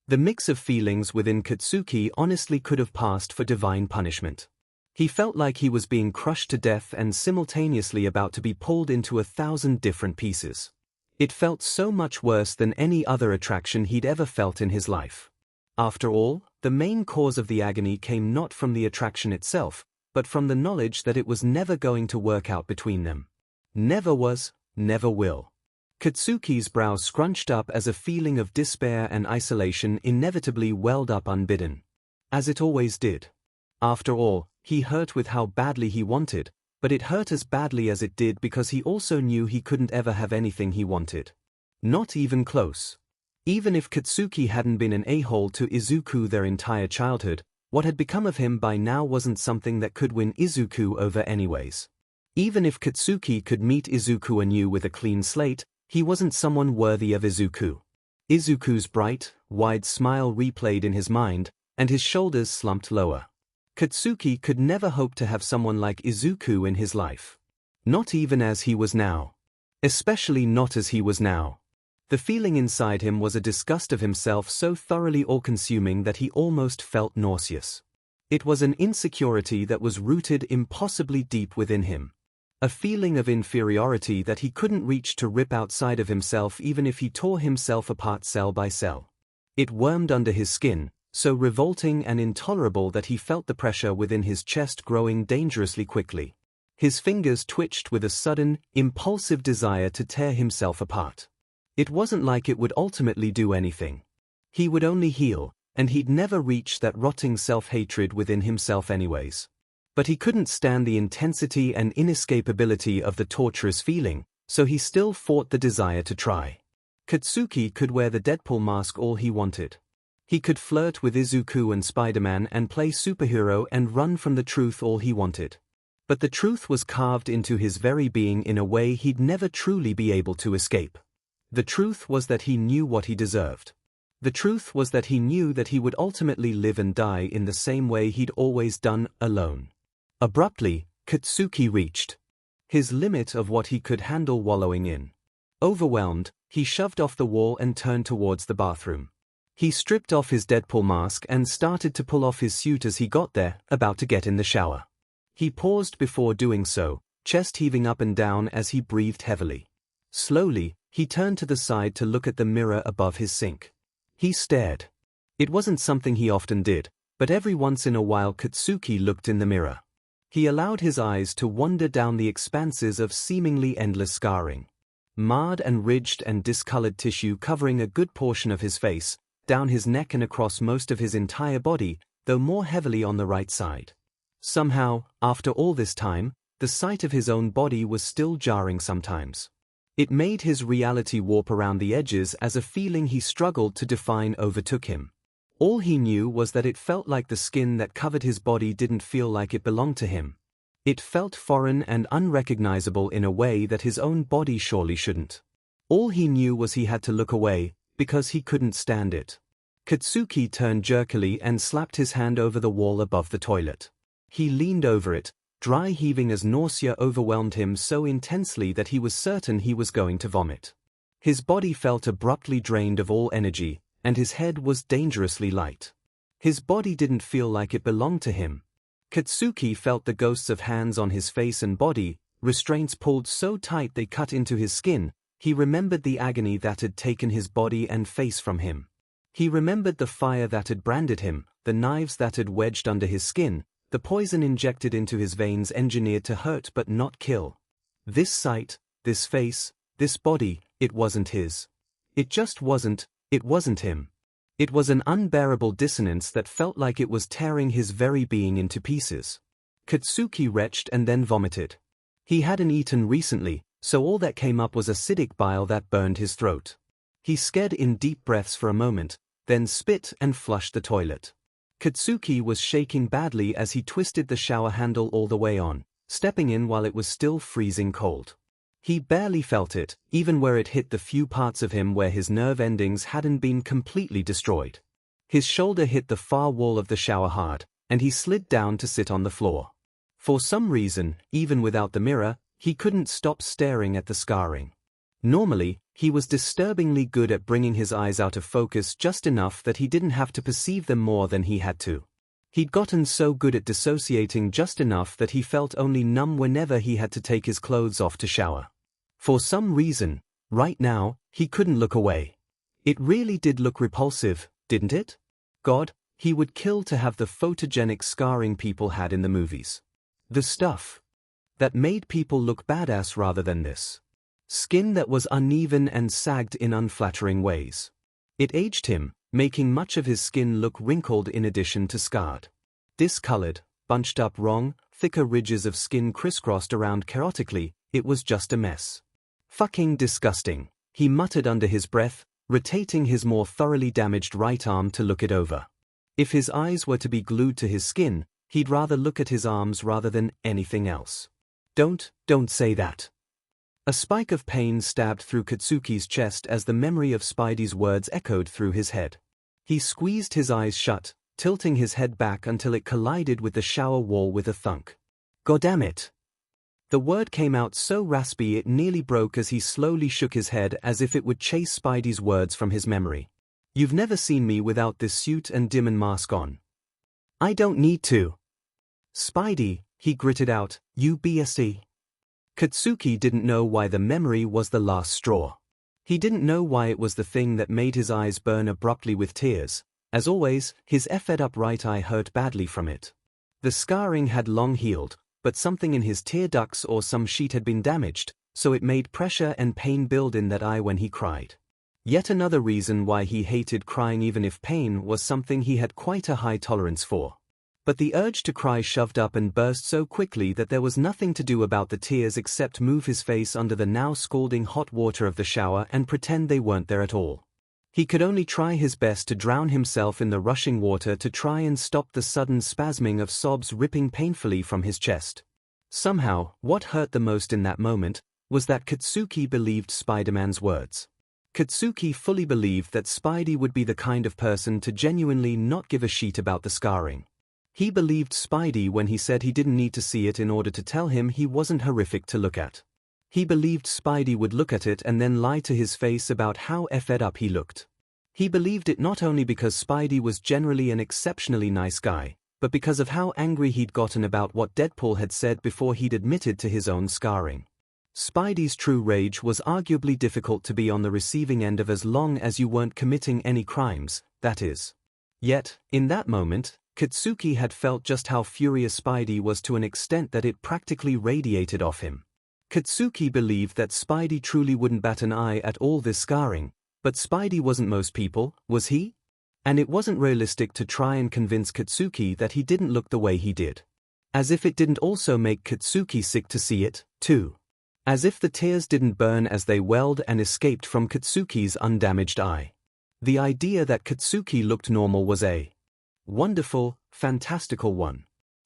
The mix of feelings within Katsuki honestly could have passed for divine punishment. He felt like he was being crushed to death and simultaneously about to be pulled into 1,000 different pieces. It felt so much worse than any other attraction he'd ever felt in his life. After all, the main cause of the agony came not from the attraction itself, but from the knowledge that it was never going to work out between them. Never was, never will. Katsuki's brows scrunched up as a feeling of despair and isolation inevitably welled up unbidden. As it always did. After all, he hurt with how badly he wanted, but it hurt as badly as it did because he also knew he couldn't ever have anything he wanted. Not even close. Even if Katsuki hadn't been an a-hole to Izuku their entire childhood, what had become of him by now wasn't something that could win Izuku over anyways. Even if Katsuki could meet Izuku anew with a clean slate, he wasn't someone worthy of Izuku. Izuku's bright, wide smile replayed in his mind, and his shoulders slumped lower. Katsuki could never hope to have someone like Izuku in his life. Not even as he was now. Especially not as he was now. The feeling inside him was a disgust of himself so thoroughly all-consuming that he almost felt nauseous. It was an insecurity that was rooted impossibly deep within him. A feeling of inferiority that he couldn't reach to rip outside of himself even if he tore himself apart cell by cell. It wormed under his skin, so revolting and intolerable that he felt the pressure within his chest growing dangerously quickly. His fingers twitched with a sudden, impulsive desire to tear himself apart. It wasn't like it would ultimately do anything. He would only heal, and he'd never reach that rotting self-hatred within himself anyways. But he couldn't stand the intensity and inescapability of the torturous feeling, so he still fought the desire to try. Katsuki could wear the Deadpool mask all he wanted. He could flirt with Izuku and Spider-Man and play superhero and run from the truth all he wanted. But the truth was carved into his very being in a way he'd never truly be able to escape. The truth was that he knew what he deserved. The truth was that he knew that he would ultimately live and die in the same way he'd always done, alone. Abruptly, Katsuki reached his limit of what he could handle wallowing in. Overwhelmed, he shoved off the wall and turned towards the bathroom. He stripped off his Deadpool mask and started to pull off his suit as he got there, about to get in the shower. He paused before doing so, chest heaving up and down as he breathed heavily. Slowly, he turned to the side to look at the mirror above his sink. He stared. It wasn't something he often did, but every once in a while Katsuki looked in the mirror. He allowed his eyes to wander down the expanses of seemingly endless scarring. Marred and ridged and discolored tissue covering a good portion of his face, down his neck and across most of his entire body, though more heavily on the right side. Somehow, after all this time, the sight of his own body was still jarring sometimes. It made his reality warp around the edges as a feeling he struggled to define overtook him. All he knew was that it felt like the skin that covered his body didn't feel like it belonged to him. It felt foreign and unrecognizable in a way that his own body surely shouldn't. All he knew was he had to look away, because he couldn't stand it. Katsuki turned jerkily and slapped his hand over the wall above the toilet. He leaned over it, dry heaving as nausea overwhelmed him so intensely that he was certain he was going to vomit. His body felt abruptly drained of all energy, and his head was dangerously light. His body didn't feel like it belonged to him. Katsuki felt the ghosts of hands on his face and body, restraints pulled so tight they cut into his skin. He remembered the agony that had taken his body and face from him. He remembered the fire that had branded him, the knives that had wedged under his skin, the poison injected into his veins engineered to hurt but not kill. This sight, this face, this body, it wasn't his. It just wasn't, it wasn't him. It was an unbearable dissonance that felt like it was tearing his very being into pieces. Katsuki retched and then vomited. He hadn't eaten recently, so all that came up was acidic bile that burned his throat. He scared in deep breaths for a moment, then spit and flushed the toilet. Katsuki was shaking badly as he twisted the shower handle all the way on, stepping in while it was still freezing cold. He barely felt it, even where it hit the few parts of him where his nerve endings hadn't been completely destroyed. His shoulder hit the far wall of the shower hard, and he slid down to sit on the floor. For some reason, even without the mirror, he couldn't stop staring at the scarring. Normally, he was disturbingly good at bringing his eyes out of focus just enough that he didn't have to perceive them more than he had to. He'd gotten so good at dissociating just enough that he felt only numb whenever he had to take his clothes off to shower. For some reason, right now, he couldn't look away. It really did look repulsive, didn't it? God, he would kill to have the photogenic scarring people had in the movies. The stuff that made people look badass rather than this. Skin that was uneven and sagged in unflattering ways. It aged him, making much of his skin look wrinkled in addition to scarred. Discolored, bunched up wrong, thicker ridges of skin crisscrossed around chaotically, it was just a mess. Fucking disgusting, he muttered under his breath, rotating his more thoroughly damaged right arm to look it over. If his eyes were to be glued to his skin, he'd rather look at his arms rather than anything else. Don't say that. A spike of pain stabbed through Katsuki's chest as the memory of Spidey's words echoed through his head. He squeezed his eyes shut, tilting his head back until it collided with the shower wall with a thunk. Goddamit! The word came out so raspy it nearly broke as he slowly shook his head as if it would chase Spidey's words from his memory. You've never seen me without this suit and demon mask on. I don't need to. Spidey, he gritted out, you BSE. Katsuki didn't know why the memory was the last straw. He didn't know why it was the thing that made his eyes burn abruptly with tears. As always, his effed up right eye hurt badly from it. The scarring had long healed, but something in his tear ducts or some sheet had been damaged, so it made pressure and pain build in that eye when he cried. Yet another reason why he hated crying even if pain was something he had quite a high tolerance for. But the urge to cry shoved up and burst so quickly that there was nothing to do about the tears except move his face under the now scalding hot water of the shower and pretend they weren't there at all. He could only try his best to drown himself in the rushing water to try and stop the sudden spasming of sobs ripping painfully from his chest. Somehow, what hurt the most in that moment was that Katsuki believed Spider-Man's words. Katsuki fully believed that Spidey would be the kind of person to genuinely not give a shit about the scarring. He believed Spidey when he said he didn't need to see it in order to tell him he wasn't horrific to look at. He believed Spidey would look at it and then lie to his face about how effed up he looked. He believed it not only because Spidey was generally an exceptionally nice guy, but because of how angry he'd gotten about what Deadpool had said before he'd admitted to his own scarring. Spidey's true rage was arguably difficult to be on the receiving end of as long as you weren't committing any crimes, that is. Yet, in that moment, Katsuki had felt just how furious Spidey was to an extent that it practically radiated off him. Katsuki believed that Spidey truly wouldn't bat an eye at all this scarring, but Spidey wasn't most people, was he? And it wasn't realistic to try and convince Katsuki that he didn't look the way he did. As if it didn't also make Katsuki sick to see it, too. As if the tears didn't burn as they welled and escaped from Katsuki's undamaged eye. The idea that Katsuki looked normal was a wonderful, fantastical one.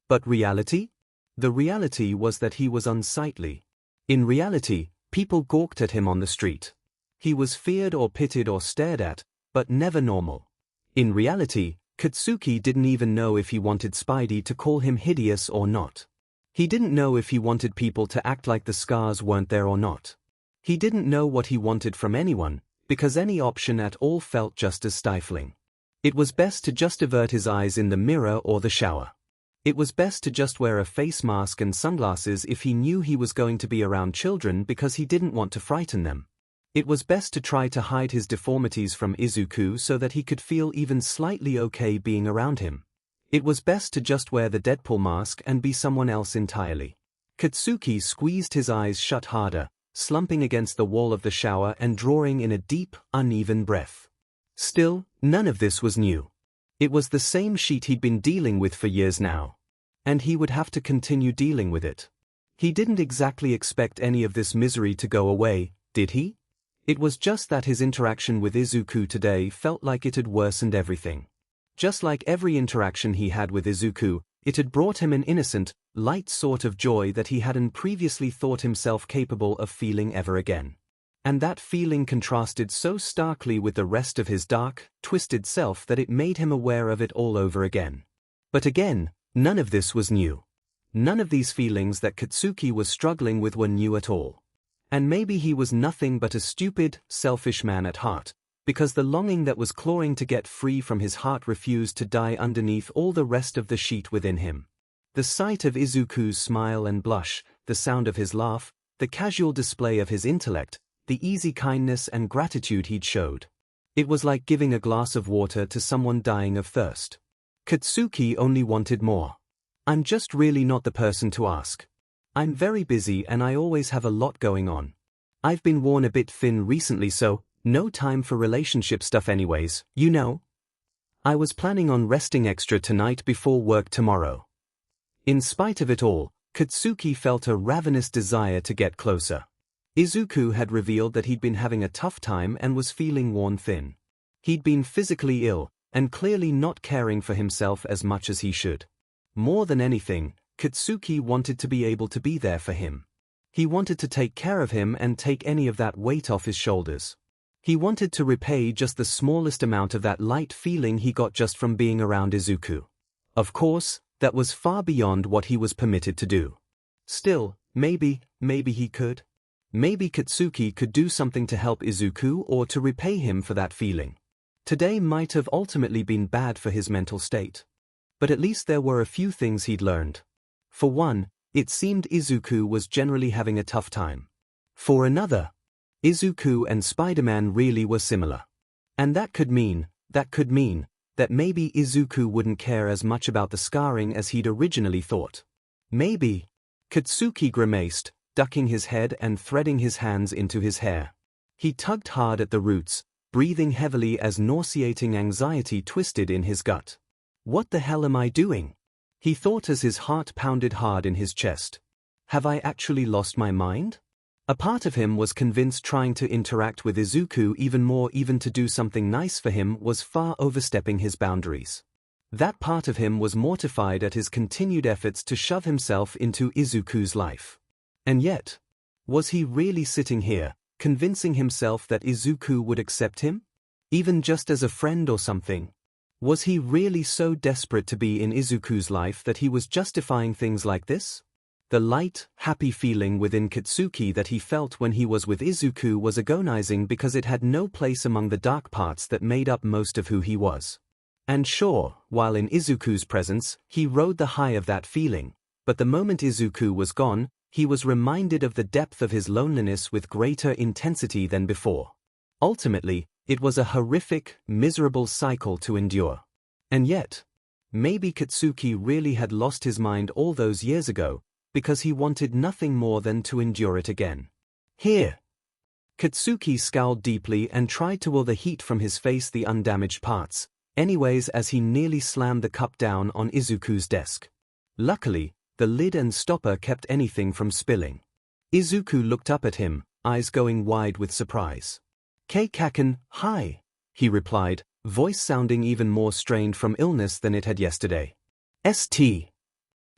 But reality? The reality was that he was unsightly. In reality, people gawked at him on the street. He was feared or pitied or stared at, but never normal. In reality, Katsuki didn't even know if he wanted Spidey to call him hideous or not. He didn't know if he wanted people to act like the scars weren't there or not. He didn't know what he wanted from anyone, because any option at all felt just as stifling. It was best to just avert his eyes in the mirror or the shower. It was best to just wear a face mask and sunglasses if he knew he was going to be around children because he didn't want to frighten them. It was best to try to hide his deformities from Izuku so that he could feel even slightly okay being around him. It was best to just wear the Deadpool mask and be someone else entirely. Katsuki squeezed his eyes shut harder, slumping against the wall of the shower and drawing in a deep, uneven breath. Still, none of this was new. It was the same shit he'd been dealing with for years now. And he would have to continue dealing with it. He didn't exactly expect any of this misery to go away, did he? It was just that his interaction with Izuku today felt like it had worsened everything. Just like every interaction he had with Izuku, It had brought him an innocent, light sort of joy that he hadn't previously thought himself capable of feeling ever again. And that feeling contrasted so starkly with the rest of his dark, twisted self that it made him aware of it all over again. But again, none of this was new. None of these feelings that Katsuki was struggling with were new at all. And maybe he was nothing but a stupid, selfish man at heart, because the longing that was clawing to get free from his heart refused to die underneath all the rest of the sheet within him. The sight of Izuku's smile and blush, the sound of his laugh, the casual display of his intellect, the easy kindness and gratitude he'd showed. It was like giving a glass of water to someone dying of thirst. Katsuki only wanted more. I'm just really not the person to ask. I'm very busy and I always have a lot going on. I've been worn a bit thin recently, so no time for relationship stuff anyways, you know. I was planning on resting extra tonight before work tomorrow. In spite of it all, Katsuki felt a ravenous desire to get closer. Izuku had revealed that he'd been having a tough time and was feeling worn thin. He'd been physically ill, and clearly not caring for himself as much as he should. More than anything, Katsuki wanted to be able to be there for him. He wanted to take care of him and take any of that weight off his shoulders. He wanted to repay just the smallest amount of that light feeling he got just from being around Izuku. Of course, that was far beyond what he was permitted to do. Still, maybe he could. Maybe Katsuki could do something to help Izuku or to repay him for that feeling. Today might have ultimately been bad for his mental state. But at least there were a few things he'd learned. For one, it seemed Izuku was generally having a tough time. For another, Izuku and Spider-Man really were similar. And that could mean that maybe Izuku wouldn't care as much about the scarring as he'd originally thought. Maybe. Katsuki grimaced, ducking his head and threading his hands into his hair. He tugged hard at the roots, breathing heavily as nauseating anxiety twisted in his gut. What the hell am I doing? He thought as his heart pounded hard in his chest. Have I actually lost my mind? A part of him was convinced trying to interact with Izuku even more, even to do something nice for him, was far overstepping his boundaries. That part of him was mortified at his continued efforts to shove himself into Izuku's life. And yet, was he really sitting here, convincing himself that Izuku would accept him? Even just as a friend or something? Was he really so desperate to be in Izuku's life that he was justifying things like this? The light, happy feeling within Katsuki that he felt when he was with Izuku was agonizing because it had no place among the dark parts that made up most of who he was. And sure, while in Izuku's presence, he rode the high of that feeling, but the moment Izuku was gone, he was reminded of the depth of his loneliness with greater intensity than before. Ultimately, it was a horrific, miserable cycle to endure. And yet, maybe Katsuki really had lost his mind all those years ago, because he wanted nothing more than to endure it again. Here. Katsuki scowled deeply and tried to will the heat from his face, the undamaged parts, anyways, as he nearly slammed the cup down on Izuku's desk. Luckily, the lid and stopper kept anything from spilling. Izuku looked up at him, eyes going wide with surprise. Kaken, hi, he replied, voice sounding even more strained from illness than it had yesterday. St.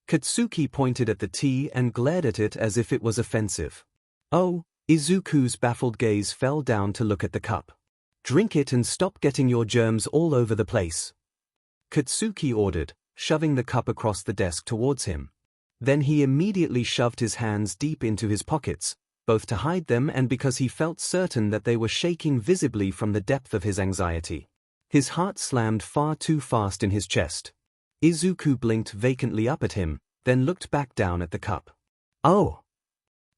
Katsuki pointed at the tea and glared at it as if it was offensive. Oh, Izuku's baffled gaze fell down to look at the cup. Drink it and stop getting your germs all over the place, Katsuki ordered, shoving the cup across the desk towards him. Then he immediately shoved his hands deep into his pockets, both to hide them and because he felt certain that they were shaking visibly from the depth of his anxiety. His heart slammed far too fast in his chest. Izuku blinked vacantly up at him, then looked back down at the cup. Oh!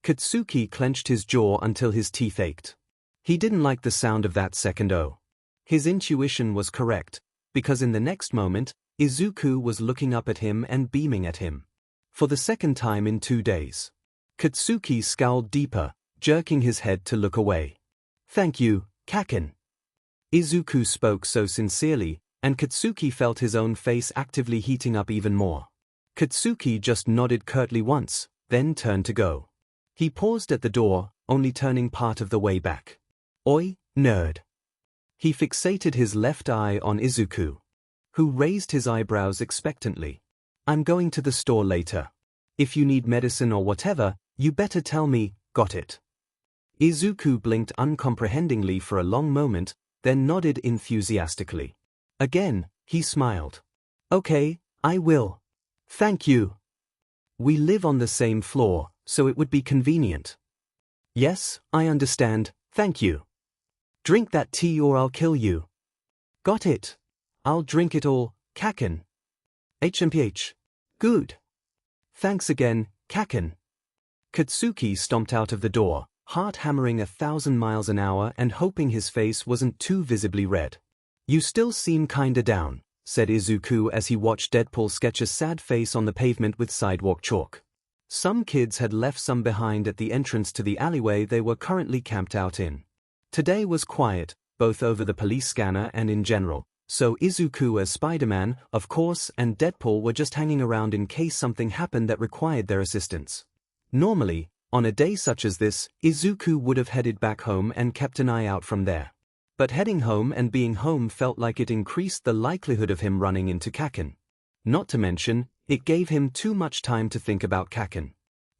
Katsuki clenched his jaw until his teeth ached. He didn't like the sound of that second O. His intuition was correct, because in the next moment, Izuku was looking up at him and beaming at him. For the second time in 2 days. Katsuki scowled deeper, jerking his head to look away. Thank you, Kaken. Izuku spoke so sincerely, and Katsuki felt his own face actively heating up even more. Katsuki just nodded curtly once, then turned to go. He paused at the door, only turning part of the way back. Oi, nerd. He fixated his left eye on Izuku, who raised his eyebrows expectantly. I'm going to the store later. If you need medicine or whatever, you better tell me, got it? Izuku blinked uncomprehendingly for a long moment, then nodded enthusiastically. Again, he smiled. Okay, I will. Thank you. We live on the same floor, so it would be convenient. Yes, I understand, thank you. Drink that tea or I'll kill you. Got it. I'll drink it all, Kaken. HMPH. Good. Thanks again, Kaken. Katsuki stomped out of the door, heart hammering 1,000 miles an hour and hoping his face wasn't too visibly red. You still seem kinda down, said Izuku as he watched Deadpool sketch a sad face on the pavement with sidewalk chalk. Some kids had left some behind at the entrance to the alleyway they were currently camped out in. Today was quiet, both over the police scanner and in general, so Izuku as Spider-Man, of course, and Deadpool were just hanging around in case something happened that required their assistance. Normally, on a day such as this, Izuku would have headed back home and kept an eye out from there. But heading home and being home felt like it increased the likelihood of him running into Kaken. Not to mention, it gave him too much time to think about Kaken.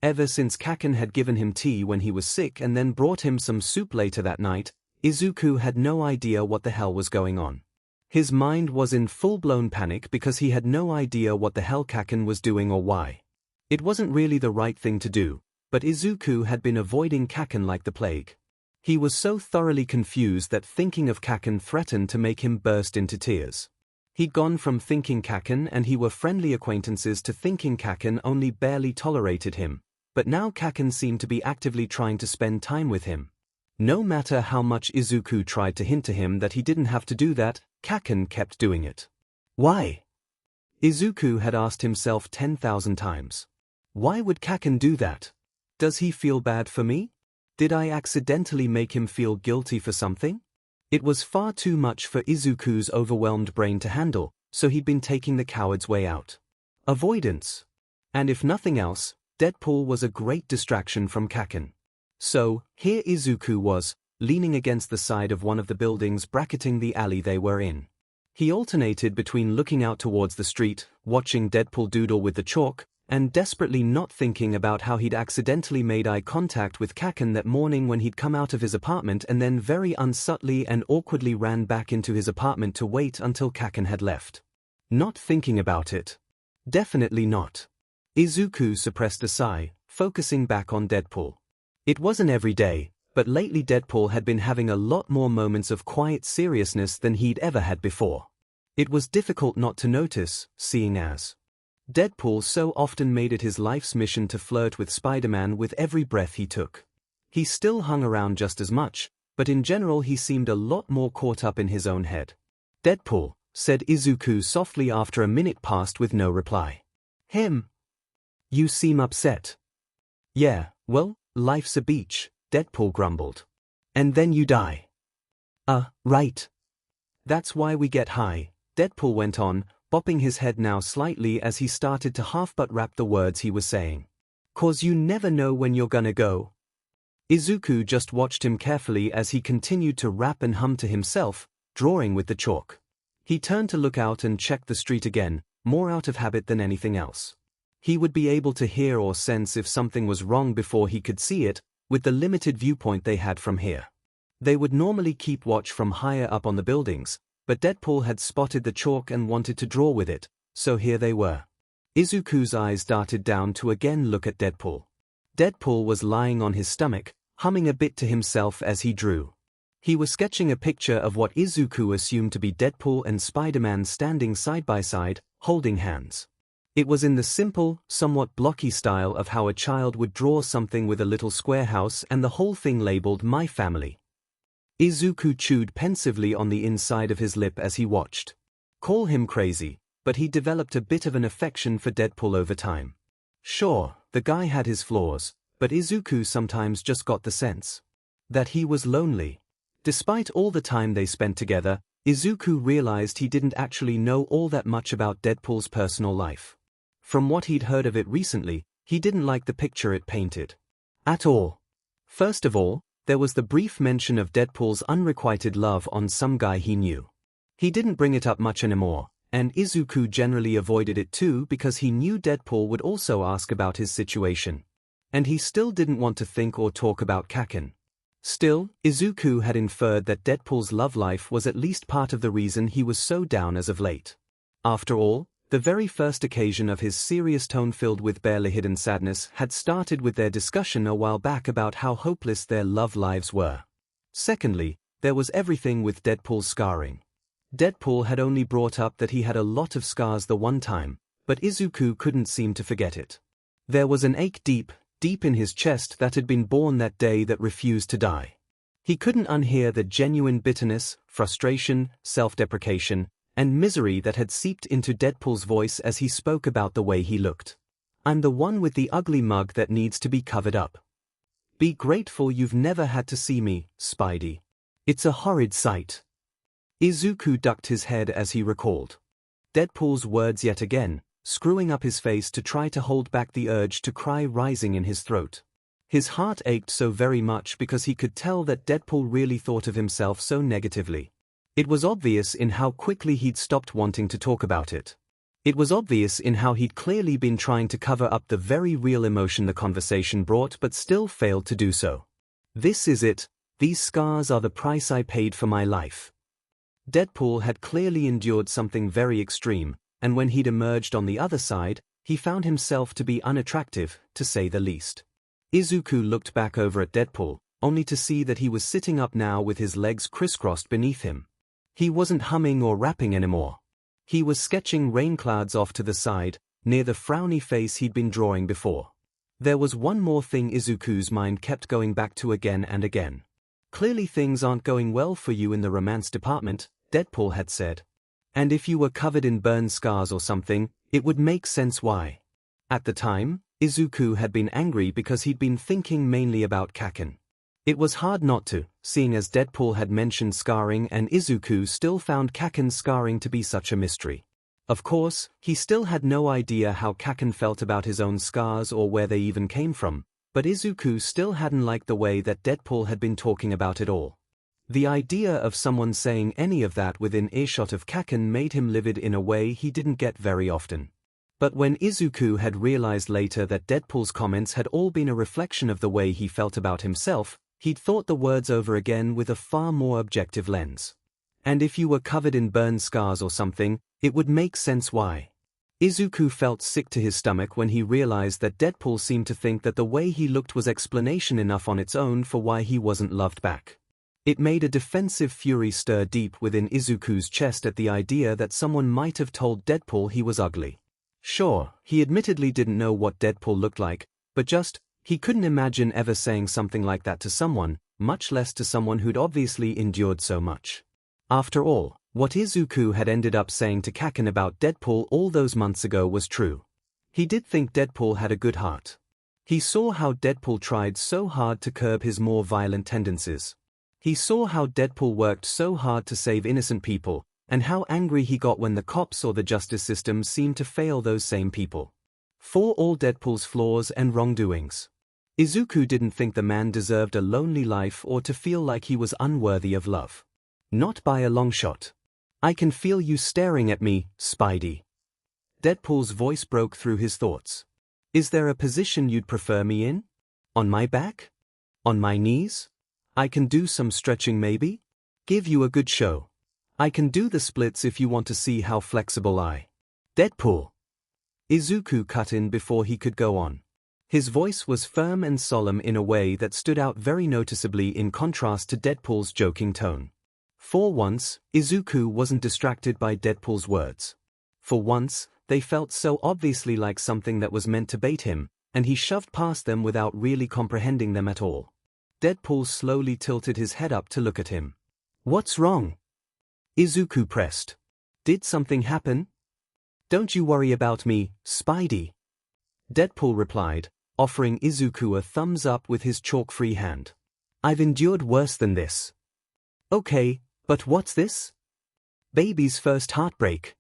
Ever since Kaken had given him tea when he was sick and then brought him some soup later that night, Izuku had no idea what the hell was going on. His mind was in full-blown panic because he had no idea what the hell Kaken was doing or why. It wasn't really the right thing to do, but Izuku had been avoiding Kaken like the plague. He was so thoroughly confused that thinking of Kaken threatened to make him burst into tears. He'd gone from thinking Kaken and he were friendly acquaintances to thinking Kaken only barely tolerated him, but now Kaken seemed to be actively trying to spend time with him. No matter how much Izuku tried to hint to him that he didn't have to do that, Kaken kept doing it. Why? Izuku had asked himself 10,000 times. Why would Kaken do that? Does he feel bad for me? Did I accidentally make him feel guilty for something? It was far too much for Izuku's overwhelmed brain to handle, so he'd been taking the coward's way out. Avoidance. And if nothing else, Deadpool was a great distraction from Kaken. So, here Izuku was, leaning against the side of one of the buildings bracketing the alley they were in. He alternated between looking out towards the street, watching Deadpool doodle with the chalk, and desperately not thinking about how he'd accidentally made eye contact with Kaken that morning when he'd come out of his apartment and then very unsubtly and awkwardly ran back into his apartment to wait until Kaken had left. Not thinking about it. Definitely not. Izuku suppressed a sigh, focusing back on Deadpool. It wasn't every day, but lately Deadpool had been having a lot more moments of quiet seriousness than he'd ever had before. It was difficult not to notice, seeing as Deadpool so often made it his life's mission to flirt with Spider-Man with every breath he took. He still hung around just as much, but in general he seemed a lot more caught up in his own head. Deadpool, said Izuku softly after a minute passed with no reply. Him? You seem upset. Yeah, well, life's a beach, Deadpool grumbled. And then you die. Right. That's why we get high, Deadpool went on, bopping his head now slightly as he started to half but wrap the words he was saying. 'Cause you never know when you're gonna go. Izuku just watched him carefully as he continued to rap and hum to himself, drawing with the chalk. He turned to look out and checked the street again, more out of habit than anything else. He would be able to hear or sense if something was wrong before he could see it, with the limited viewpoint they had from here. They would normally keep watch from higher up on the buildings, but Deadpool had spotted the chalk and wanted to draw with it, so here they were. Izuku's eyes darted down to again look at Deadpool. Deadpool was lying on his stomach, humming a bit to himself as he drew. He was sketching a picture of what Izuku assumed to be Deadpool and Spider-Man standing side by side, holding hands. It was in the simple, somewhat blocky style of how a child would draw something with a little square house and the whole thing labeled "My Family." Izuku chewed pensively on the inside of his lip as he watched. Call him crazy, but he developed a bit of an affection for Deadpool over time. Sure, the guy had his flaws, but Izuku sometimes just got the sense that he was lonely. Despite all the time they spent together, Izuku realized he didn't actually know all that much about Deadpool's personal life. From what he'd heard of it recently, he didn't like the picture it painted. At all. First of all, there was the brief mention of Deadpool's unrequited love on some guy he knew. He didn't bring it up much anymore, and Izuku generally avoided it too because he knew Deadpool would also ask about his situation. And he still didn't want to think or talk about Kaken. Still, Izuku had inferred that Deadpool's love life was at least part of the reason he was so down as of late. After all, the very first occasion of his serious tone filled with barely hidden sadness had started with their discussion a while back about how hopeless their love lives were. Secondly, there was everything with Deadpool's scarring. Deadpool had only brought up that he had a lot of scars the one time, but Izuku couldn't seem to forget it. There was an ache deep in his chest that had been born that day that refused to die. He couldn't unhear the genuine bitterness, frustration, self-deprecation, and misery that had seeped into Deadpool's voice as he spoke about the way he looked. "I'm the one with the ugly mug that needs to be covered up. Be grateful you've never had to see me, Spidey. It's a horrid sight." Izuku ducked his head as he recalled Deadpool's words yet again, screwing up his face to try to hold back the urge to cry rising in his throat. His heart ached so very much because he could tell that Deadpool really thought of himself so negatively. It was obvious in how quickly he'd stopped wanting to talk about it. It was obvious in how he'd clearly been trying to cover up the very real emotion the conversation brought but still failed to do so. "This is it, these scars are the price I paid for my life." Deadpool had clearly endured something very extreme, and when he'd emerged on the other side, he found himself to be unattractive, to say the least. Izuku looked back over at Deadpool, only to see that he was sitting up now with his legs crisscrossed beneath him. He wasn't humming or rapping anymore. He was sketching rain clouds off to the side, near the frowny face he'd been drawing before. There was one more thing Izuku's mind kept going back to again and again. "Clearly things aren't going well for you in the romance department," Deadpool had said. "And if you were covered in burn scars or something, it would make sense why." At the time, Izuku had been angry because he'd been thinking mainly about Kaken. It was hard not to, seeing as Deadpool had mentioned scarring and Izuku still found Kaken's scarring to be such a mystery. Of course, he still had no idea how Kaken felt about his own scars or where they even came from, but Izuku still hadn't liked the way that Deadpool had been talking about it all. The idea of someone saying any of that within earshot of Kaken made him livid in a way he didn't get very often. But when Izuku had realized later that Deadpool's comments had all been a reflection of the way he felt about himself, he'd thought the words over again with a far more objective lens. "And if you were covered in burn scars or something, it would make sense why." Izuku felt sick to his stomach when he realized that Deadpool seemed to think that the way he looked was explanation enough on its own for why he wasn't loved back. It made a defensive fury stir deep within Izuku's chest at the idea that someone might have told Deadpool he was ugly. Sure, he admittedly didn't know what Deadpool looked like, but he couldn't imagine ever saying something like that to someone, much less to someone who'd obviously endured so much. After all, what Izuku had ended up saying to Kaken about Deadpool all those months ago was true. He did think Deadpool had a good heart. He saw how Deadpool tried so hard to curb his more violent tendencies. He saw how Deadpool worked so hard to save innocent people, and how angry he got when the cops or the justice system seemed to fail those same people. For all Deadpool's flaws and wrongdoings, Izuku didn't think the man deserved a lonely life or to feel like he was unworthy of love. Not by a long shot. "I can feel you staring at me, Spidey." Deadpool's voice broke through his thoughts. "Is there a position you'd prefer me in? On my back? On my knees? I can do some stretching maybe? Give you a good show. I can do the splits if you want to see how flexible I..." "Deadpool!" Izuku cut in before he could go on. His voice was firm and solemn in a way that stood out very noticeably in contrast to Deadpool's joking tone. For once, Izuku wasn't distracted by Deadpool's words. For once, they felt so obviously like something that was meant to bait him, and he shoved past them without really comprehending them at all. Deadpool slowly tilted his head up to look at him. "What's wrong?" Izuku pressed. "Did something happen?" "Don't you worry about me, Spidey," Deadpool replied, offering Izuku a thumbs up with his chalk-free hand. "I've endured worse than this." "Okay, but what's this?" "Baby's first heartbreak."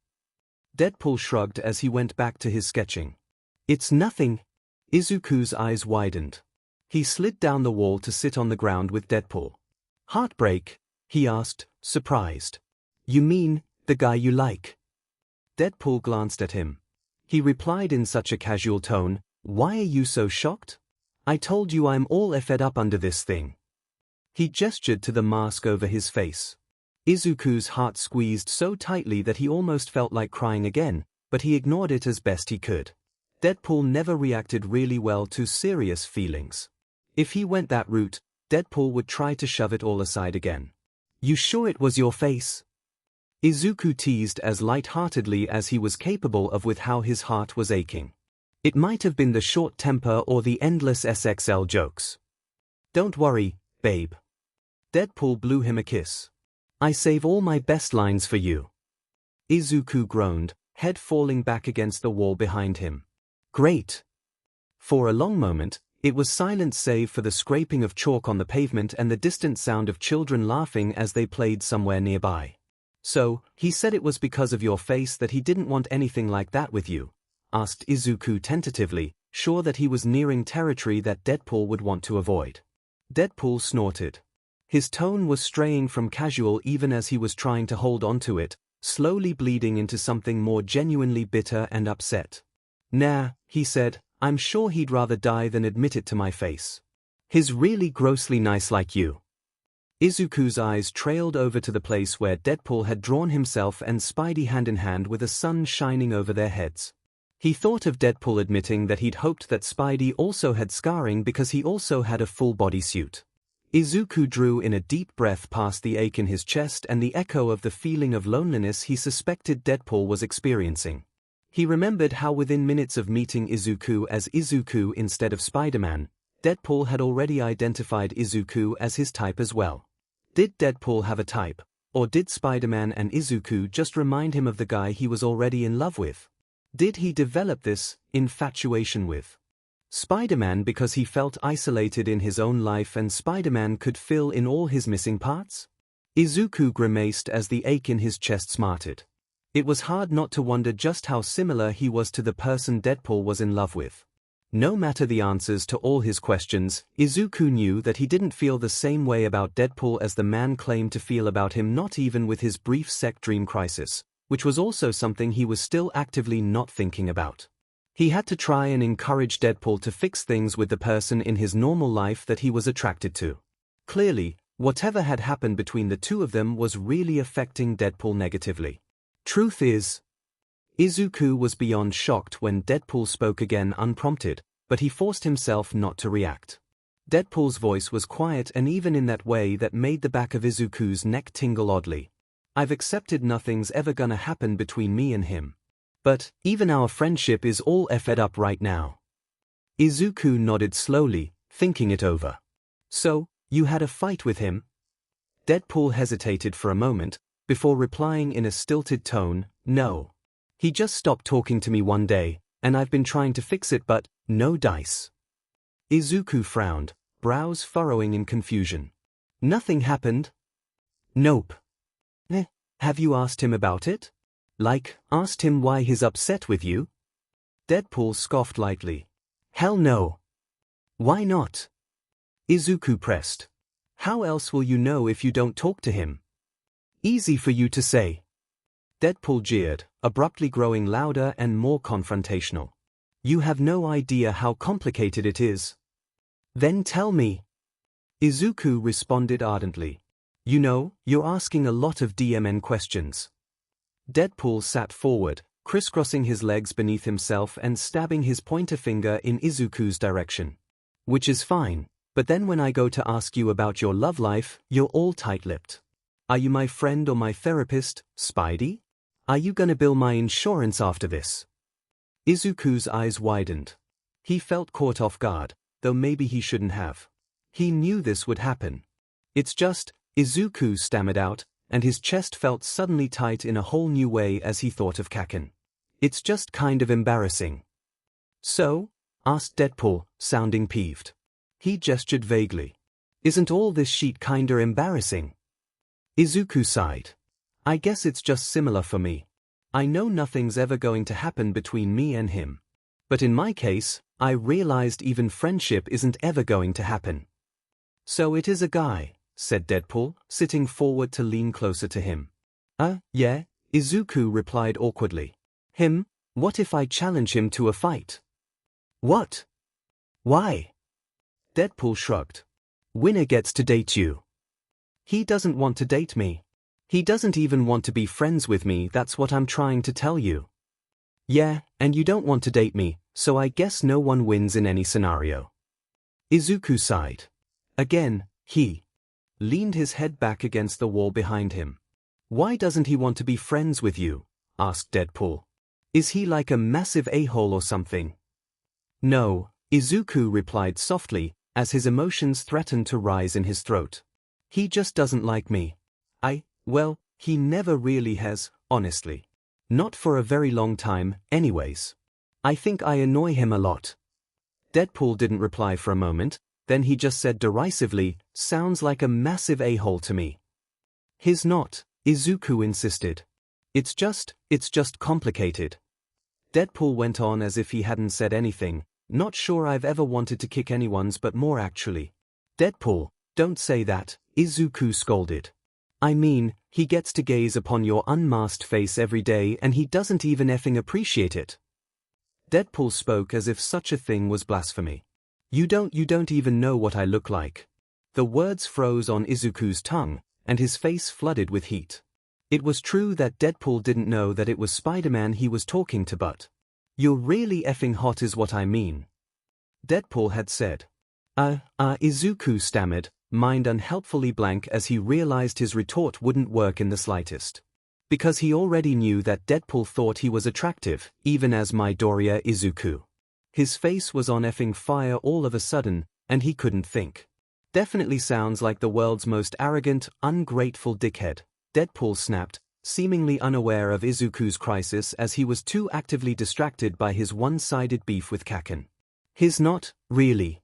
Deadpool shrugged as he went back to his sketching. "It's nothing." Izuku's eyes widened. He slid down the wall to sit on the ground with Deadpool. "Heartbreak?" he asked, surprised. "You mean, the guy you like?" Deadpool glanced at him. He replied in such a casual tone, "Why are you so shocked? I told you I'm all fed up under this thing." He gestured to the mask over his face. Izuku's heart squeezed so tightly that he almost felt like crying again, but he ignored it as best he could. Deadpool never reacted really well to serious feelings. If he went that route, Deadpool would try to shove it all aside again. "You sure it was your face?" Izuku teased as light-heartedly as he was capable of with how his heart was aching. It might have been the short temper or the endless SXL jokes. "Don't worry, babe." Deadpool blew him a kiss. "I save all my best lines for you." Izuku groaned, head falling back against the wall behind him. "Great." For a long moment, it was silent save for the scraping of chalk on the pavement and the distant sound of children laughing as they played somewhere nearby. "So, he said it was because of your face that he didn't want anything like that with you?" asked Izuku tentatively, sure that he was nearing territory that Deadpool would want to avoid. Deadpool snorted. His tone was straying from casual even as he was trying to hold on to it, slowly bleeding into something more genuinely bitter and upset. "Nah," he said, "I'm sure he'd rather die than admit it to my face. He's really grossly nice like you." Izuku's eyes trailed over to the place where Deadpool had drawn himself and Spidey hand in hand with the sun shining over their heads. He thought of Deadpool admitting that he'd hoped that Spidey also had scarring because he also had a full body suit. Izuku drew in a deep breath past the ache in his chest and the echo of the feeling of loneliness he suspected Deadpool was experiencing. He remembered how within minutes of meeting Izuku as Izuku instead of Spider-Man, Deadpool had already identified Izuku as his type as well. Did Deadpool have a type, or did Spider-Man and Izuku just remind him of the guy he was already in love with? Did he develop this infatuation with Spider-Man because he felt isolated in his own life and Spider-Man could fill in all his missing parts? Izuku grimaced as the ache in his chest smarted. It was hard not to wonder just how similar he was to the person Deadpool was in love with. No matter the answers to all his questions, Izuku knew that he didn't feel the same way about Deadpool as the man claimed to feel about him, not even with his brief sec dream crisis, which was also something he was still actively not thinking about. He had to try and encourage Deadpool to fix things with the person in his normal life that he was attracted to. Clearly, whatever had happened between the two of them was really affecting Deadpool negatively. Truth is, Izuku was beyond shocked when Deadpool spoke again unprompted, but he forced himself not to react. Deadpool's voice was quiet and even in that way that made the back of Izuku's neck tingle oddly. "I've accepted nothing's ever gonna happen between me and him. But, even our friendship is all effed up right now." Izuku nodded slowly, thinking it over. "So, you had a fight with him?" Deadpool hesitated for a moment, before replying in a stilted tone, "No. He just stopped talking to me one day, and I've been trying to fix it but, no dice." Izuku frowned, brows furrowing in confusion. "Nothing happened?" "Nope." Have you asked him about it? Like, asked him why he's upset with you?" Deadpool scoffed lightly. "Hell no." "Why not?" Izuku pressed. "How else will you know if you don't talk to him?" "Easy for you to say." Deadpool jeered, abruptly growing louder and more confrontational. "You have no idea how complicated it is." "Then tell me." Izuku responded ardently. "You know, you're asking a lot of DMN questions." Deadpool sat forward, crisscrossing his legs beneath himself and stabbing his pointer finger in Izuku's direction. "Which is fine, but then when I go to ask you about your love life, you're all tight-lipped. Are you my friend or my therapist, Spidey? Are you gonna bill my insurance after this?" Izuku's eyes widened. He felt caught off guard, though maybe he shouldn't have. He knew this would happen. "It's just," Izuku stammered out, and his chest felt suddenly tight in a whole new way as he thought of Kaken. "It's just kind of embarrassing." "So?" asked Deadpool, sounding peeved. He gestured vaguely. "Isn't all this shit kinda embarrassing?" Izuku sighed. "I guess it's just similar for me. I know nothing's ever going to happen between me and him. But in my case, I realized even friendship isn't ever going to happen." "So it is a guy," said Deadpool, sitting forward to lean closer to him. Yeah," Izuku replied awkwardly. Him? What if I challenge him to a fight? What? Why? Deadpool shrugged. Winner gets to date you. He doesn't want to date me. He doesn't even want to be friends with me, that's what I'm trying to tell you. Yeah, and you don't want to date me, so I guess no one wins in any scenario. Izuku sighed. Again, he leaned his head back against the wall behind him. Why doesn't he want to be friends with you? Asked Deadpool. Is he like a massive a-hole or something? No, Izuku replied softly, as his emotions threatened to rise in his throat. He just doesn't like me. Well, he never really has, honestly. Not for a very long time, anyways. I think I annoy him a lot. Deadpool didn't reply for a moment, then he just said derisively, sounds like a massive a-hole to me. He's not, Izuku insisted. It's just complicated. Deadpool went on as if he hadn't said anything, not sure I've ever wanted to kick anyone's but more actually. Deadpool, don't say that, Izuku scolded. I mean, he gets to gaze upon your unmasked face every day and he doesn't even effing appreciate it. Deadpool spoke as if such a thing was blasphemy. You don't even know what I look like. The words froze on Izuku's tongue, and his face flooded with heat. It was true that Deadpool didn't know that it was Spider-Man he was talking to, but you're really effing hot is what I mean. Deadpool had said. Izuku stammered, mind unhelpfully blank as he realized his retort wouldn't work in the slightest. Because he already knew that Deadpool thought he was attractive, even as Midoriya Izuku. His face was on effing fire all of a sudden, and he couldn't think. Definitely sounds like the world's most arrogant, ungrateful dickhead, Deadpool snapped, seemingly unaware of Izuku's crisis as he was too actively distracted by his one-sided beef with Kaken. He's not, really.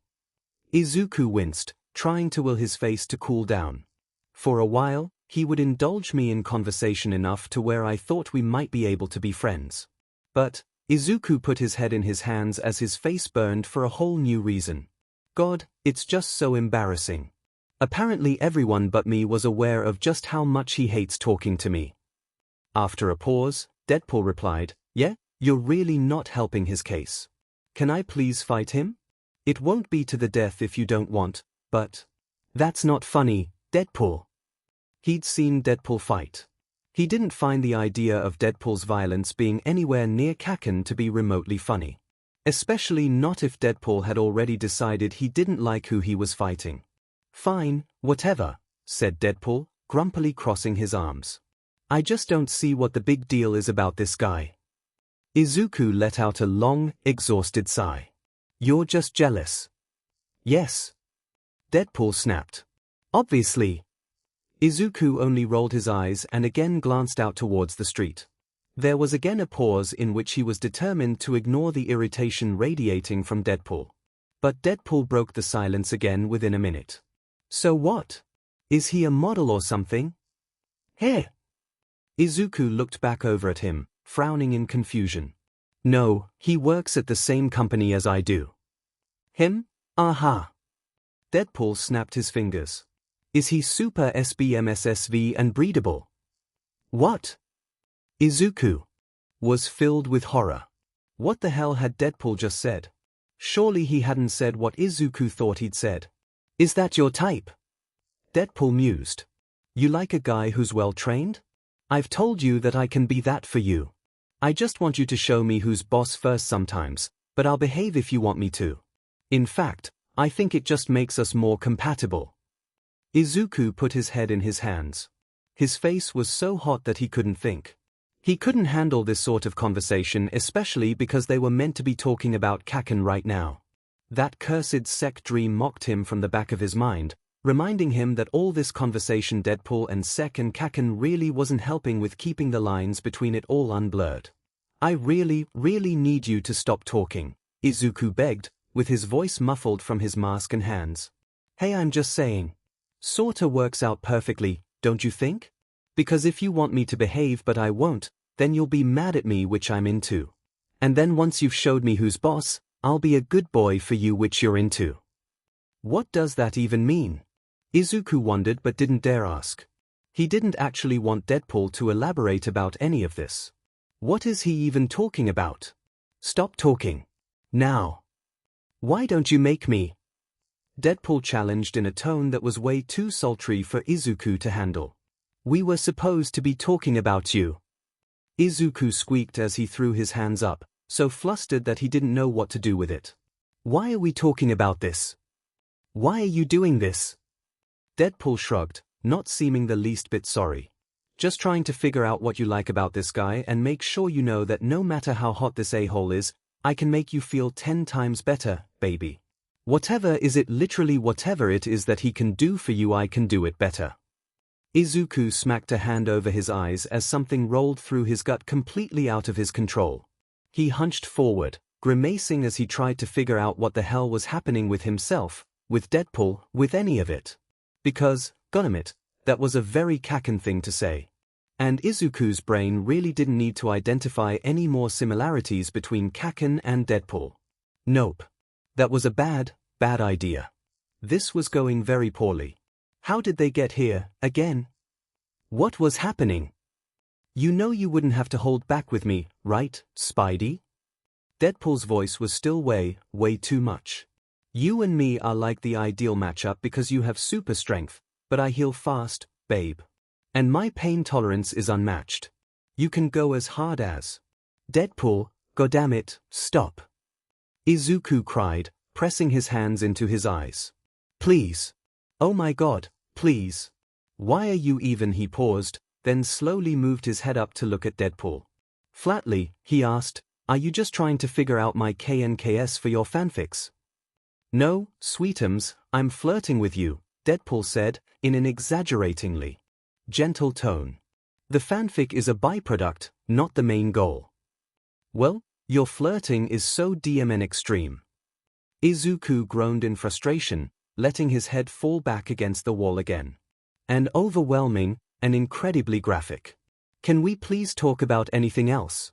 Izuku winced, trying to will his face to cool down. For a while, he would indulge me in conversation enough to where I thought we might be able to be friends. But Izuku put his head in his hands as his face burned for a whole new reason. God, it's just so embarrassing. Apparently everyone but me was aware of just how much he hates talking to me. After a pause, Deadpool replied, yeah, you're really not helping his case. Can I please fight him? It won't be to the death if you don't want, but that's not funny, Deadpool. He'd seen Deadpool fight. He didn't find the idea of Deadpool's violence being anywhere near Kaken to be remotely funny. Especially not if Deadpool had already decided he didn't like who he was fighting. Fine, whatever, said Deadpool, grumpily crossing his arms. I just don't see what the big deal is about this guy. Izuku let out a long, exhausted sigh. You're just jealous. Yes. Deadpool snapped. Obviously. Izuku only rolled his eyes and again glanced out towards the street. There was again a pause in which he was determined to ignore the irritation radiating from Deadpool. But Deadpool broke the silence again within a minute. So what? Is he a model or something? Hey! Izuku looked back over at him, frowning in confusion. No, he works at the same company as I do. Him? Aha! Deadpool snapped his fingers. Is he super SBMSSV and breedable? What? Izuku was filled with horror. What the hell had Deadpool just said? Surely he hadn't said what Izuku thought he'd said. Is that your type? Deadpool mused. You like a guy who's well trained? I've told you that I can be that for you. I just want you to show me who's boss first sometimes, but I'll behave if you want me to. In fact, I think it just makes us more compatible. Izuku put his head in his hands. His face was so hot that he couldn't think. He couldn't handle this sort of conversation, especially because they were meant to be talking about Kaken right now. That cursed Sek dream mocked him from the back of his mind, reminding him that all this conversation Deadpool and Sek and Kaken really wasn't helping with keeping the lines between it all unblurred. I really need you to stop talking, Izuku begged, with his voice muffled from his mask and hands. Hey, I'm just saying. Sorta works out perfectly, don't you think? Because if you want me to behave but I won't, then you'll be mad at me, which I'm into. And then once you've showed me who's boss, I'll be a good boy for you, which you're into. What does that even mean? Izuku wondered but didn't dare ask. He didn't actually want Deadpool to elaborate about any of this. What is he even talking about? Stop talking. Now. Why don't you make me? Deadpool challenged in a tone that was way too sultry for Izuku to handle. We were supposed to be talking about you. Izuku squeaked as he threw his hands up, so flustered that he didn't know what to do with it. Why are we talking about this? Why are you doing this? Deadpool shrugged, not seeming the least bit sorry. Just trying to figure out what you like about this guy and make sure you know that no matter how hot this a-hole is, I can make you feel 10 times better, baby. Whatever is it, literally whatever it is that he can do for you, I can do it better. Izuku smacked a hand over his eyes as something rolled through his gut completely out of his control. He hunched forward, grimacing as he tried to figure out what the hell was happening with himself, with Deadpool, with any of it. Because, goddammit, that was a very Kaken thing to say. And Izuku's brain really didn't need to identify any more similarities between Kaken and Deadpool. Nope. That was a bad idea. This was going very poorly. How did they get here, again? What was happening? You know you wouldn't have to hold back with me, right, Spidey? Deadpool's voice was still way too much. You and me are like the ideal matchup because you have super strength, but I heal fast, babe. And my pain tolerance is unmatched. You can go as hard as. Deadpool, goddammit, stop. Izuku cried, pressing his hands into his eyes. Please. Oh my god, please. Why are you even? He paused, then slowly moved his head up to look at Deadpool. Flatly, he asked, are you just trying to figure out my KNKS for your fanfics? No, sweetums, I'm flirting with you, Deadpool said, in an exaggeratingly gentle tone. The fanfic is a byproduct, not the main goal. Well, your flirting is so DMN extreme. Izuku groaned in frustration, letting his head fall back against the wall again. And overwhelming, and incredibly graphic. Can we please talk about anything else?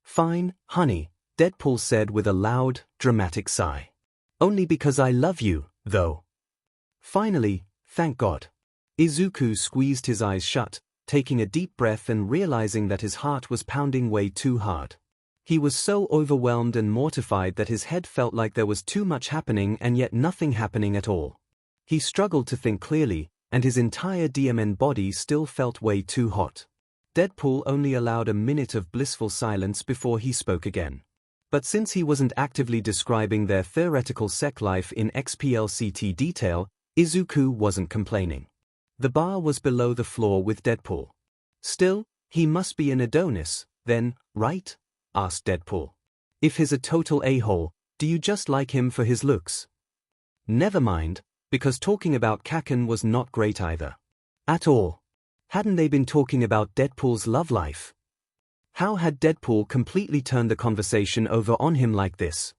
Fine, honey, Deadpool said with a loud, dramatic sigh. Only because I love you, though. Finally, thank God. Izuku squeezed his eyes shut, taking a deep breath and realizing that his heart was pounding way too hard. He was so overwhelmed and mortified that his head felt like there was too much happening and yet nothing happening at all. He struggled to think clearly, and his entire DMN body still felt way too hot. Deadpool only allowed a minute of blissful silence before he spoke again. But since he wasn't actively describing their theoretical sec life in XPLCT detail, Izuku wasn't complaining. The bar was below the floor with Deadpool. Still, he must be an Adonis, then, right? Asked Deadpool. If he's a total a-hole, do you just like him for his looks? Never mind, because talking about Kaken was not great either. At all. Hadn't they been talking about Deadpool's love life? How had Deadpool completely turned the conversation over on him like this?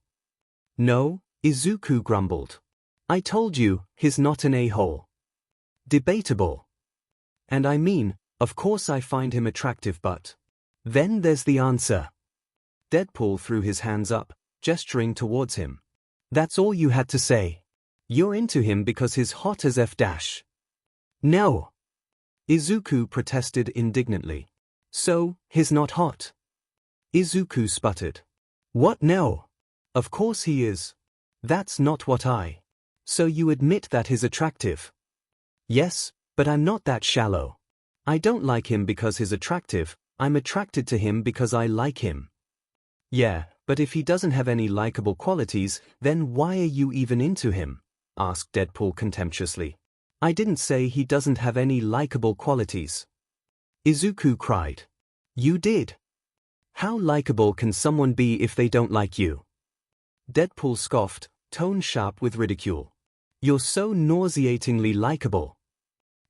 No, Izuku grumbled. I told you, he's not an a-hole. Debatable. And I mean, of course I find him attractive, but then there's the answer. Deadpool threw his hands up, gesturing towards him. That's all you had to say. You're into him because he's hot as F dash. No. Izuku protested indignantly. So, he's not hot? Izuku sputtered. What, no? Of course he is. That's not what I. So you admit that he's attractive? Yes, but I'm not that shallow. I don't like him because he's attractive, I'm attracted to him because I like him. Yeah, but if he doesn't have any likable qualities, then why are you even into him? Asked Deadpool contemptuously. I didn't say he doesn't have any likable qualities. Izuku cried. You did. How likable can someone be if they don't like you? Deadpool scoffed, tone sharp with ridicule. You're so nauseatingly likable.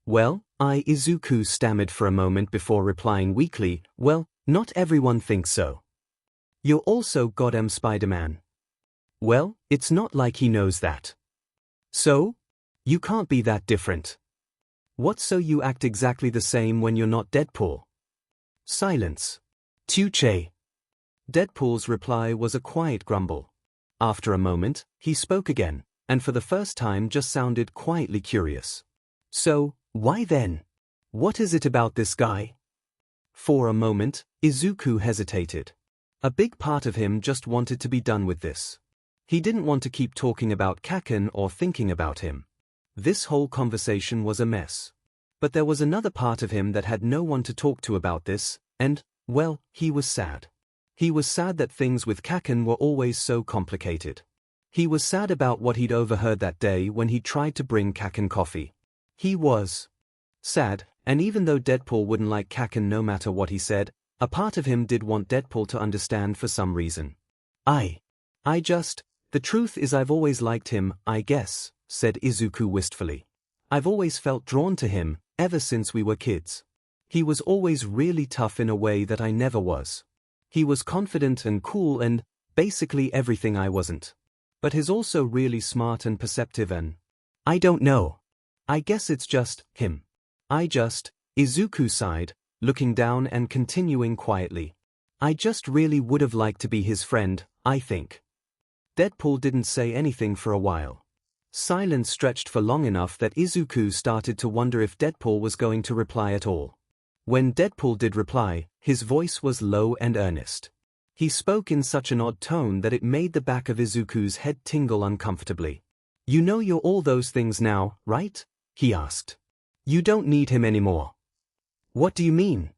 Well, Izuku stammered for a moment before replying weakly, well, not everyone thinks so. You're also goddamn Spider-Man. Well, it's not like he knows that. So? You can't be that different. What, so you act exactly the same when you're not Deadpool? Silence. Tuche. Deadpool's reply was a quiet grumble. After a moment, he spoke again, and for the first time just sounded quietly curious. So, why then? What is it about this guy? For a moment, Izuku hesitated. A big part of him just wanted to be done with this. He didn't want to keep talking about Kaken or thinking about him. This whole conversation was a mess. But there was another part of him that had no one to talk to about this, and, well, he was sad. He was sad that things with Kaken were always so complicated. He was sad about what he'd overheard that day when he tried to bring Kaken coffee. He was sad, and even though Deadpool wouldn't like Kaken no matter what he said, a part of him did want Deadpool to understand for some reason. The truth is I've always liked him, I guess, said Izuku wistfully. I've always felt drawn to him, ever since we were kids. He was always really tough in a way that I never was. He was confident and cool and, basically everything I wasn't. But he's also really smart and perceptive and… I don't know. I guess it's just him. Izuku sighed, looking down and continuing quietly. I just really would have liked to be his friend, I think. Deadpool didn't say anything for a while. Silence stretched for long enough that Izuku started to wonder if Deadpool was going to reply at all. When Deadpool did reply, his voice was low and earnest. He spoke in such an odd tone that it made the back of Izuku's head tingle uncomfortably. You know you're all those things now, right? He asked. You don't need him anymore. What do you mean?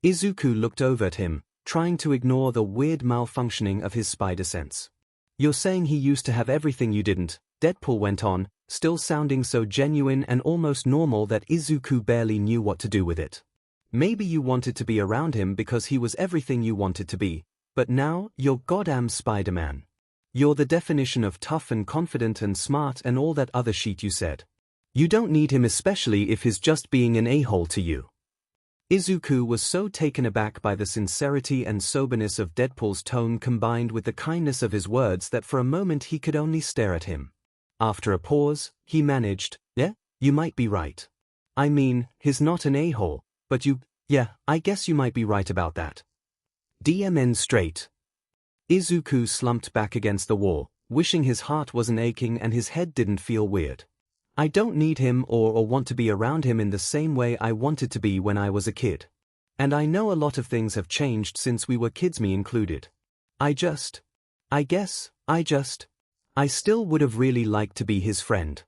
Izuku looked over at him, trying to ignore the weird malfunctioning of his spider sense. You're saying he used to have everything you didn't, Deadpool went on, still sounding so genuine and almost normal that Izuku barely knew what to do with it. Maybe you wanted to be around him because he was everything you wanted to be, but now you're goddamn Spider-Man. You're the definition of tough and confident and smart and all that other shit you said. You don't need him, especially if he's just being an a-hole to you. Izuku was so taken aback by the sincerity and soberness of Deadpool's tone combined with the kindness of his words that for a moment he could only stare at him. After a pause, he managed, Yeah, you might be right. I mean, he's not an a-hole, but I guess you might be right about that. DMN straight. Izuku slumped back against the wall, wishing his heart wasn't aching and his head didn't feel weird. I don't need him or want to be around him in the same way I wanted to be when I was a kid. And I know a lot of things have changed since we were kids, me included. I still would have really liked to be his friend.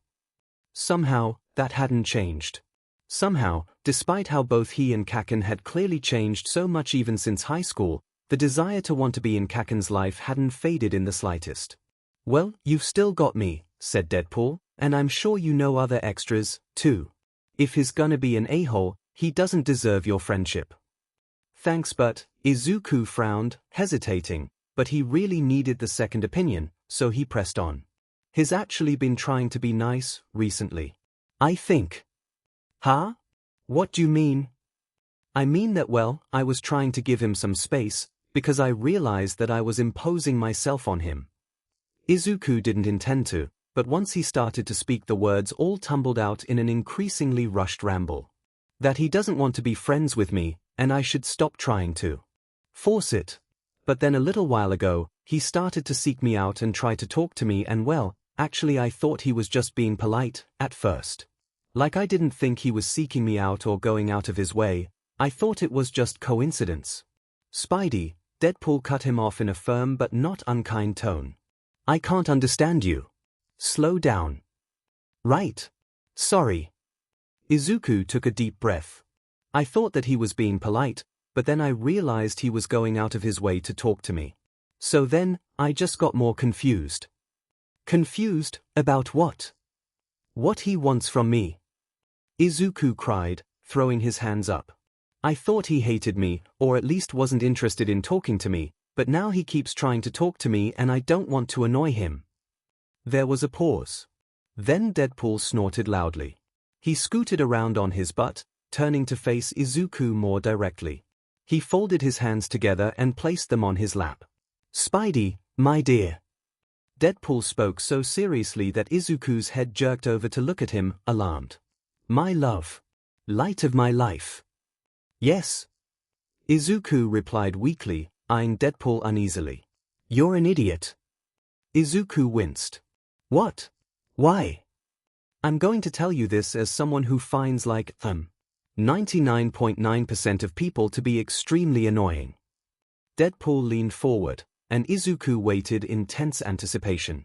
Somehow, that hadn't changed. Somehow, despite how both he and Kaken had clearly changed so much even since high school, the desire to want to be in Kaken's life hadn't faded in the slightest. Well, you've still got me, said Deadpool, and I'm sure you know other extras, too. If he's gonna be an a-hole, he doesn't deserve your friendship. Thanks, but… Izuku frowned, hesitating, but he really needed the second opinion, so he pressed on. He's actually been trying to be nice, recently. I think. Huh? What do you mean? I mean that, well, I was trying to give him some space, because I realized that I was imposing myself on him. Izuku didn't intend to, but once he started to speak the words all tumbled out in an increasingly rushed ramble. That he doesn't want to be friends with me, and I should stop trying to force it. But then a little while ago, he started to seek me out and try to talk to me and well, actually I thought he was just being polite, at first. Like I didn't think he was seeking me out or going out of his way, I thought it was just coincidence. Spidey, Deadpool cut him off in a firm but not unkind tone. I can't understand you. Slow down. Right. Sorry. Izuku took a deep breath. I thought that he was being polite, but then I realized he was going out of his way to talk to me. So then, I just got more confused. Confused? About what? What he wants from me? Izuku cried, throwing his hands up. I thought he hated me, or at least wasn't interested in talking to me, but now he keeps trying to talk to me and I don't want to annoy him. There was a pause. Then Deadpool snorted loudly. He scooted around on his butt, turning to face Izuku more directly. He folded his hands together and placed them on his lap. Spidey, my dear. Deadpool spoke so seriously that Izuku's head jerked over to look at him, alarmed. My love. Light of my life. Yes. Izuku replied weakly, eyeing Deadpool uneasily. You're an idiot. Izuku winced. What? Why? I'm going to tell you this as someone who finds 99.9% of people to be extremely annoying. Deadpool leaned forward, and Izuku waited in tense anticipation.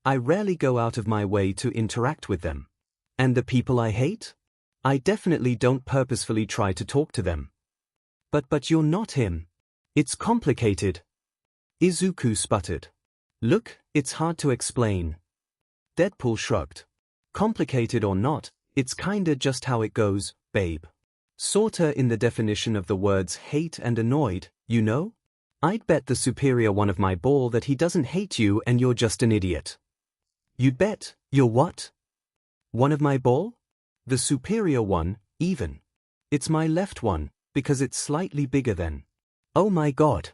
I rarely go out of my way to interact with them. And the people I hate? I definitely don't purposefully try to talk to them. But you're not him. It's complicated. Izuku sputtered. Look, it's hard to explain. Deadpool shrugged. Complicated or not, it's kinda just how it goes, babe. Sorta in the definition of the words hate and annoyed, you know? I'd bet the superior one of my ball that he doesn't hate you and you're just an idiot. You'd bet, you're what? One of my ball? The superior one, even. It's my left one, because it's slightly bigger than. Oh my god.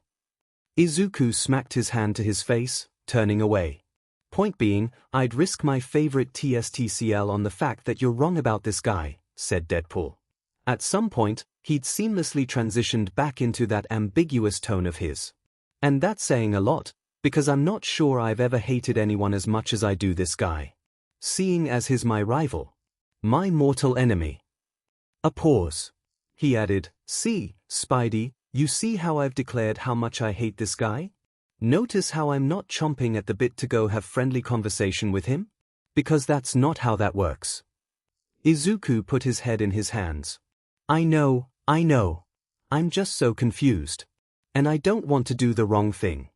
Izuku smacked his hand to his face, turning away. Point being, I'd risk my favorite TSTCL on the fact that you're wrong about this guy, said Deadpool. At some point, he'd seamlessly transitioned back into that ambiguous tone of his. And that's saying a lot, because I'm not sure I've ever hated anyone as much as I do this guy. Seeing as he's my rival. My mortal enemy. A pause. He added, see, Spidey, you see how I've declared how much I hate this guy? Notice how I'm not chomping at the bit to go have friendly conversation with him? Because that's not how that works. Izuku put his head in his hands. I know. I'm just so confused. And I don't want to do the wrong thing.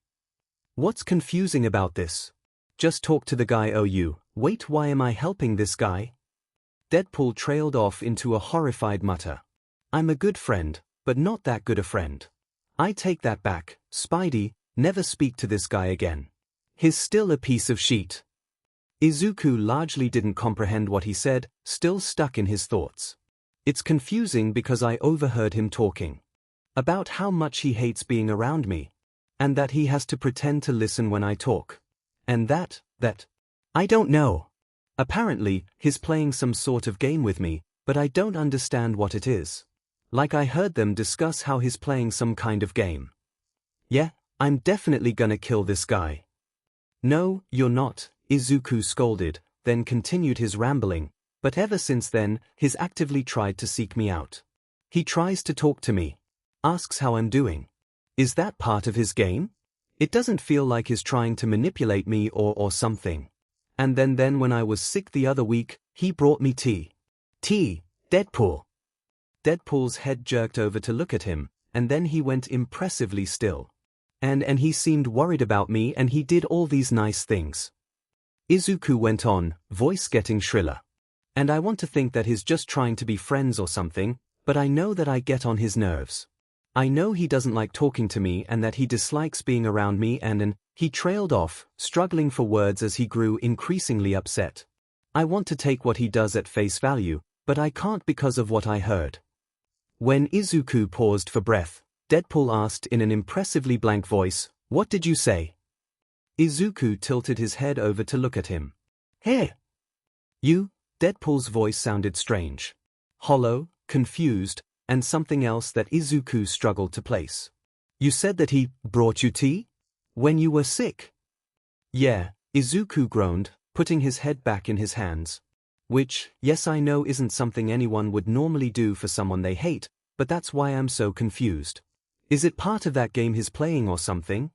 What's confusing about this? Just talk to the guy. Oh you, wait, why am I helping this guy? Deadpool trailed off into a horrified mutter. I'm a good friend, but not that good a friend. I take that back, Spidey, never speak to this guy again. He's still a piece of shit. Izuku largely didn't comprehend what he said, still stuck in his thoughts. It's confusing because I overheard him talking about how much he hates being around me, and that he has to pretend to listen when I talk. And that, I don't know. Apparently, he's playing some sort of game with me, but I don't understand what it is. Like I heard them discuss how he's playing some kind of game. Yeah, I'm definitely gonna kill this guy. No, you're not, Izuku scolded, then continued his rambling, but ever since then, he's actively tried to seek me out. He tries to talk to me. Asks how I'm doing. Is that part of his game? It doesn't feel like he's trying to manipulate me or something. And then when I was sick the other week, he brought me tea. Tea, Deadpool. Deadpool's head jerked over to look at him, and then he went impressively still. And he seemed worried about me and he did all these nice things. Izuku went on, voice getting shriller. And I want to think that he's just trying to be friends or something, but I know that I get on his nerves. I know he doesn't like talking to me and that he dislikes being around me and he trailed off, struggling for words as he grew increasingly upset. I want to take what he does at face value, but I can't because of what I heard. When Izuku paused for breath, Deadpool asked in an impressively blank voice, "What did you say?" Izuku tilted his head over to look at him. "Hey! You?" Deadpool's voice sounded strange. Hollow, confused, and something else that Izuku struggled to place. "You said that he brought you tea? When you were sick?" "Yeah," Izuku groaned, putting his head back in his hands. Which, yes I know isn't something anyone would normally do for someone they hate, but that's why I'm so confused. Is it part of that game he's playing or something?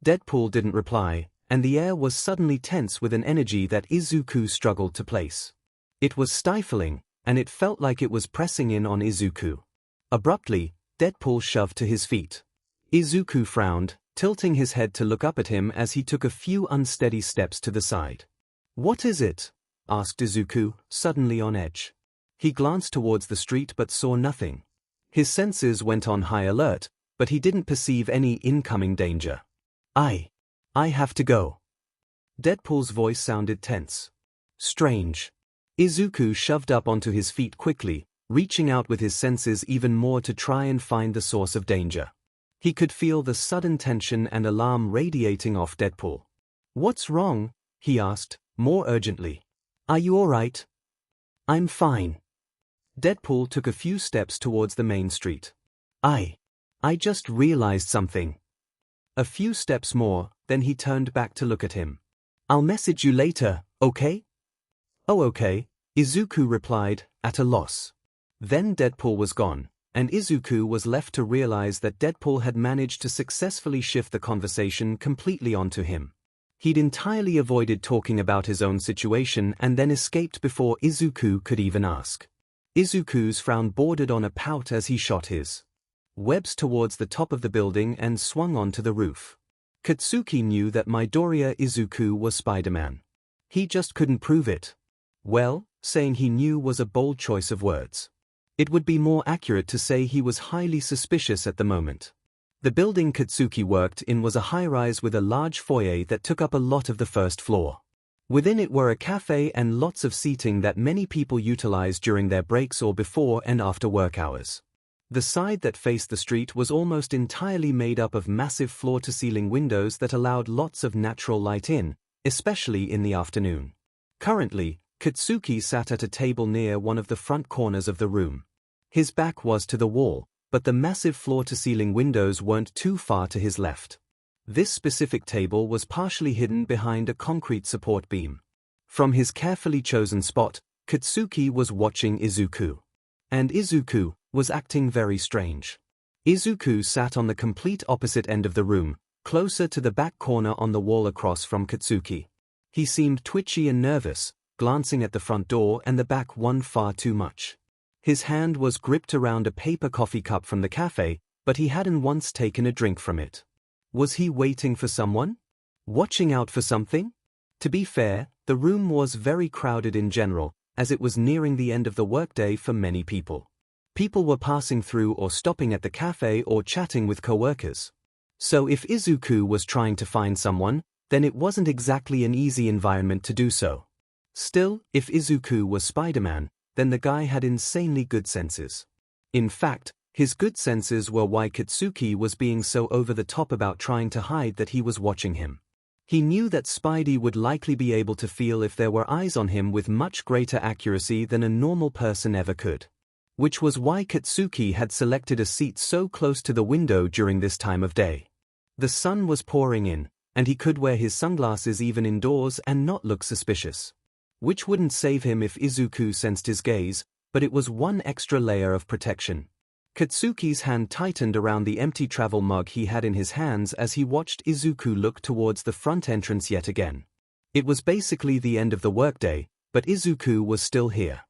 Deadpool didn't reply, and the air was suddenly tense with an energy that Izuku struggled to place. It was stifling, and it felt like it was pressing in on Izuku. Abruptly, Deadpool shoved to his feet. Izuku frowned, tilting his head to look up at him as he took a few unsteady steps to the side. "What is it?" asked Izuku, suddenly on edge. He glanced towards the street but saw nothing. His senses went on high alert, but he didn't perceive any incoming danger. I have to go." Deadpool's voice sounded tense. Strange. Izuku shoved up onto his feet quickly, reaching out with his senses even more to try and find the source of danger. He could feel the sudden tension and alarm radiating off Deadpool. "What's wrong?" he asked, more urgently. "Are you all right?" "I'm fine." Deadpool took a few steps towards the main street. I just realized something." A few steps more, then he turned back to look at him. "I'll message you later, okay?" "Oh okay," Izuku replied, at a loss. Then Deadpool was gone, and Izuku was left to realize that Deadpool had managed to successfully shift the conversation completely onto him. He'd entirely avoided talking about his own situation and then escaped before Izuku could even ask. Izuku's frown bordered on a pout as he shot his webs towards the top of the building and swung onto the roof. Katsuki knew that Midoriya Izuku was Spider-Man. He just couldn't prove it. Well, saying he knew was a bold choice of words. It would be more accurate to say he was highly suspicious at the moment. The building Katsuki worked in was a high-rise with a large foyer that took up a lot of the first floor. Within it were a cafe and lots of seating that many people utilized during their breaks or before and after work hours. The side that faced the street was almost entirely made up of massive floor-to-ceiling windows that allowed lots of natural light in, especially in the afternoon. Currently, Katsuki sat at a table near one of the front corners of the room. His back was to the wall, but the massive floor-to-ceiling windows weren't too far to his left. This specific table was partially hidden behind a concrete support beam. From his carefully chosen spot, Katsuki was watching Izuku. And Izuku was acting very strange. Izuku sat on the complete opposite end of the room, closer to the back corner on the wall across from Katsuki. He seemed twitchy and nervous, glancing at the front door and the back one far too much. His hand was gripped around a paper coffee cup from the cafe, but he hadn't once taken a drink from it. Was he waiting for someone? Watching out for something? To be fair, the room was very crowded in general, as it was nearing the end of the workday for many people. People were passing through or stopping at the cafe or chatting with coworkers. So if Izuku was trying to find someone, then it wasn't exactly an easy environment to do so. Still, if Izuku was Spider-Man, then the guy had insanely good senses. In fact, his good senses were why Katsuki was being so over the top about trying to hide that he was watching him. He knew that Spidey would likely be able to feel if there were eyes on him with much greater accuracy than a normal person ever could. Which was why Katsuki had selected a seat so close to the window during this time of day. The sun was pouring in, and he could wear his sunglasses even indoors and not look suspicious. Which wouldn't save him if Izuku sensed his gaze, but it was one extra layer of protection. Katsuki's hand tightened around the empty travel mug he had in his hands as he watched Izuku look towards the front entrance yet again. It was basically the end of the workday, but Izuku was still here.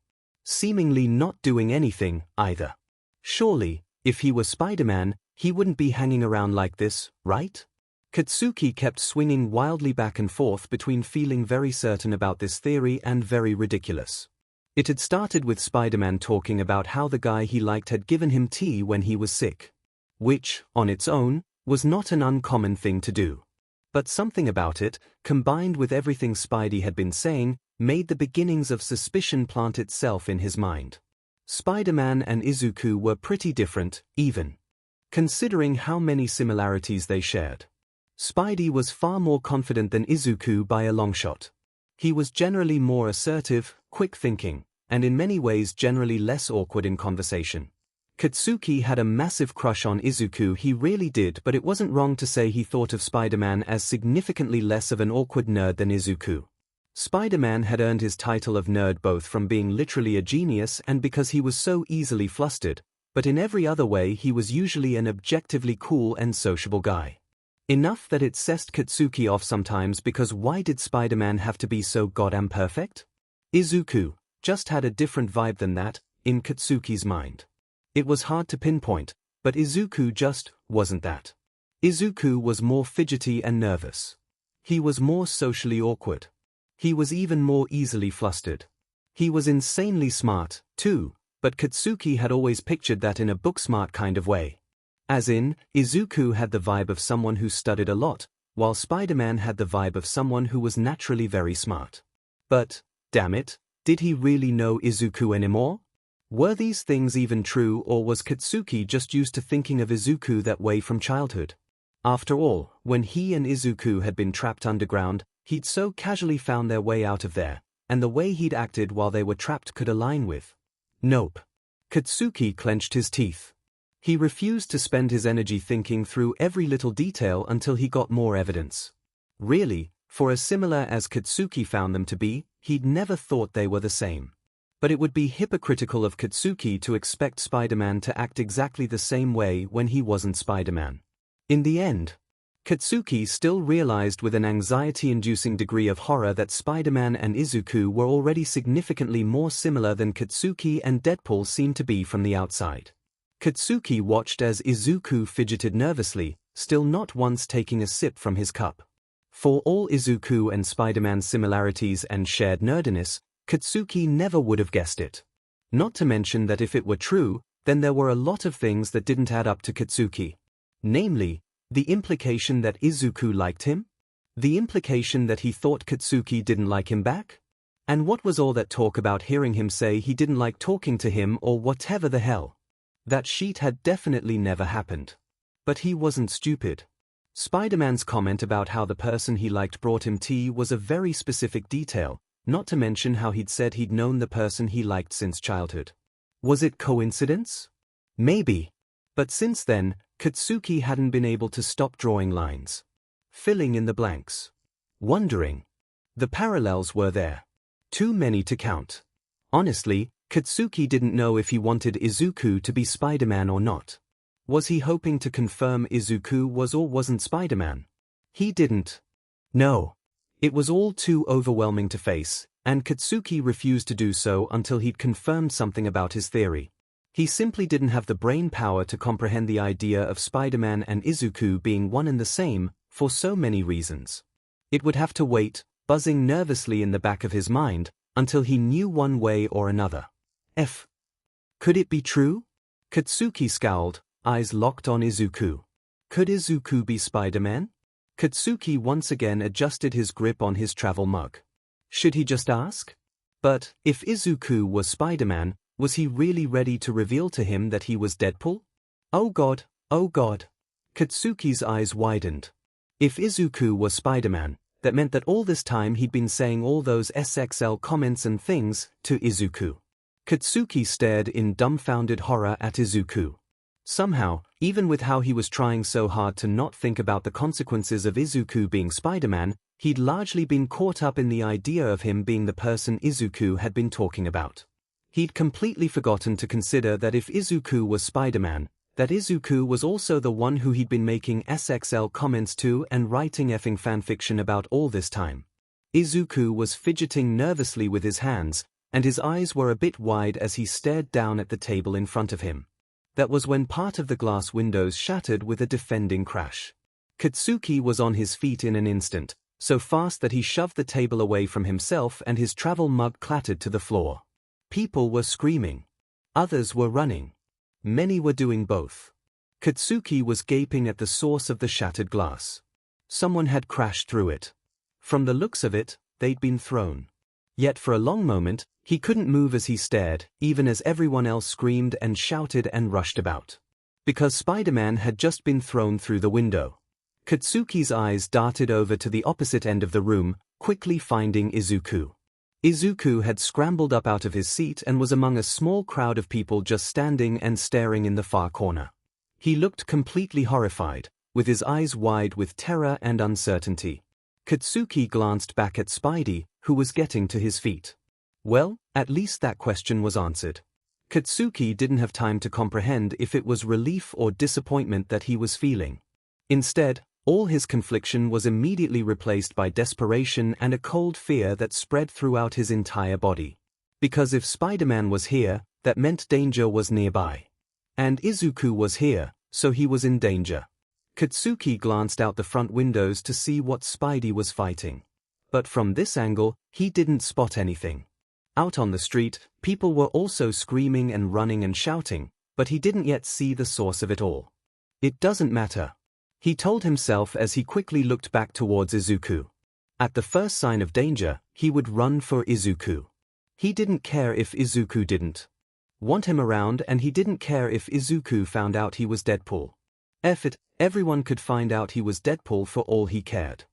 Seemingly not doing anything, either. Surely, if he was Spider-Man, he wouldn't be hanging around like this, right? Katsuki kept swinging wildly back and forth between feeling very certain about this theory and very ridiculous. It had started with Spider-Man talking about how the guy he liked had given him tea when he was sick. Which, on its own, was not an uncommon thing to do. But something about it, combined with everything Spidey had been saying, made the beginnings of suspicion plant itself in his mind. Spider-Man and Izuku were pretty different, even considering how many similarities they shared. Spidey was far more confident than Izuku by a long shot. He was generally more assertive, quick-thinking, and in many ways generally less awkward in conversation. Katsuki had a massive crush on Izuku, he really did, but it wasn't wrong to say he thought of Spider-Man as significantly less of an awkward nerd than Izuku. Spider-Man had earned his title of nerd both from being literally a genius and because he was so easily flustered, but in every other way he was usually an objectively cool and sociable guy. Enough that it sessed Katsuki off sometimes because why did Spider-Man have to be so goddamn perfect? Izuku just had a different vibe than that, in Katsuki's mind. It was hard to pinpoint, but Izuku just wasn't that. Izuku was more fidgety and nervous. He was more socially awkward. He was even more easily flustered. He was insanely smart, too, but Katsuki had always pictured that in a book-smart kind of way. As in, Izuku had the vibe of someone who studied a lot, while Spider-Man had the vibe of someone who was naturally very smart. But, damn it, did he really know Izuku anymore? Were these things even true, or was Katsuki just used to thinking of Izuku that way from childhood? After all, when he and Izuku had been trapped underground, he'd so casually found their way out of there, and the way he'd acted while they were trapped could align with. Nope. Katsuki clenched his teeth. He refused to spend his energy thinking through every little detail until he got more evidence. Really, for as similar as Katsuki found them to be, he'd never thought they were the same. But it would be hypocritical of Katsuki to expect Spider-Man to act exactly the same way when he wasn't Spider-Man. In the end, Katsuki still realized with an anxiety-inducing degree of horror that Spider-Man and Izuku were already significantly more similar than Katsuki and Deadpool seemed to be from the outside. Katsuki watched as Izuku fidgeted nervously, still not once taking a sip from his cup. For all Izuku and Spider-Man's similarities and shared nerdiness, Katsuki never would have guessed it. Not to mention that if it were true, then there were a lot of things that didn't add up to Katsuki. Namely, the implication that Izuku liked him? The implication that he thought Katsuki didn't like him back? And what was all that talk about hearing him say he didn't like talking to him or whatever the hell? That sheet had definitely never happened. But he wasn't stupid. Spider-Man's comment about how the person he liked brought him tea was a very specific detail, not to mention how he'd said he'd known the person he liked since childhood. Was it coincidence? Maybe. But since then, Katsuki hadn't been able to stop drawing lines. Filling in the blanks. Wondering. The parallels were there. Too many to count. Honestly, Katsuki didn't know if he wanted Izuku to be Spider-Man or not. Was he hoping to confirm Izuku was or wasn't Spider-Man? He didn't. No. It was all too overwhelming to face, and Katsuki refused to do so until he'd confirmed something about his theory. He simply didn't have the brain power to comprehend the idea of Spider-Man and Izuku being one and the same, for so many reasons. It would have to wait, buzzing nervously in the back of his mind, until he knew one way or another. Could it be true? Katsuki scowled, eyes locked on Izuku. Could Izuku be Spider-Man? Katsuki once again adjusted his grip on his travel mug. Should he just ask? But, if Izuku was Spider-Man, was he really ready to reveal to him that he was Deadpool? Oh God, oh God. Katsuki's eyes widened. If Izuku was Spider-Man, that meant that all this time he'd been saying all those SXL comments and things to Izuku. Katsuki stared in dumbfounded horror at Izuku. Somehow, even with how he was trying so hard to not think about the consequences of Izuku being Spider-Man, he'd largely been caught up in the idea of him being the person Izuku had been talking about. He'd completely forgotten to consider that if Izuku was Spider-Man, that Izuku was also the one who he'd been making SXL comments to and writing effing fanfiction about all this time. Izuku was fidgeting nervously with his hands, and his eyes were a bit wide as he stared down at the table in front of him. That was when part of the glass windows shattered with a defending crash. Katsuki was on his feet in an instant, so fast that he shoved the table away from himself and his travel mug clattered to the floor. People were screaming. Others were running. Many were doing both. Katsuki was gaping at the source of the shattered glass. Someone had crashed through it. From the looks of it, they'd been thrown. Yet for a long moment, he couldn't move as he stared, even as everyone else screamed and shouted and rushed about. Because Spider-Man had just been thrown through the window. Katsuki's eyes darted over to the opposite end of the room, quickly finding Izuku. Izuku had scrambled up out of his seat and was among a small crowd of people just standing and staring in the far corner. He looked completely horrified, with his eyes wide with terror and uncertainty. Katsuki glanced back at Spidey, who was getting to his feet. Well, at least that question was answered. Katsuki didn't have time to comprehend if it was relief or disappointment that he was feeling. Instead, all his confliction was immediately replaced by desperation and a cold fear that spread throughout his entire body. Because if Spider-Man was here, that meant danger was nearby. And Izuku was here, so he was in danger. Katsuki glanced out the front windows to see what Spidey was fighting. But from this angle, he didn't spot anything. Out on the street, people were also screaming and running and shouting, but he didn't yet see the source of it all. It doesn't matter, he told himself as he quickly looked back towards Izuku. At the first sign of danger, he would run for Izuku. He didn't care if Izuku didn't want him around, and he didn't care if Izuku found out he was Deadpool. Everyone could find out he was Deadpool for all he cared.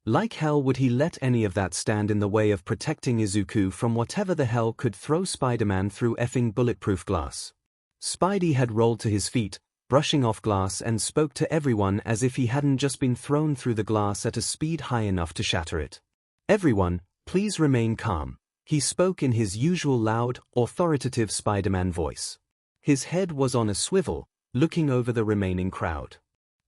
Like hell would he let any of that stand in the way of protecting Izuku from whatever the hell could throw Spider-Man through effing bulletproof glass. Spidey had rolled to his feet, brushing off glass, and spoke to everyone as if he hadn't just been thrown through the glass at a speed high enough to shatter it. Everyone, please remain calm, He spoke in his usual loud, authoritative Spider-Man voice. His head was on a swivel, looking over the remaining crowd.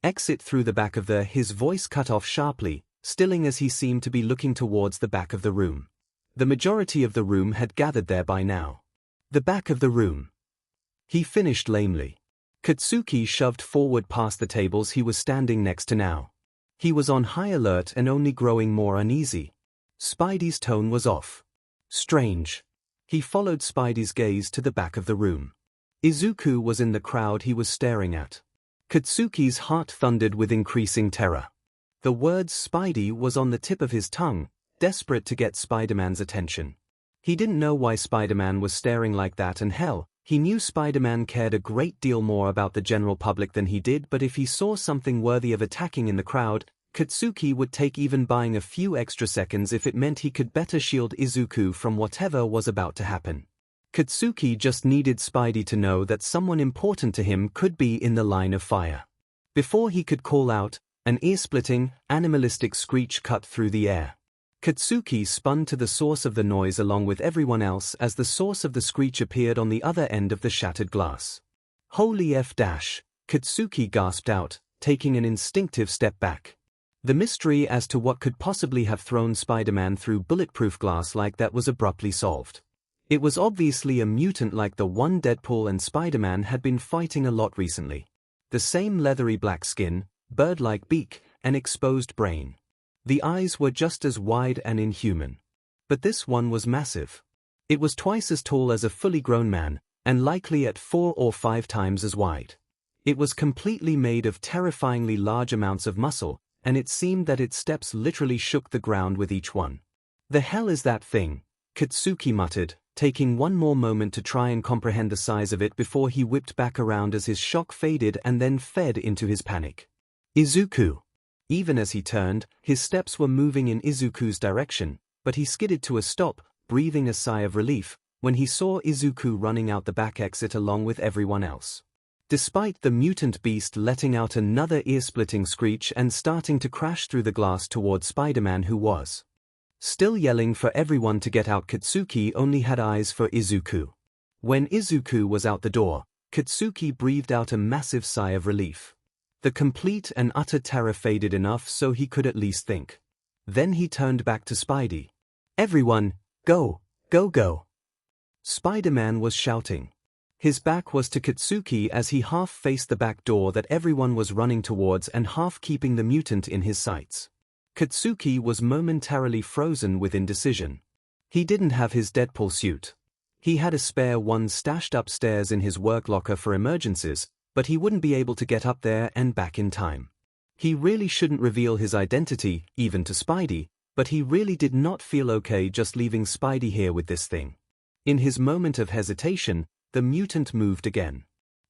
Exit through the back of the. His voice cut off sharply, stilling as he seemed to be looking towards the back of the room. The majority of the room had gathered there by now. The back of the room. He finished lamely. Katsuki shoved forward past the tables he was standing next to now. He was on high alert and only growing more uneasy. Spidey's tone was off. Strange. He followed Spidey's gaze to the back of the room. Izuku was in the crowd he was staring at. Katsuki's heart thundered with increasing terror. The word Spidey was on the tip of his tongue, desperate to get Spider-Man's attention. He didn't know why Spider-Man was staring like that, and hell, he knew Spider-Man cared a great deal more about the general public than he did, but if he saw something worthy of attacking in the crowd, Katsuki would take even buying a few extra seconds if it meant he could better shield Izuku from whatever was about to happen. Katsuki just needed Spidey to know that someone important to him could be in the line of fire. Before he could call out, an ear-splitting, animalistic screech cut through the air. Katsuki spun to the source of the noise along with everyone else as the source of the screech appeared on the other end of the shattered glass. Holy F-! Katsuki gasped out, taking an instinctive step back. The mystery as to what could possibly have thrown Spider-Man through bulletproof glass like that was abruptly solved. It was obviously a mutant like the one Deadpool and Spider-Man had been fighting a lot recently. The same leathery black skin, bird-like beak, and exposed brain. The eyes were just as wide and inhuman. But this one was massive. It was twice as tall as a fully grown man, and likely at 4 or 5 times as wide. It was completely made of terrifyingly large amounts of muscle, and it seemed that its steps literally shook the ground with each one. The hell is that thing? Katsuki muttered, taking one more moment to try and comprehend the size of it before he whipped back around as his shock faded and then fed into his panic. Izuku. Even as he turned, his steps were moving in Izuku's direction, but he skidded to a stop, breathing a sigh of relief, when he saw Izuku running out the back exit along with everyone else. Despite the mutant beast letting out another ear-splitting screech and starting to crash through the glass toward Spider-Man, who was still yelling for everyone to get out, Katsuki only had eyes for Izuku. When Izuku was out the door, Katsuki breathed out a massive sigh of relief. The complete and utter terror faded enough so he could at least think. Then he turned back to Spidey. Everyone, go, go, go. Spider-Man was shouting. His back was to Katsuki as he half faced the back door that everyone was running towards and half keeping the mutant in his sights. Katsuki was momentarily frozen with indecision. He didn't have his Deadpool suit. He had a spare one stashed upstairs in his work locker for emergencies, but he wouldn't be able to get up there and back in time. He really shouldn't reveal his identity, even to Spidey, but he really did not feel okay just leaving Spidey here with this thing. In his moment of hesitation, the mutant moved again.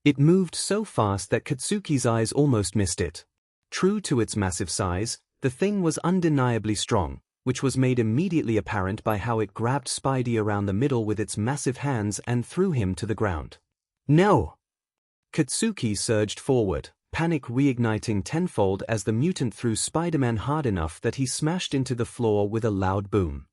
It moved so fast that Katsuki's eyes almost missed it. True to its massive size, the thing was undeniably strong, which was made immediately apparent by how it grabbed Spidey around the middle with its massive hands and threw him to the ground. No! Katsuki surged forward, panic reigniting tenfold as the mutant threw Spider-Man hard enough that he smashed into the floor with a loud boom.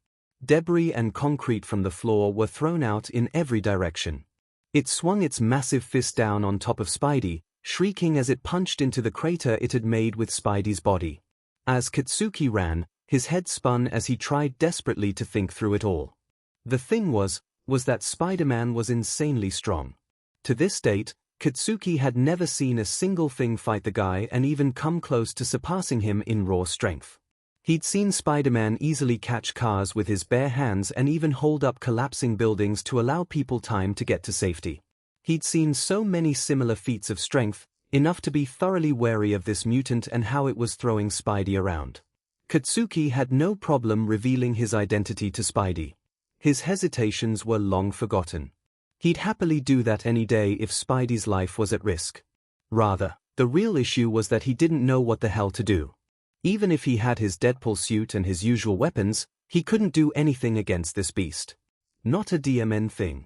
Debris and concrete from the floor were thrown out in every direction. It swung its massive fist down on top of Spidey, shrieking as it punched into the crater it had made with Spidey's body. As Katsuki ran, his head spun as he tried desperately to think through it all. The thing was that Spider-Man was insanely strong. To this date, Katsuki had never seen a single thing fight the guy and even come close to surpassing him in raw strength. He'd seen Spider-Man easily catch cars with his bare hands and even hold up collapsing buildings to allow people time to get to safety. He'd seen so many similar feats of strength, enough to be thoroughly wary of this mutant and how it was throwing Spidey around. Katsuki had no problem revealing his identity to Spidey. His hesitations were long forgotten. He'd happily do that any day if Spidey's life was at risk. Rather, the real issue was that he didn't know what the hell to do. Even if he had his Deadpool suit and his usual weapons, he couldn't do anything against this beast. Not a DMN thing.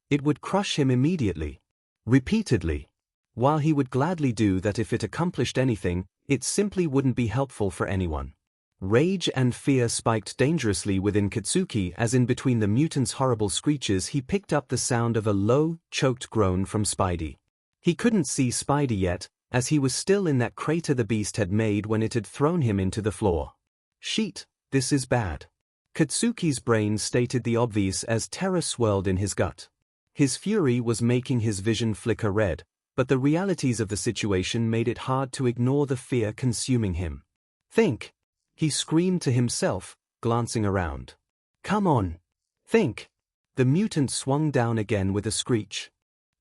It would crush him immediately. Repeatedly. While he would gladly do that if it accomplished anything, it simply wouldn't be helpful for anyone. Rage and fear spiked dangerously within Katsuki as in between the mutant's horrible screeches he picked up the sound of a low, choked groan from Spidey. He couldn't see Spidey yet, as he was still in that crater the beast had made when it had thrown him into the floor. Shit, this is bad. Katsuki's brain stated the obvious as terror swirled in his gut. His fury was making his vision flicker red, but the realities of the situation made it hard to ignore the fear consuming him. Think! He screamed to himself, glancing around. Come on! Think! The mutant swung down again with a screech,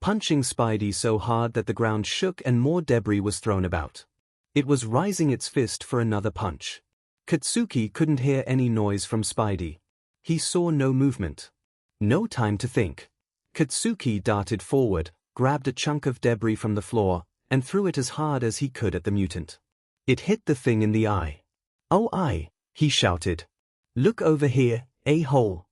punching Spidey so hard that the ground shook and more debris was thrown about. It was raising its fist for another punch. Katsuki couldn't hear any noise from Spidey. He saw no movement. No time to think. Katsuki darted forward, grabbed a chunk of debris from the floor, and threw it as hard as he could at the mutant. It hit the thing in the eye. "Oh, he shouted. "Look over here, a-hole."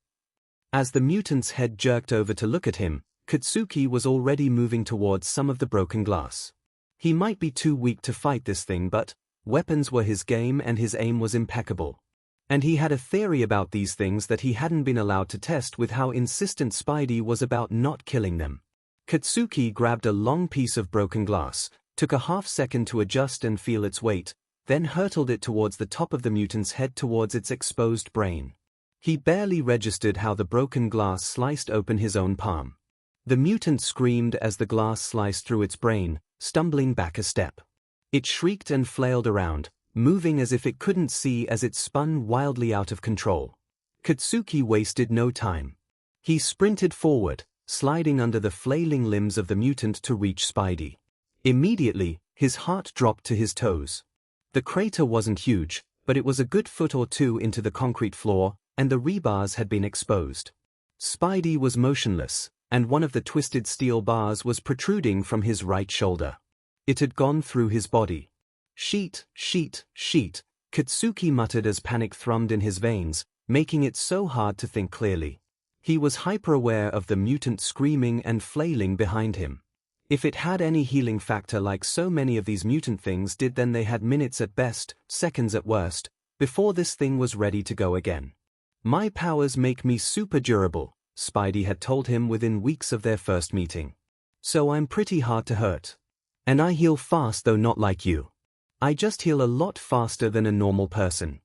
As the mutant's head jerked over to look at him, Katsuki was already moving towards some of the broken glass. He might be too weak to fight this thing, but weapons were his game and his aim was impeccable. And he had a theory about these things that he hadn't been allowed to test with how insistent Spidey was about not killing them. Katsuki grabbed a long piece of broken glass, took a half-second to adjust and feel its weight, then hurtled it towards the top of the mutant's head towards its exposed brain. He barely registered how the broken glass sliced open his own palm. The mutant screamed as the glass sliced through its brain, stumbling back a step. It shrieked and flailed around, moving as if it couldn't see as it spun wildly out of control. Katsuki wasted no time. He sprinted forward, sliding under the flailing limbs of the mutant to reach Spidey. Immediately, his heart dropped to his toes. The crater wasn't huge, but it was a good foot or two into the concrete floor, and the rebars had been exposed. Spidey was motionless, and one of the twisted steel bars was protruding from his right shoulder. It had gone through his body. "Sheet, sheet, sheet," Katsuki muttered as panic thrummed in his veins, making it so hard to think clearly. He was hyper-aware of the mutant screaming and flailing behind him. If it had any healing factor like so many of these mutant things did, then they had minutes at best, seconds at worst, before this thing was ready to go again. "My powers make me super durable," Spidey had told him within weeks of their first meeting. "So I'm pretty hard to hurt. And I heal fast, though not like you. I just heal a lot faster than a normal person."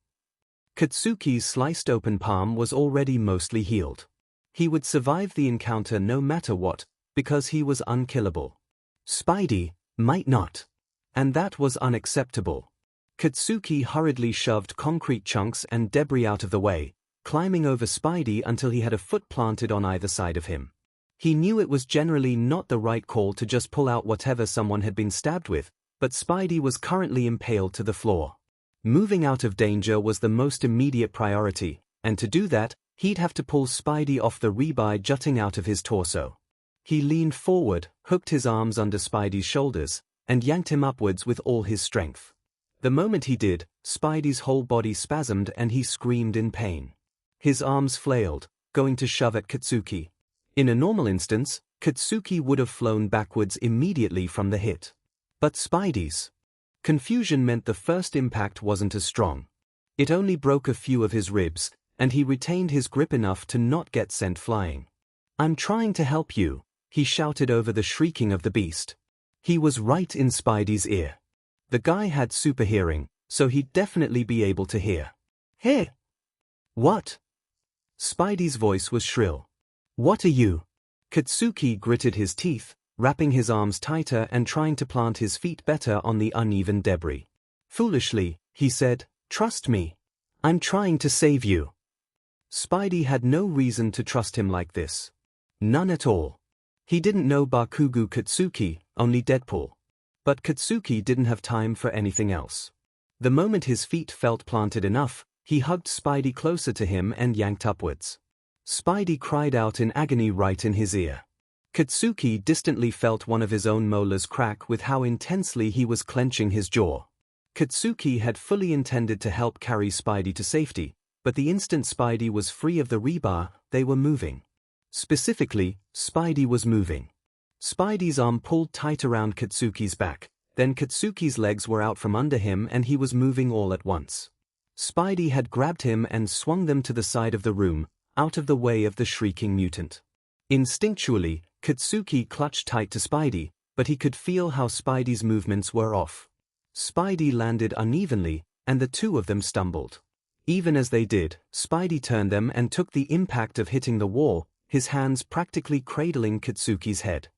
Katsuki's sliced open palm was already mostly healed. He would survive the encounter no matter what, because he was unkillable. Spidey might not. And that was unacceptable. Katsuki hurriedly shoved concrete chunks and debris out of the way, climbing over Spidey until he had a foot planted on either side of him. He knew it was generally not the right call to just pull out whatever someone had been stabbed with, but Spidey was currently impaled to the floor. Moving out of danger was the most immediate priority, and to do that, he'd have to pull Spidey off the rebar jutting out of his torso. He leaned forward, hooked his arms under Spidey's shoulders, and yanked him upwards with all his strength. The moment he did, Spidey's whole body spasmed and he screamed in pain. His arms flailed, going to shove at Katsuki. In a normal instance, Katsuki would have flown backwards immediately from the hit. But Spidey's confusion meant the first impact wasn't as strong. It only broke a few of his ribs, and he retained his grip enough to not get sent flying. "I'm trying to help you," he shouted over the shrieking of the beast. He was right in Spidey's ear. The guy had super hearing, so he'd definitely be able to hear. "Hey! What?" Spidey's voice was shrill. "What are you?" Katsuki gritted his teeth, wrapping his arms tighter and trying to plant his feet better on the uneven debris. Foolishly, he said, "Trust me. I'm trying to save you." Spidey had no reason to trust him like this. None at all. He didn't know Bakugo Katsuki, only Deadpool. But Katsuki didn't have time for anything else. The moment his feet felt planted enough, he hugged Spidey closer to him and yanked upwards. Spidey cried out in agony right in his ear. Katsuki distantly felt one of his own molars crack with how intensely he was clenching his jaw. Katsuki had fully intended to help carry Spidey to safety, but the instant Spidey was free of the rebar, they were moving. Specifically, Spidey was moving. Spidey's arm pulled tight around Katsuki's back, then Katsuki's legs were out from under him and he was moving all at once. Spidey had grabbed him and swung them to the side of the room, out of the way of the shrieking mutant. Instinctually, Katsuki clutched tight to Spidey, but he could feel how Spidey's movements were off. Spidey landed unevenly, and the two of them stumbled. Even as they did, Spidey turned them and took the impact of hitting the wall, his hands practically cradling Katsuki's head.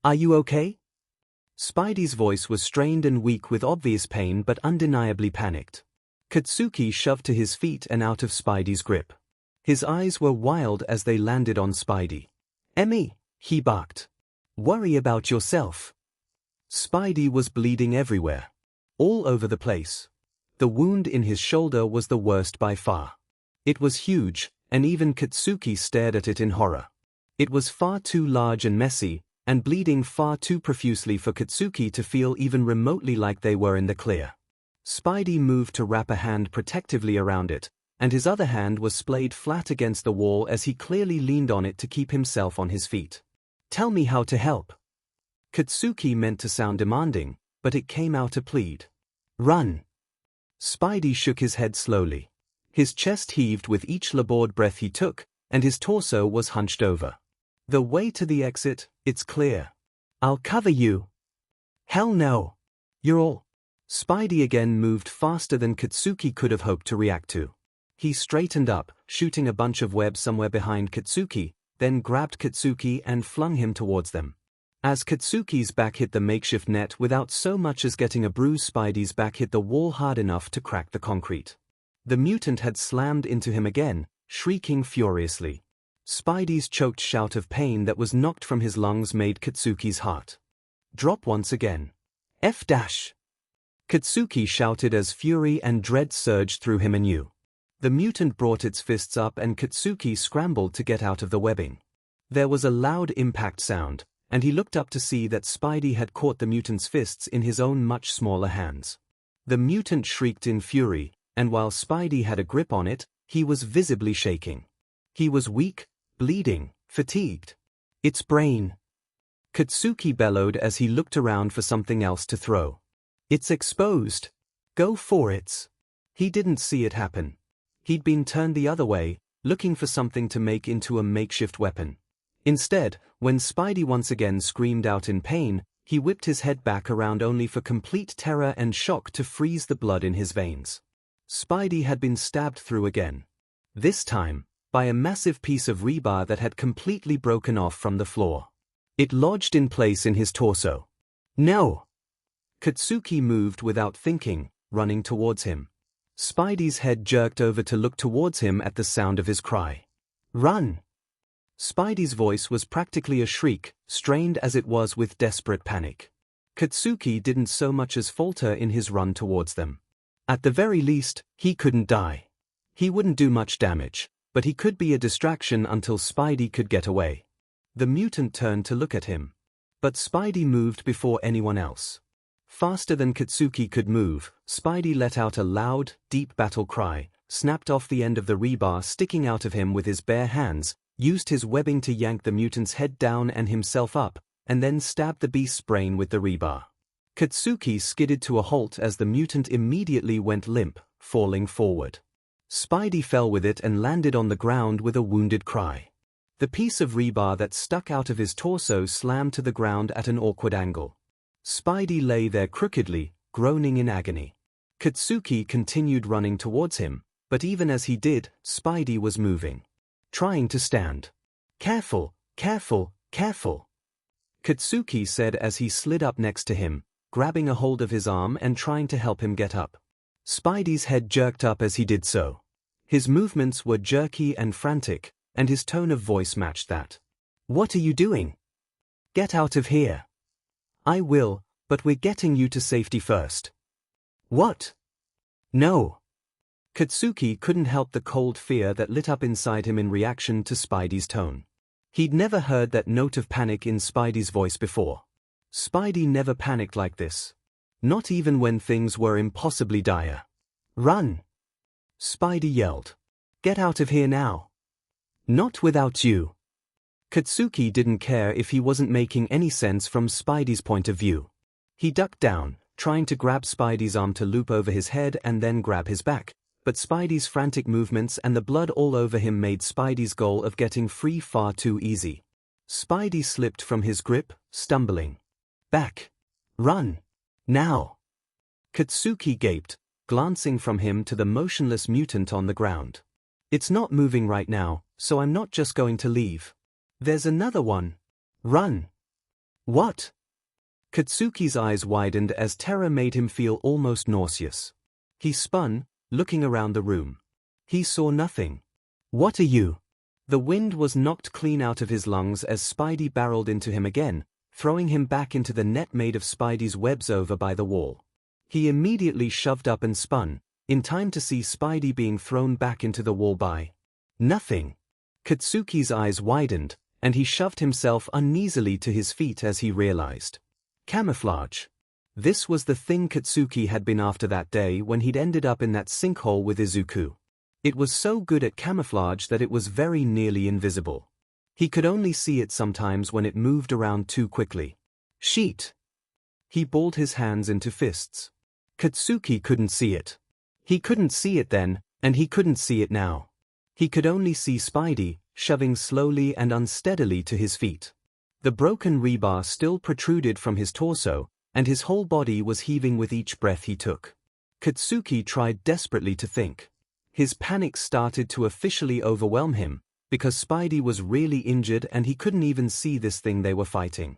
"Are you okay?" Spidey's voice was strained and weak with obvious pain but undeniably panicked. Katsuki shoved to his feet and out of Spidey's grip. His eyes were wild as they landed on Spidey. "Emmy," he barked. "Worry about yourself." Spidey was bleeding everywhere. All over the place. The wound in his shoulder was the worst by far. It was huge, and even Katsuki stared at it in horror. It was far too large and messy, and bleeding far too profusely for Katsuki to feel even remotely like they were in the clear. Spidey moved to wrap a hand protectively around it, and his other hand was splayed flat against the wall as he clearly leaned on it to keep himself on his feet. "Tell me how to help." Katsuki meant to sound demanding, but it came out a plead. "Run." Spidey shook his head slowly. His chest heaved with each labored breath he took, and his torso was hunched over. "The way to the exit, it's clear. I'll cover you." "Hell no. You're all..." Spidey again moved faster than Katsuki could have hoped to react to. He straightened up, shooting a bunch of web somewhere behind Katsuki, then grabbed Katsuki and flung him towards them. As Katsuki's back hit the makeshift net without so much as getting a bruise, Spidey's back hit the wall hard enough to crack the concrete. The mutant had slammed into him again, shrieking furiously. Spidey's choked shout of pain that was knocked from his lungs made Katsuki's heart drop once again. F-. Katsuki shouted as fury and dread surged through him anew. The mutant brought its fists up and Katsuki scrambled to get out of the webbing. There was a loud impact sound, and he looked up to see that Spidey had caught the mutant's fists in his own much smaller hands. The mutant shrieked in fury, and while Spidey had a grip on it, he was visibly shaking. He was weak, bleeding, fatigued. "Its brain!" Katsuki bellowed as he looked around for something else to throw. "It's exposed. Go for it." He didn't see it happen. He'd been turned the other way, looking for something to make into a makeshift weapon. Instead, when Spidey once again screamed out in pain, he whipped his head back around only for complete terror and shock to freeze the blood in his veins. Spidey had been stabbed through again. This time, by a massive piece of rebar that had completely broken off from the floor. It lodged in place in his torso. "No!" Katsuki moved without thinking, running towards him. Spidey's head jerked over to look towards him at the sound of his cry. "Run!" Spidey's voice was practically a shriek, strained as it was with desperate panic. Katsuki didn't so much as falter in his run towards them. At the very least, he couldn't die. He wouldn't do much damage, but he could be a distraction until Spidey could get away. The mutant turned to look at him. But Spidey moved before anyone else. Faster than Katsuki could move, Spidey let out a loud, deep battle cry, snapped off the end of the rebar sticking out of him with his bare hands, used his webbing to yank the mutant's head down and himself up, and then stabbed the beast's brain with the rebar. Katsuki skidded to a halt as the mutant immediately went limp, falling forward. Spidey fell with it and landed on the ground with a wounded cry. The piece of rebar that stuck out of his torso slammed to the ground at an awkward angle. Spidey lay there crookedly, groaning in agony. Katsuki continued running towards him, but even as he did, Spidey was moving. Trying to stand. "Careful, careful, careful," Katsuki said as he slid up next to him, grabbing a hold of his arm and trying to help him get up. Spidey's head jerked up as he did so. His movements were jerky and frantic, and his tone of voice matched that. "What are you doing? Get out of here." "I will, but we're getting you to safety first." "What?" "No." Katsuki couldn't help the cold fear that lit up inside him in reaction to Spidey's tone. He'd never heard that note of panic in Spidey's voice before. Spidey never panicked like this. Not even when things were impossibly dire. "Run!" Spidey yelled. "Get out of here now." "Not without you." Katsuki didn't care if he wasn't making any sense from Spidey's point of view. He ducked down, trying to grab Spidey's arm to loop over his head and then grab his back, but Spidey's frantic movements and the blood all over him made Spidey's goal of getting free far too easy. Spidey slipped from his grip, stumbling. Back! Run! Now! Katsuki gaped, glancing from him to the motionless mutant on the ground. It's not moving right now, so I'm not just going to leave. There's another one. Run! What? Katsuki's eyes widened as terror made him feel almost nauseous. He spun, looking around the room. He saw nothing. What are you? The wind was knocked clean out of his lungs as Spidey barreled into him again, throwing him back into the net made of Spidey's webs over by the wall. He immediately shoved up and spun, in time to see Spidey being thrown back into the wall by nothing. Katsuki's eyes widened, and he shoved himself uneasily to his feet as he realized. Camouflage. This was the thing Katsuki had been after that day when he'd ended up in that sinkhole with Izuku. It was so good at camouflage that it was very nearly invisible. He could only see it sometimes when it moved around too quickly. Sheet. He balled his hands into fists. Katsuki couldn't see it. He couldn't see it then, and he couldn't see it now. He could only see Spidey, shoving slowly and unsteadily to his feet. The broken rebar still protruded from his torso, and his whole body was heaving with each breath he took. Katsuki tried desperately to think. His panic started to officially overwhelm him, because Spidey was really injured and he couldn't even see this thing they were fighting.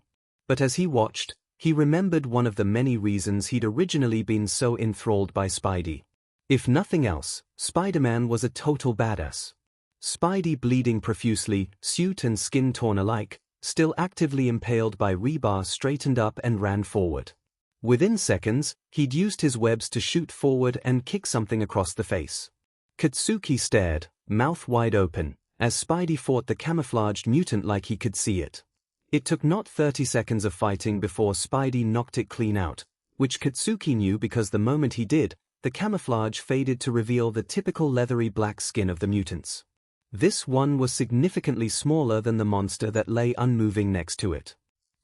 But as he watched, he remembered one of the many reasons he'd originally been so enthralled by Spidey. If nothing else, Spider-Man was a total badass. Spidey bleeding profusely, suit and skin torn alike, still actively impaled by rebar straightened up and ran forward. Within seconds, he'd used his webs to shoot forward and kick something across the face. Katsuki stared, mouth wide open, as Spidey fought the camouflaged mutant like he could see it. It took not 30 seconds of fighting before Spidey knocked it clean out, which Katsuki knew because the moment he did, the camouflage faded to reveal the typical leathery black skin of the mutants. This one was significantly smaller than the monster that lay unmoving next to it.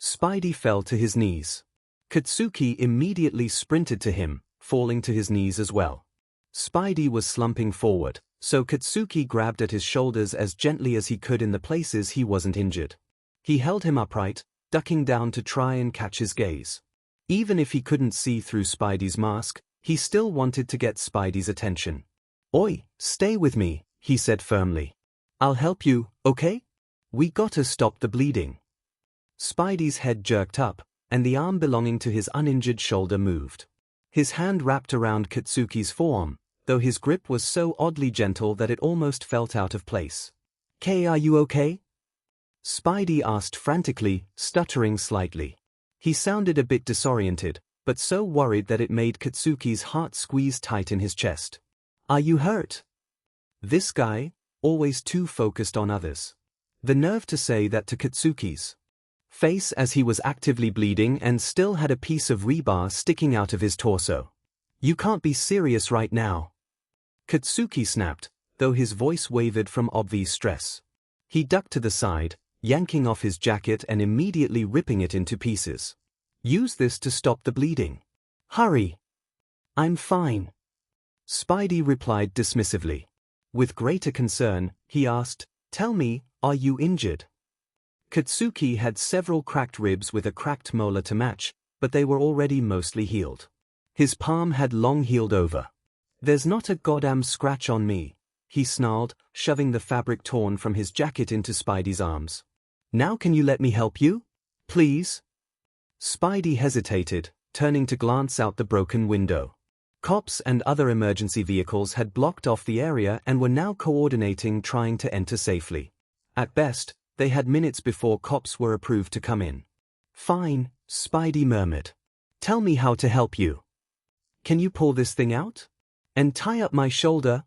Spidey fell to his knees. Katsuki immediately sprinted to him, falling to his knees as well. Spidey was slumping forward, so Katsuki grabbed at his shoulders as gently as he could in the places he wasn't injured. He held him upright, ducking down to try and catch his gaze. Even if he couldn't see through Spidey's mask, he still wanted to get Spidey's attention. "Oi, stay with me," he said firmly. "I'll help you, okay? We gotta stop the bleeding." Spidey's head jerked up, and the arm belonging to his uninjured shoulder moved. His hand wrapped around Katsuki's forearm, though his grip was so oddly gentle that it almost felt out of place. "Kay, are you okay?" Spidey asked frantically, stuttering slightly. He sounded a bit disoriented, but so worried that it made Katsuki's heart squeeze tight in his chest. "Are you hurt?" This guy, always too focused on others. The nerve to say that to Katsuki's face as he was actively bleeding and still had a piece of rebar sticking out of his torso. "You can't be serious right now." Katsuki snapped, though his voice wavered from obvious stress. He ducked to the side, yanking off his jacket and immediately ripping it into pieces. "Use this to stop the bleeding. Hurry." "I'm fine," Spidey replied dismissively. With greater concern, he asked, "Tell me, are you injured?" Katsuki had several cracked ribs with a cracked molar to match, but they were already mostly healed. His palm had long healed over. "There's not a goddamn scratch on me," he snarled, shoving the fabric torn from his jacket into Spidey's arms. "Now can you let me help you? Please?" Spidey hesitated, turning to glance out the broken window. Cops and other emergency vehicles had blocked off the area and were now coordinating trying to enter safely. At best, they had minutes before cops were approved to come in. "Fine," Spidey murmured. "Tell me how to help you. Can you pull this thing out? And tie up my shoulder?"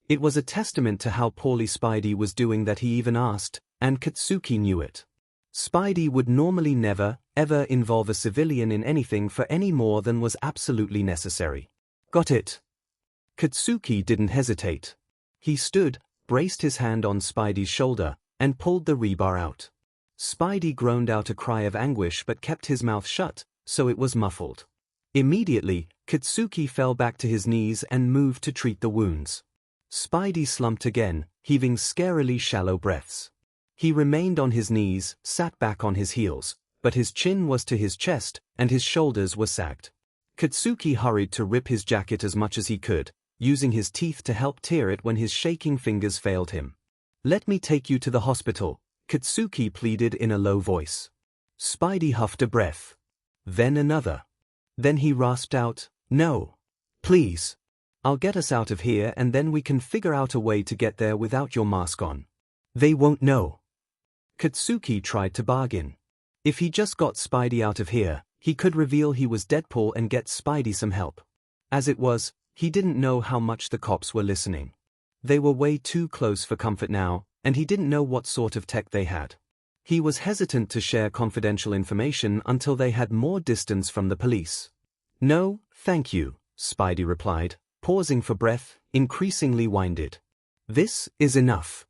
It was a testament to how poorly Spidey was doing that he even asked, and Katsuki knew it. Spidey would normally never, ever involve a civilian in anything for any more than was absolutely necessary. "Got it." Katsuki didn't hesitate. He stood, braced his hand on Spidey's shoulder, and pulled the rebar out. Spidey groaned out a cry of anguish but kept his mouth shut, so it was muffled. Immediately, Katsuki fell back to his knees and moved to treat the wounds. Spidey slumped again, heaving scarily shallow breaths. He remained on his knees, sat back on his heels, but his chin was to his chest, and his shoulders were sagged. Katsuki hurried to rip his jacket as much as he could, using his teeth to help tear it when his shaking fingers failed him. "Let me take you to the hospital," Katsuki pleaded in a low voice. Spidey huffed a breath. Then another. Then he rasped out, "No. Please. I'll get us out of here and then we can figure out a way to get there without your mask on. They won't know." Katsuki tried to bargain. If he just got Spidey out of here, he could reveal he was Deadpool and get Spidey some help. As it was, he didn't know how much the cops were listening. They were way too close for comfort now, and he didn't know what sort of tech they had. He was hesitant to share confidential information until they had more distance from the police. "No, thank you," Spidey replied, pausing for breath, increasingly winded. "This is enough."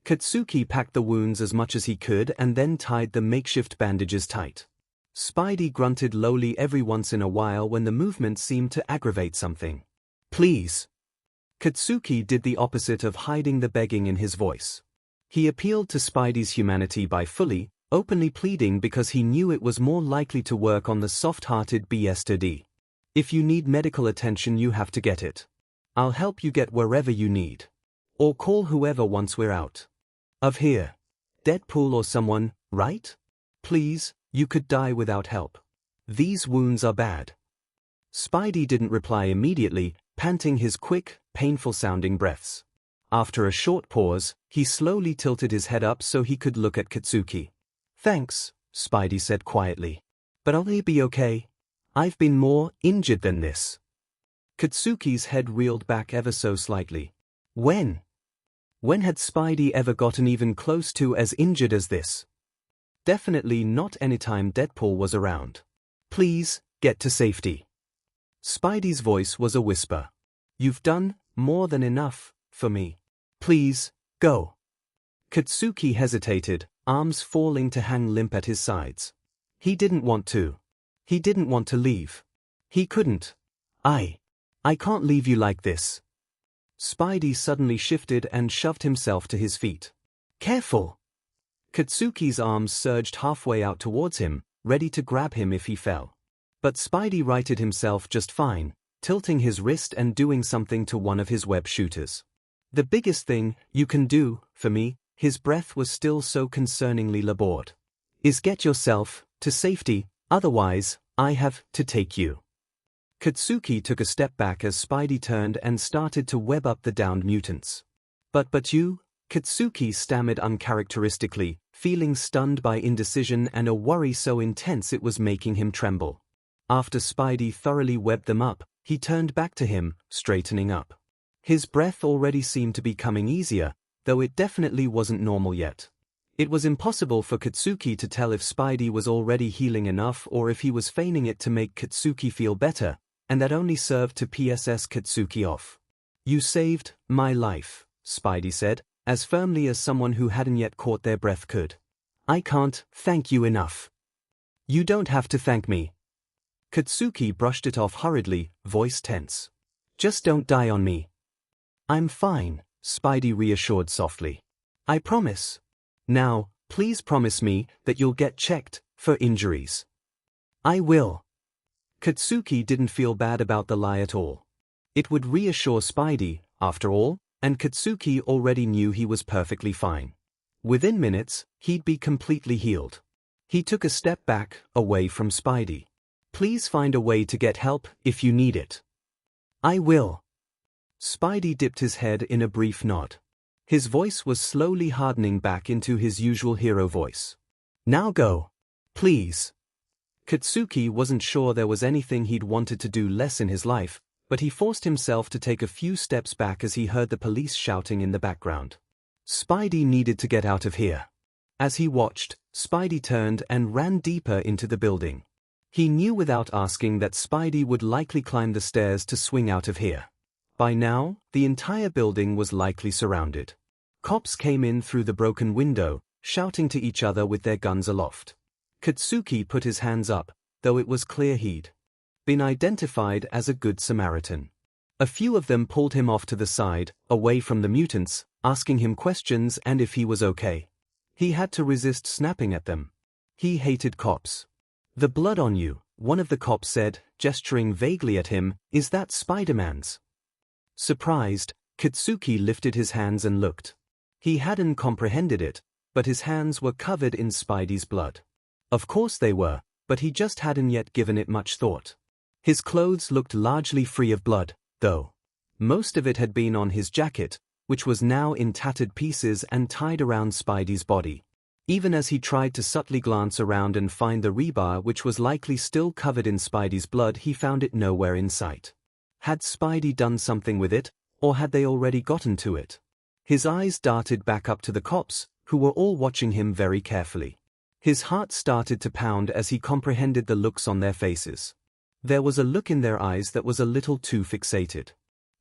Katsuki packed the wounds as much as he could and then tied the makeshift bandages tight. Spidey grunted lowly every once in a while when the movement seemed to aggravate something. "Please." Katsuki did the opposite of hiding the begging in his voice. He appealed to Spidey's humanity by openly pleading because he knew it was more likely to work on the soft-hearted thepoetaster. "If you need medical attention you have to get it. I'll help you get wherever you need. Or call whoever once we're out of here. Deadpool or someone, right? Please, you could die without help. These wounds are bad." Spidey didn't reply immediately, panting his quick, painful-sounding breaths. After a short pause, he slowly tilted his head up so he could look at Katsuki. "Thanks," Spidey said quietly. "But I'll be okay. I've been more injured than this." Katsuki's head reeled back ever so slightly. When? When had Spidey ever gotten even close to as injured as this? Definitely not anytime Deadpool was around. "Please, get to safety." Spidey's voice was a whisper. "You've done more than enough for me. Please, go." Katsuki hesitated, arms falling to hang limp at his sides. He didn't want to. He didn't want to leave. He couldn't. I can't leave you like this." Spidey suddenly shifted and shoved himself to his feet. "Careful!" Katsuki's arms surged halfway out towards him, ready to grab him if he fell. But Spidey righted himself just fine, tilting his wrist and doing something to one of his web shooters. "The biggest thing you can do for me," his breath was still so concerningly labored, "is get yourself to safety, otherwise, I have to take you." Katsuki took a step back as Spidey turned and started to web up the downed mutants. But you," Katsuki stammered uncharacteristically, feeling stunned by indecision and a worry so intense it was making him tremble. After Spidey thoroughly webbed them up, he turned back to him, straightening up. His breath already seemed to be coming easier, though it definitely wasn't normal yet. It was impossible for Katsuki to tell if Spidey was already healing enough or if he was feigning it to make Katsuki feel better, and that only served to piss Katsuki off. "You saved my life," Spidey said, as firmly as someone who hadn't yet caught their breath could. "I can't thank you enough." "You don't have to thank me." Katsuki brushed it off hurriedly, voice tense. "Just don't die on me." "I'm fine," Spidey reassured softly. "I promise. Now, please promise me that you'll get checked for injuries." "I will." Katsuki didn't feel bad about the lie at all. It would reassure Spidey, after all, and Katsuki already knew he was perfectly fine. Within minutes, he'd be completely healed. He took a step back, away from Spidey. "Please find a way to get help if you need it." "I will." Spidey dipped his head in a brief nod. His voice was slowly hardening back into his usual hero voice. "Now go. Please." Katsuki wasn't sure there was anything he'd wanted to do less in his life, but he forced himself to take a few steps back as he heard the police shouting in the background. Spidey needed to get out of here. As he watched, Spidey turned and ran deeper into the building. He knew without asking that Spidey would likely climb the stairs to swing out of here. By now, the entire building was likely surrounded. Cops came in through the broken window, shouting to each other with their guns aloft. Katsuki put his hands up, though it was clear he'd been identified as a good Samaritan. A few of them pulled him off to the side, away from the mutants, asking him questions and if he was okay. He had to resist snapping at them. He hated cops. "The blood on you," one of the cops said, gesturing vaguely at him, "is that Spider-Man's?" Surprised, Katsuki lifted his hands and looked. He hadn't comprehended it, but his hands were covered in Spidey's blood. Of course they were, but he just hadn't yet given it much thought. His clothes looked largely free of blood, though. Most of it had been on his jacket, which was now in tattered pieces and tied around Spidey's body. Even as he tried to subtly glance around and find the rebar which was likely still covered in Spidey's blood, he found it nowhere in sight. Had Spidey done something with it, or had they already gotten to it? His eyes darted back up to the cops, who were all watching him very carefully. His heart started to pound as he comprehended the looks on their faces. There was a look in their eyes that was a little too fixated.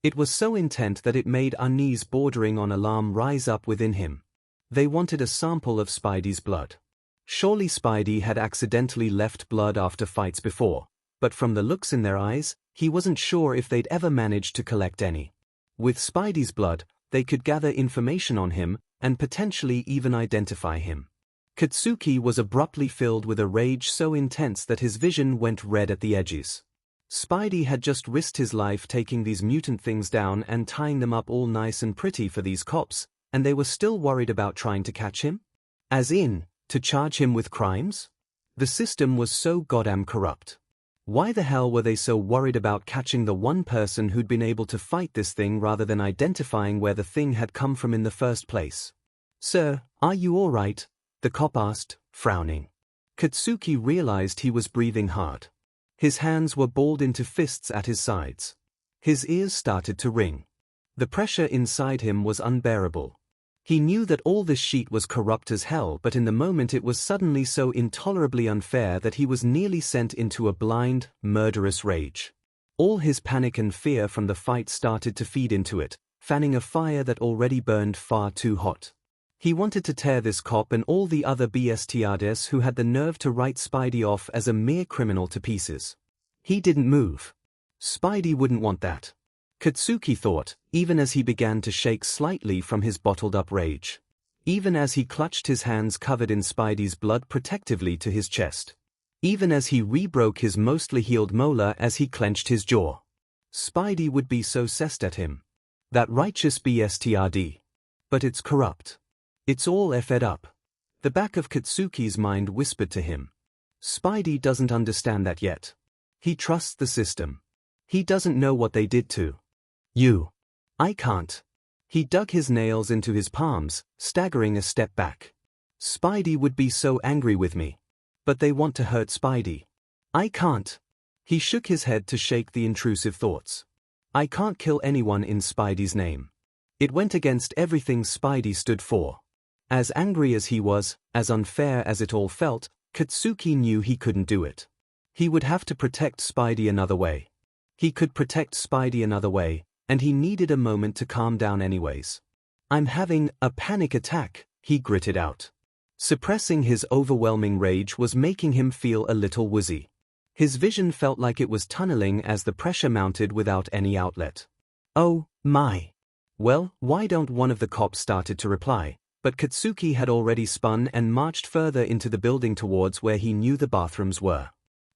It was so intent that it made unease bordering on alarm rise up within him. They wanted a sample of Spidey's blood. Surely Spidey had accidentally left blood after fights before, but from the looks in their eyes, he wasn't sure if they'd ever managed to collect any. With Spidey's blood, they could gather information on him, and potentially even identify him. Katsuki was abruptly filled with a rage so intense that his vision went red at the edges. Spidey had just risked his life taking these mutant things down and tying them up all nice and pretty for these cops, and they were still worried about trying to catch him? As in, to charge him with crimes? The system was so goddamn corrupt. Why the hell were they so worried about catching the one person who'd been able to fight this thing rather than identifying where the thing had come from in the first place? "Sir, are you all right?" the cop asked, frowning. Katsuki realized he was breathing hard. His hands were balled into fists at his sides. His ears started to ring. The pressure inside him was unbearable. He knew that all this sheet was corrupt as hell, but in the moment it was suddenly so intolerably unfair that he was nearly sent into a blind, murderous rage. All his panic and fear from the fight started to feed into it, fanning a fire that already burned far too hot. He wanted to tear this cop and all the other bestiades who had the nerve to write Spidey off as a mere criminal to pieces. He didn't move. Spidey wouldn't want that. Katsuki thought, even as he began to shake slightly from his bottled-up rage. Even as he clutched his hands covered in Spidey's blood protectively to his chest. Even as he rebroke his mostly healed molar as he clenched his jaw. Spidey would be so cessed at him. That righteous bstrd. But it's corrupt. It's all effed up. The back of Katsuki's mind whispered to him. Spidey doesn't understand that yet. He trusts the system. He doesn't know what they did to you. I can't. He dug his nails into his palms, staggering a step back. Spidey would be so angry with me. But they want to hurt Spidey. I can't. He shook his head to shake the intrusive thoughts. I can't kill anyone in Spidey's name. It went against everything Spidey stood for. As angry as he was, as unfair as it all felt, Katsuki knew he couldn't do it. He would have to protect Spidey another way. He could protect Spidey another way, and he needed a moment to calm down anyways. I'm having a panic attack, he gritted out. Suppressing his overwhelming rage was making him feel a little woozy. His vision felt like it was tunneling as the pressure mounted without any outlet. Oh, my. Well, why don't one of the cops started to reply, but Katsuki had already spun and marched further into the building towards where he knew the bathrooms were.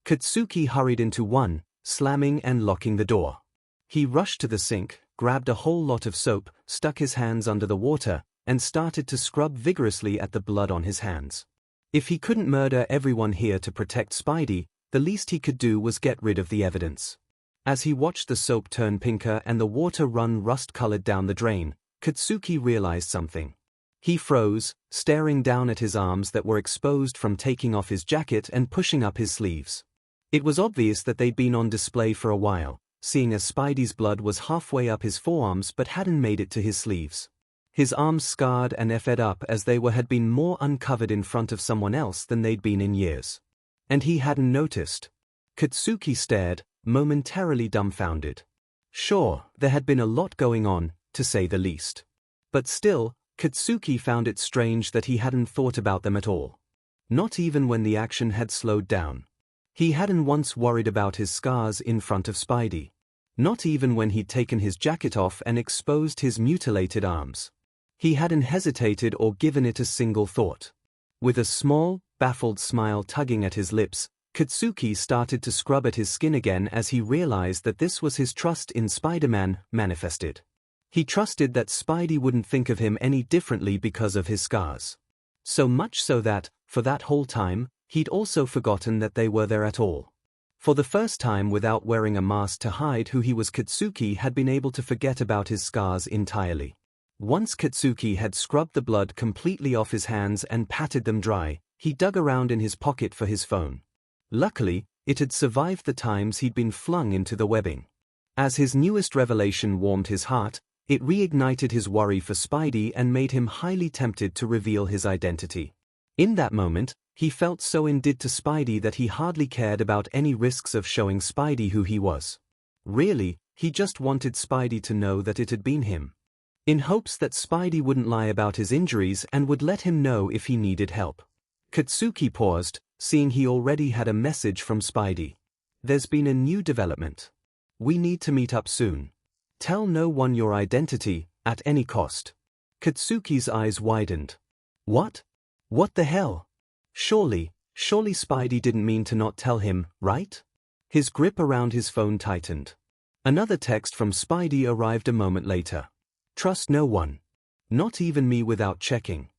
Katsuki hurried into one, slamming and locking the door. He rushed to the sink, grabbed a whole lot of soap, stuck his hands under the water, and started to scrub vigorously at the blood on his hands. If he couldn't murder everyone here to protect Spidey, the least he could do was get rid of the evidence. As he watched the soap turn pinker and the water run rust-colored down the drain, Katsuki realized something. He froze, staring down at his arms that were exposed from taking off his jacket and pushing up his sleeves. It was obvious that they'd been on display for a while, seeing as Spidey's blood was halfway up his forearms but hadn't made it to his sleeves. His arms scarred and effed up as they had been more uncovered in front of someone else than they'd been in years. And he hadn't noticed. Katsuki stared, momentarily dumbfounded. Sure, there had been a lot going on, to say the least. But still, Katsuki found it strange that he hadn't thought about them at all. Not even when the action had slowed down. He hadn't once worried about his scars in front of Spidey. Not even when he'd taken his jacket off and exposed his mutilated arms. He hadn't hesitated or given it a single thought. With a small, baffled smile tugging at his lips, Katsuki started to scrub at his skin again as he realized that this was his trust in Spider-Man manifested. He trusted that Spidey wouldn't think of him any differently because of his scars. So much so that, for that whole time, he'd also forgotten that they were there at all. For the first time without wearing a mask to hide who he was, Katsuki had been able to forget about his scars entirely. Once Katsuki had scrubbed the blood completely off his hands and patted them dry, he dug around in his pocket for his phone. Luckily, it had survived the times he'd been flung into the webbing. As his newest revelation warmed his heart, it reignited his worry for Spidey and made him highly tempted to reveal his identity. In that moment, he felt so indebted to Spidey that he hardly cared about any risks of showing Spidey who he was. Really, he just wanted Spidey to know that it had been him. In hopes that Spidey wouldn't lie about his injuries and would let him know if he needed help. Katsuki paused, seeing he already had a message from Spidey. There's been a new development. We need to meet up soon. Tell no one your identity, at any cost. Katsuki's eyes widened. What? What the hell? Surely Spidey didn't mean to not tell him, right? His grip around his phone tightened. Another text from Spidey arrived a moment later. Trust no one. Not even me without checking.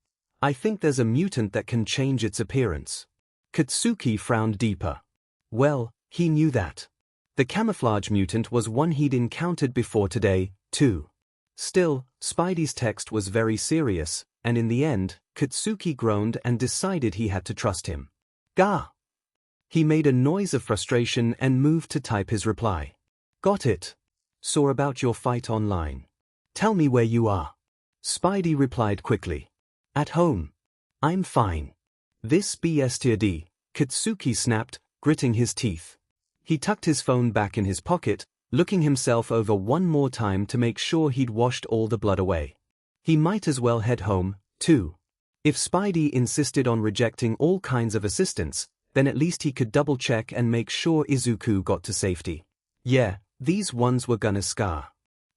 I think there's a mutant that can change its appearance. Katsuki frowned deeper. Well, he knew that. The camouflage mutant was one he'd encountered before today, too. Still, Spidey's text was very serious, and in the end, Katsuki groaned and decided he had to trust him. Gah! He made a noise of frustration and moved to type his reply. Got it. Saw about your fight online. Tell me where you are. Spidey replied quickly. At home. I'm fine. This BSTD, Katsuki snapped, gritting his teeth. He tucked his phone back in his pocket, looking himself over one more time to make sure he'd washed all the blood away. He might as well head home, too. If Spidey insisted on rejecting all kinds of assistance, then at least he could double-check and make sure Izuku got to safety. Yeah, these ones were gonna scar.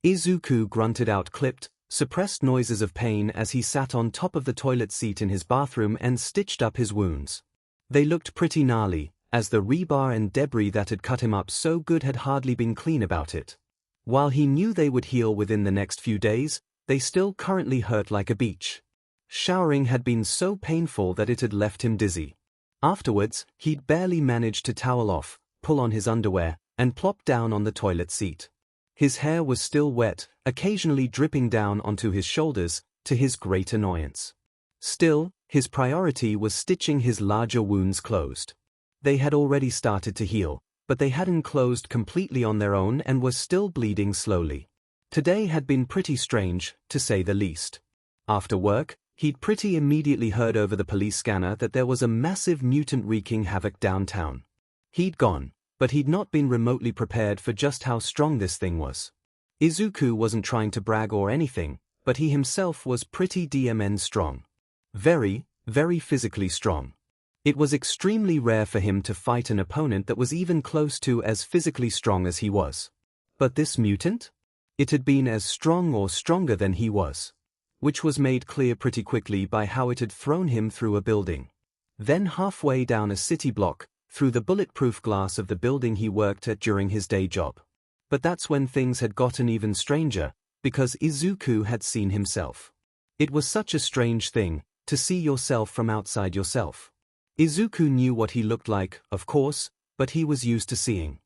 Izuku grunted out clipped, suppressed noises of pain as he sat on top of the toilet seat in his bathroom and stitched up his wounds. They looked pretty gnarly, as the rebar and debris that had cut him up so good had hardly been clean about it. While he knew they would heal within the next few days, they still currently hurt like a beach. Showering had been so painful that it had left him dizzy. Afterwards, he'd barely managed to towel off, pull on his underwear, and plop down on the toilet seat. His hair was still wet, occasionally dripping down onto his shoulders, to his great annoyance. Still, his priority was stitching his larger wounds closed. They had already started to heal, but they hadn't closed completely on their own and were still bleeding slowly. Today had been pretty strange, to say the least. After work, he'd pretty immediately heard over the police scanner that there was a massive mutant wreaking havoc downtown. He'd gone, but he'd not been remotely prepared for just how strong this thing was. Izuku wasn't trying to brag or anything, but he himself was pretty DMN strong. Very, very physically strong. It was extremely rare for him to fight an opponent that was even close to as physically strong as he was. But this mutant? It had been as strong or stronger than he was. Which was made clear pretty quickly by how it had thrown him through a building. Then halfway down a city block, through the bulletproof glass of the building he worked at during his day job. But that's when things had gotten even stranger, because Izuku had seen himself. It was such a strange thing, to see yourself from outside yourself. Izuku knew what he looked like, of course, but he was used to seeing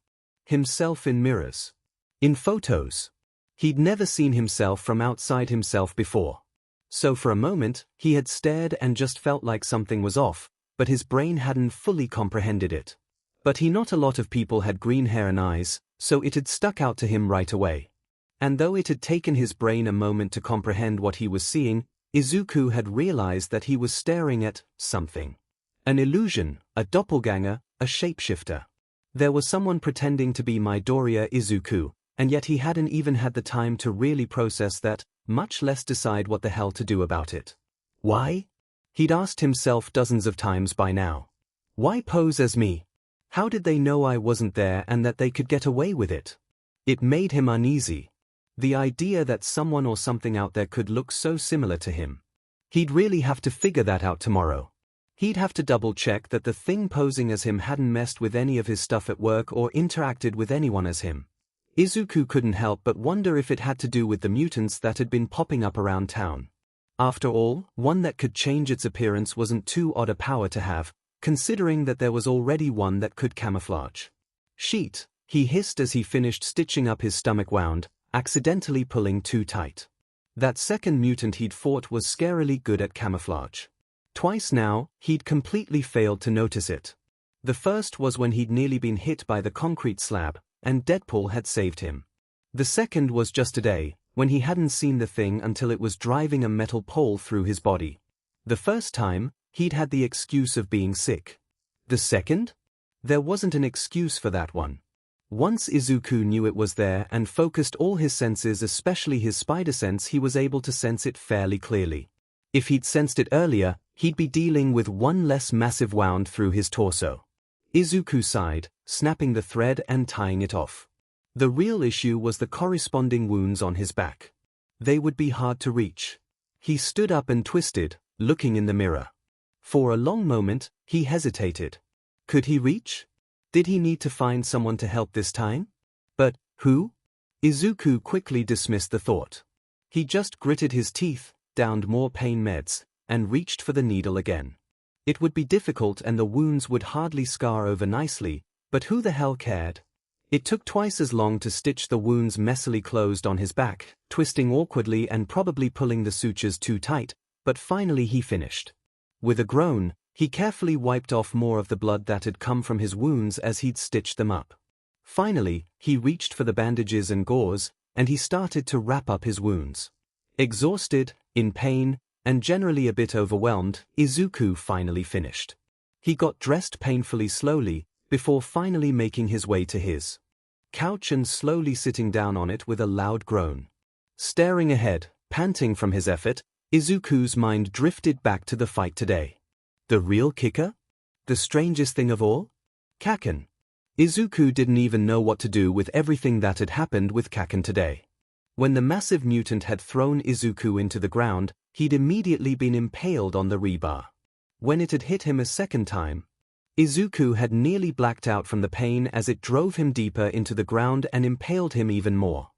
himself in mirrors. In photos. He'd never seen himself from outside himself before. So for a moment, he had stared and just felt like something was off, but his brain hadn't fully comprehended it. But not a lot of people had green hair and eyes, so it had stuck out to him right away. And though it had taken his brain a moment to comprehend what he was seeing, Izuku had realized that he was staring at something. An illusion, a doppelganger, a shapeshifter. There was someone pretending to be Midoriya Izuku, and yet he hadn't even had the time to really process that, much less decide what the hell to do about it. Why? He'd asked himself dozens of times by now. Why pose as me? How did they know I wasn't there and that they could get away with it? It made him uneasy. The idea that someone or something out there could look so similar to him. He'd really have to figure that out tomorrow. He'd have to double-check that the thing posing as him hadn't messed with any of his stuff at work or interacted with anyone as him. Izuku couldn't help but wonder if it had to do with the mutants that had been popping up around town. After all, one that could change its appearance wasn't too odd a power to have, considering that there was already one that could camouflage. Sheet, he hissed as he finished stitching up his stomach wound, accidentally pulling too tight. That second mutant he'd fought was scarily good at camouflage. Twice now, he'd completely failed to notice it. The first was when he'd nearly been hit by the concrete slab, and Deadpool had saved him. The second was just today, when he hadn't seen the thing until it was driving a metal pole through his body. The first time, he'd had the excuse of being sick. The second? There wasn't an excuse for that one. Once Izuku knew it was there and focused all his senses, especially his spider sense, he was able to sense it fairly clearly. If he'd sensed it earlier, he'd be dealing with one less massive wound through his torso. Izuku sighed, snapping the thread and tying it off. The real issue was the corresponding wounds on his back. They would be hard to reach. He stood up and twisted, looking in the mirror. For a long moment, he hesitated. Could he reach? Did he need to find someone to help this time? But who? Izuku quickly dismissed the thought. He just gritted his teeth, downed more pain meds, and reached for the needle again. It would be difficult and the wounds would hardly scar over nicely, but who the hell cared? It took twice as long to stitch the wounds messily closed on his back, twisting awkwardly and probably pulling the sutures too tight, but finally he finished. With a groan, he carefully wiped off more of the blood that had come from his wounds as he'd stitched them up. Finally, he reached for the bandages and gauze, and he started to wrap up his wounds. Exhausted, in pain, and generally a bit overwhelmed, Izuku finally finished. He got dressed painfully slowly, before finally making his way to his couch and slowly sitting down on it with a loud groan. Staring ahead, panting from his effort, Izuku's mind drifted back to the fight today. The real kicker? The strangest thing of all? Kaken. Izuku didn't even know what to do with everything that had happened with Kaken today. When the massive mutant had thrown Izuku into the ground, he'd immediately been impaled on the rebar. When it had hit him a second time, Izuku had nearly blacked out from the pain as it drove him deeper into the ground and impaled him even more.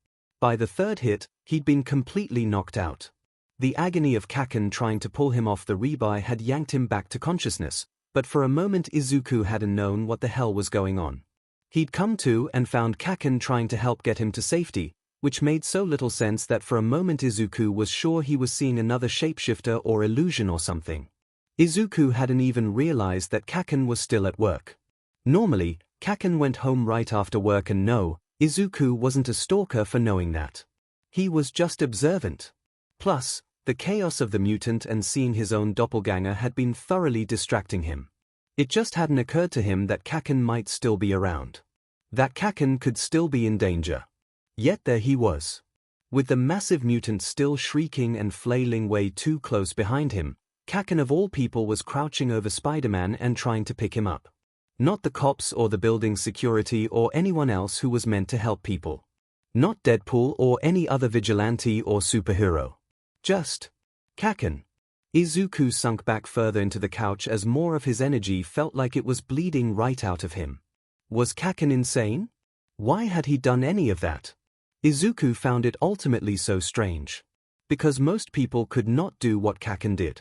By the third hit, he'd been completely knocked out. The agony of Kaken trying to pull him off the rebar had yanked him back to consciousness, but for a moment Izuku hadn't known what the hell was going on. He'd come to and found Kaken trying to help get him to safety, which made so little sense that for a moment Izuku was sure he was seeing another shapeshifter or illusion or something. Izuku hadn't even realized that Kaken was still at work. Normally, Kaken went home right after work, and no, Izuku wasn't a stalker for knowing that. He was just observant. Plus, the chaos of the mutant and seeing his own doppelganger had been thoroughly distracting him. It just hadn't occurred to him that Kaken might still be around. That Kaken could still be in danger. Yet there he was. With the massive mutant still shrieking and flailing way too close behind him, Kaken of all people was crouching over Spider-Man and trying to pick him up. Not the cops or the building security or anyone else who was meant to help people. Not Deadpool or any other vigilante or superhero. Just Kaken. Izuku sunk back further into the couch as more of his energy felt like it was bleeding right out of him. Was Kaken insane? Why had he done any of that? Izuku found it ultimately so strange. Because most people could not do what Kaken did.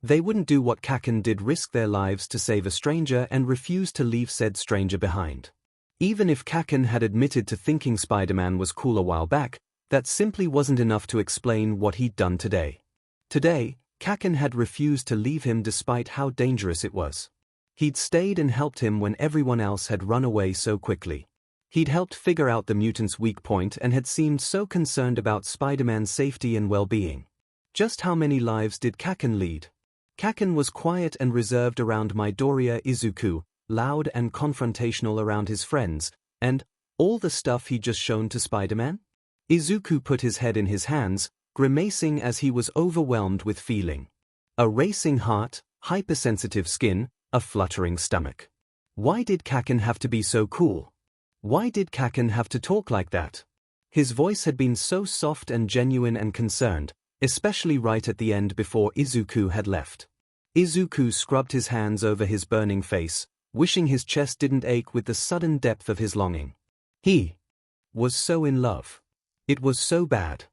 They wouldn't do what Kaken did, risk their lives to save a stranger and refuse to leave said stranger behind. Even if Kaken had admitted to thinking Spider-Man was cool a while back, that simply wasn't enough to explain what he'd done today. Today, Kaken had refused to leave him despite how dangerous it was. He'd stayed and helped him when everyone else had run away so quickly. He'd helped figure out the mutant's weak point and had seemed so concerned about Spider-Man's safety and well-being. Just how many lives did Kaken lead? Kaken was quiet and reserved around Midoriya, Izuku, loud and confrontational around his friends, and all the stuff he'd just shown to Spider-Man? Izuku put his head in his hands, grimacing as he was overwhelmed with feeling. A racing heart, hypersensitive skin, a fluttering stomach. Why did Kaken have to be so cool? Why did Kaken have to talk like that? His voice had been so soft and genuine and concerned, especially right at the end before Izuku had left. Izuku scrubbed his hands over his burning face, wishing his chest didn't ache with the sudden depth of his longing. He was so in love. It was so bad.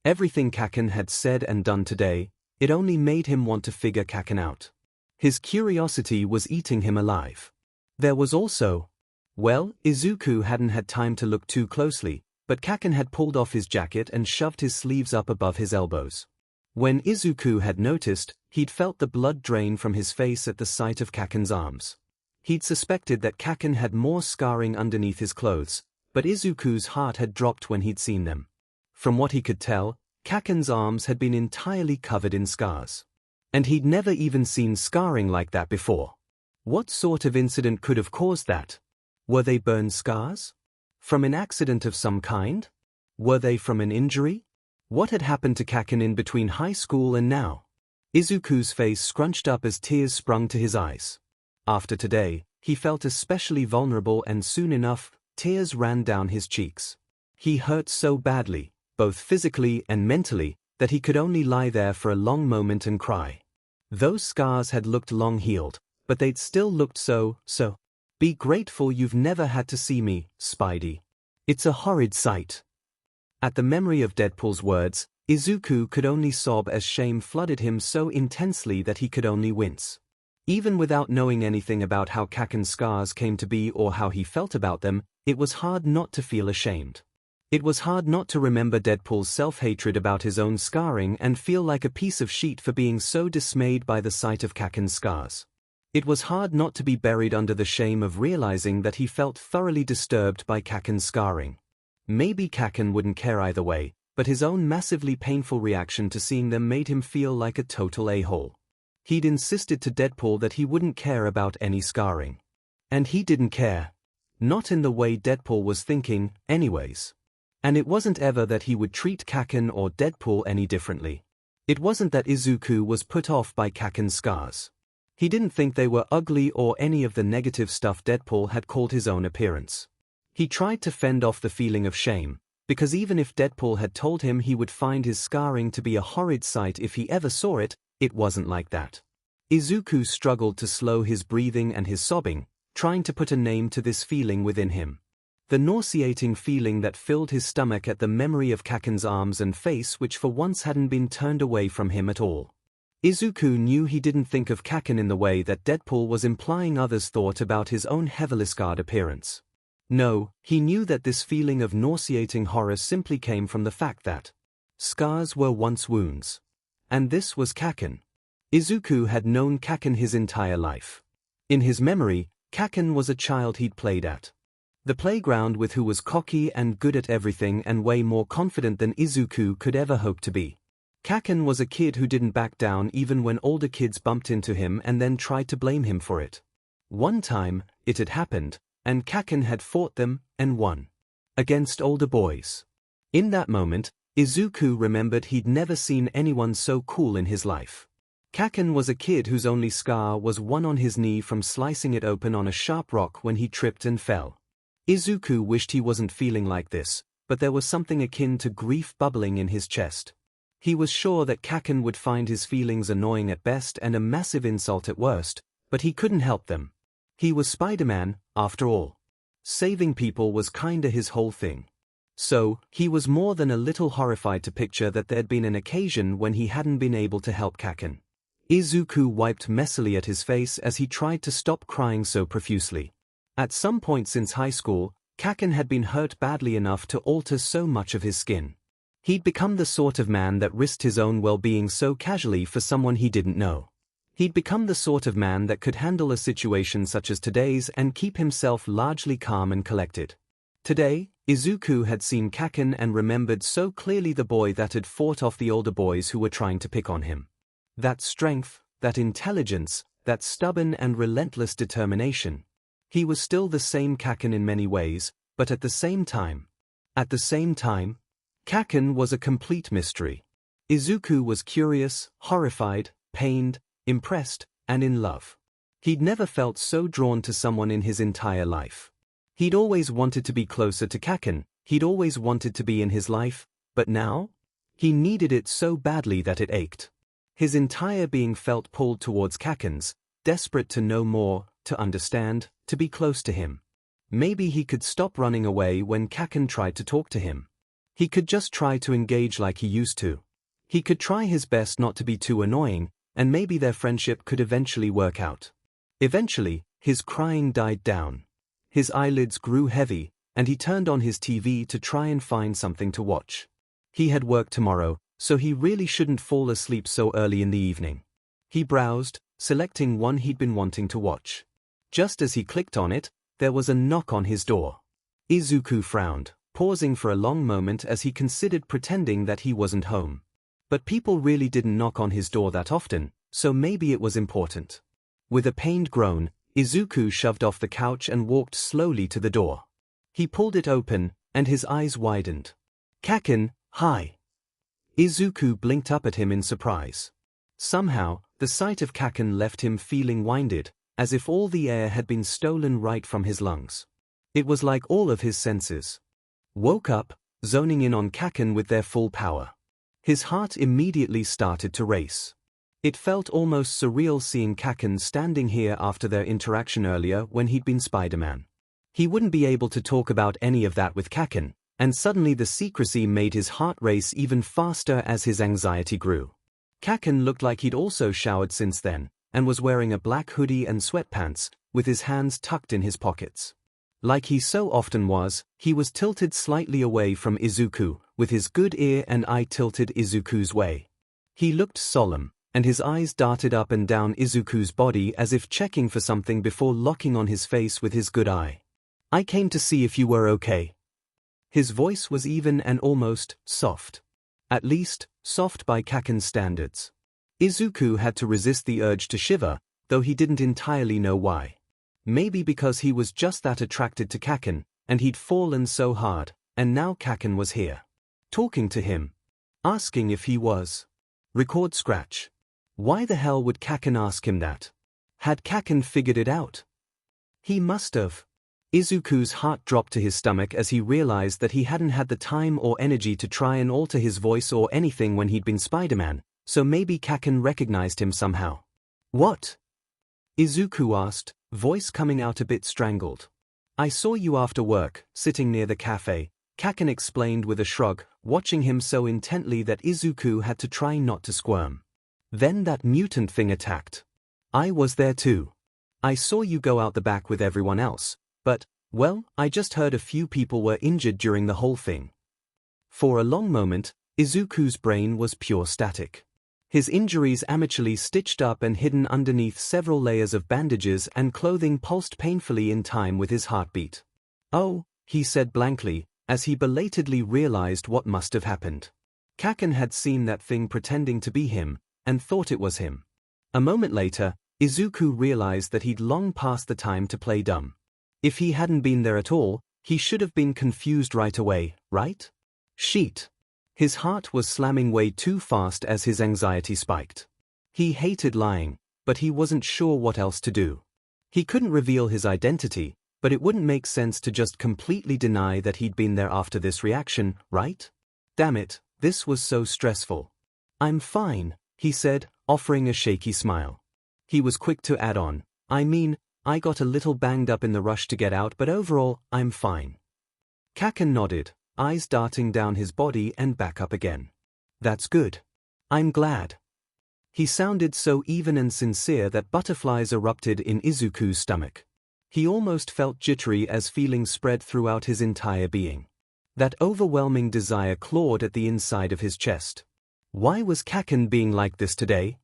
Everything Kaken had said and done today, it only made him want to figure Kaken out. His curiosity was eating him alive. There was also, well, Izuku hadn't had time to look too closely, but Kaken had pulled off his jacket and shoved his sleeves up above his elbows. When Izuku had noticed, he'd felt the blood drain from his face at the sight of Kaken's arms. He'd suspected that Kaken had more scarring underneath his clothes, but Izuku's heart had dropped when he'd seen them. From what he could tell, Kaken's arms had been entirely covered in scars. And he'd never even seen scarring like that before. What sort of incident could have caused that? Were they burn scars? From an accident of some kind? Were they from an injury? What had happened to Kaken in between high school and now? Izuku's face scrunched up as tears sprung to his eyes. After today, he felt especially vulnerable, and soon enough, tears ran down his cheeks. He hurt so badly, both physically and mentally, that he could only lie there for a long moment and cry. Those scars had looked long-healed, but they'd still looked so. Be grateful you've never had to see me, Spidey. It's a horrid sight. At the memory of Deadpool's words, Izuku could only sob as shame flooded him so intensely that he could only wince. Even without knowing anything about how Kaken's scars came to be or how he felt about them, it was hard not to feel ashamed. It was hard not to remember Deadpool's self-hatred about his own scarring and feel like a piece of shit for being so dismayed by the sight of Kaken's scars. It was hard not to be buried under the shame of realizing that he felt thoroughly disturbed by Kaken's scarring. Maybe Kaken wouldn't care either way, but his own massively painful reaction to seeing them made him feel like a total a-hole. He'd insisted to Deadpool that he wouldn't care about any scarring. And he didn't care. Not in the way Deadpool was thinking, anyways. And it wasn't ever that he would treat Kaken or Deadpool any differently. It wasn't that Izuku was put off by Kaken's scars. He didn't think they were ugly or any of the negative stuff Deadpool had called his own appearance. He tried to fend off the feeling of shame, because even if Deadpool had told him he would find his scarring to be a horrid sight if he ever saw it, it wasn't like that. Izuku struggled to slow his breathing and his sobbing, trying to put a name to this feeling within him. The nauseating feeling that filled his stomach at the memory of Kaken's arms and face, which for once hadn't been turned away from him at all. Izuku knew he didn't think of Kaken in the way that Deadpool was implying others thought about his own heavily scarred appearance. No, he knew that this feeling of nauseating horror simply came from the fact that scars were once wounds. And this was Kaken. Izuku had known Kaken his entire life. In his memory, Kaken was a child he'd played at the playground with, who was cocky and good at everything and way more confident than Izuku could ever hope to be. Kaken was a kid who didn't back down even when older kids bumped into him and then tried to blame him for it. One time, it had happened, and Kaken had fought them, and won. Against older boys. In that moment, Izuku remembered he'd never seen anyone so cool in his life. Kaken was a kid whose only scar was one on his knee from slicing it open on a sharp rock when he tripped and fell. Izuku wished he wasn't feeling like this, but there was something akin to grief bubbling in his chest. He was sure that Kaken would find his feelings annoying at best and a massive insult at worst, but he couldn't help them. He was Spider-Man, after all. Saving people was kinda his whole thing. So, he was more than a little horrified to picture that there'd been an occasion when he hadn't been able to help Kaken. Izuku wiped messily at his face as he tried to stop crying so profusely. At some point since high school, Kaken had been hurt badly enough to alter so much of his skin. He'd become the sort of man that risked his own well-being so casually for someone he didn't know. He'd become the sort of man that could handle a situation such as today's and keep himself largely calm and collected. Today, Izuku had seen Kaken and remembered so clearly the boy that had fought off the older boys who were trying to pick on him. That strength, that intelligence, that stubborn and relentless determination. He was still the same Kaken in many ways, but at the same time, Kaken was a complete mystery. Izuku was curious, horrified, pained, impressed, and in love. He'd never felt so drawn to someone in his entire life. He'd always wanted to be closer to Kaken, he'd always wanted to be in his life, but now? He needed it so badly that it ached. His entire being felt pulled towards Kaken's, desperate to know more, to understand, to be close to him. Maybe he could stop running away when Kaken tried to talk to him. He could just try to engage like he used to. He could try his best not to be too annoying, and maybe their friendship could eventually work out. Eventually, his crying died down. His eyelids grew heavy, and he turned on his TV to try and find something to watch. He had work tomorrow, so he really shouldn't fall asleep so early in the evening. He browsed, selecting one he'd been wanting to watch. Just as he clicked on it, there was a knock on his door. Izuku frowned, pausing for a long moment as he considered pretending that he wasn't home. But people really didn't knock on his door that often, so maybe it was important. With a pained groan, Izuku shoved off the couch and walked slowly to the door. He pulled it open, and his eyes widened. "Kaken, hi." Izuku blinked up at him in surprise. Somehow, the sight of Kaken left him feeling winded, as if all the air had been stolen right from his lungs. It was like all of his senses woke up, zoning in on Kaken with their full power. His heart immediately started to race. It felt almost surreal seeing Kaken standing here after their interaction earlier when he'd been Spider-Man. He wouldn't be able to talk about any of that with Kaken, and suddenly the secrecy made his heart race even faster as his anxiety grew. Kaken looked like he'd also showered since then, and was wearing a black hoodie and sweatpants, with his hands tucked in his pockets. Like he so often was, he was tilted slightly away from Izuku, with his good ear and eye tilted Izuku's way. He looked solemn, and his eyes darted up and down Izuku's body as if checking for something before locking on his face with his good eye. "I came to see if you were okay." His voice was even and almost soft. At least, soft by Kaken's standards. Izuku had to resist the urge to shiver, though he didn't entirely know why. Maybe because he was just that attracted to Kaken, and he'd fallen so hard, and now Kaken was here. Talking to him. Asking if he was. Record scratch. Why the hell would Kaken ask him that? Had Kaken figured it out? He must have. Izuku's heart dropped to his stomach as he realized that he hadn't had the time or energy to try and alter his voice or anything when he'd been Spider-Man, so maybe Kaken recognized him somehow. "What?" Izuku asked, voice coming out a bit strangled. "I saw you after work, sitting near the cafe," Kaken explained with a shrug, watching him so intently that Izuku had to try not to squirm. "Then that mutant thing attacked. I was there too. I saw you go out the back with everyone else, but, well, I just heard a few people were injured during the whole thing." For a long moment, Izuku's brain was pure static. His injuries amateurly stitched up and hidden underneath several layers of bandages and clothing pulsed painfully in time with his heartbeat. "Oh," he said blankly, as he belatedly realized what must have happened. Kaken had seen that thing pretending to be him, and thought it was him. A moment later, Izuku realized that he'd long passed the time to play dumb. If he hadn't been there at all, he should have been confused right away, right? Shit. His heart was slamming way too fast as his anxiety spiked. He hated lying, but he wasn't sure what else to do. He couldn't reveal his identity, but it wouldn't make sense to just completely deny that he'd been there after this reaction, right? Damn it, this was so stressful. "I'm fine," he said, offering a shaky smile. He was quick to add on, "I mean, I got a little banged up in the rush to get out, but overall, I'm fine." Kaken nodded, eyes darting down his body and back up again. "That's good. I'm glad." He sounded so even and sincere that butterflies erupted in Izuku's stomach. He almost felt jittery as feelings spread throughout his entire being. That overwhelming desire clawed at the inside of his chest. Why was Kaken being like this today?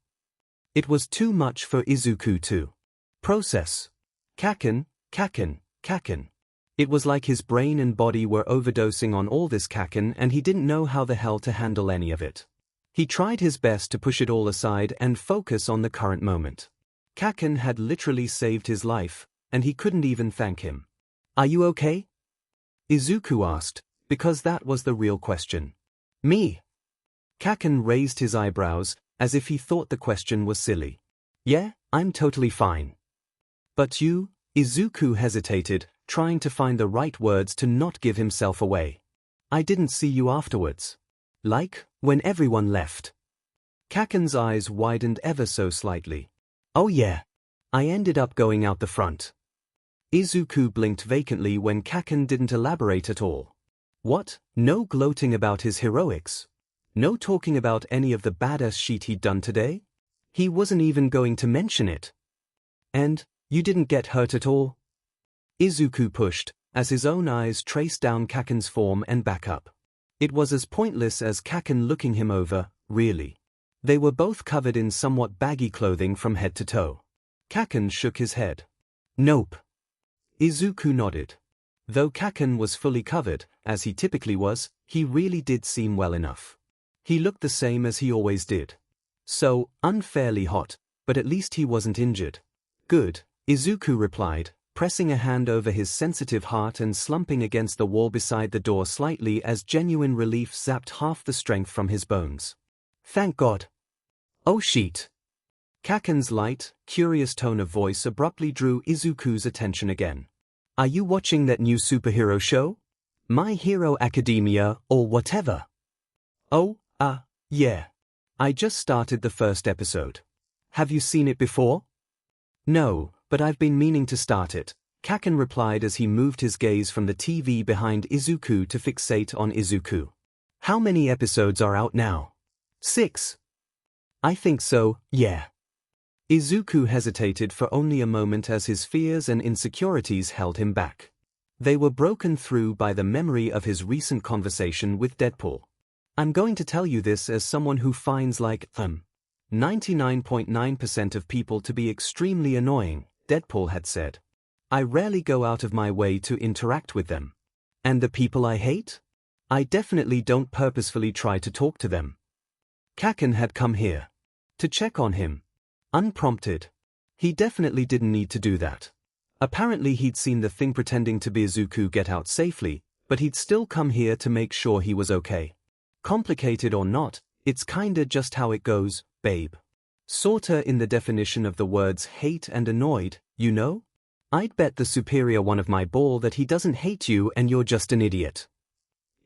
It was too much for Izuku to process. Kaken, Kaken, Kaken. It was like his brain and body were overdosing on all this Kaken and he didn't know how the hell to handle any of it. He tried his best to push it all aside and focus on the current moment. Kaken had literally saved his life, and he couldn't even thank him. "Are you okay?" Izuku asked, because that was the real question. "Me?" Kaken raised his eyebrows, as if he thought the question was silly. "Yeah, I'm totally fine." But you? Izuku hesitated, trying to find the right words to not give himself away. I didn't see you afterwards. Like, when everyone left. Kaken's eyes widened ever so slightly. Oh yeah. I ended up going out the front. Izuku blinked vacantly when Kaken didn't elaborate at all. What? No gloating about his heroics? No talking about any of the badass shit he'd done today? He wasn't even going to mention it. And, you didn't get hurt at all? Izuku pushed, as his own eyes traced down Kaken's form and back up. It was as pointless as Kaken looking him over, really. They were both covered in somewhat baggy clothing from head to toe. Kaken shook his head. Nope. Izuku nodded. Though Kaken was fully covered, as he typically was, he really did seem well enough. He looked the same as he always did. So, unfairly hot, but at least he wasn't injured. Good, Izuku replied, pressing a hand over his sensitive heart and slumping against the wall beside the door slightly as genuine relief zapped half the strength from his bones. Thank God. Oh shit. Kaken's light, curious tone of voice abruptly drew Izuku's attention again. Are you watching that new superhero show? My Hero Academia, or whatever? Oh, yeah. I just started the first episode. Have you seen it before? No, but I've been meaning to start it, Kaken replied as he moved his gaze from the TV behind Izuku to fixate on Izuku. How many episodes are out now? 6. I think so, yeah. Izuku hesitated for only a moment as his fears and insecurities held him back. They were broken through by the memory of his recent conversation with Deadpool. I'm going to tell you this as someone who finds 99.9% of people to be extremely annoying, Deadpool had said. I rarely go out of my way to interact with them. And the people I hate? I definitely don't purposefully try to talk to them. Kaken had come here. To check on him. Unprompted. He definitely didn't need to do that. Apparently he'd seen the thing pretending to be Izuku get out safely, but he'd still come here to make sure he was okay. Complicated or not, it's kinda just how it goes, babe. Sorta in the definition of the words hate and annoyed, you know? I'd bet the superior one of my ball that he doesn't hate you and you're just an idiot.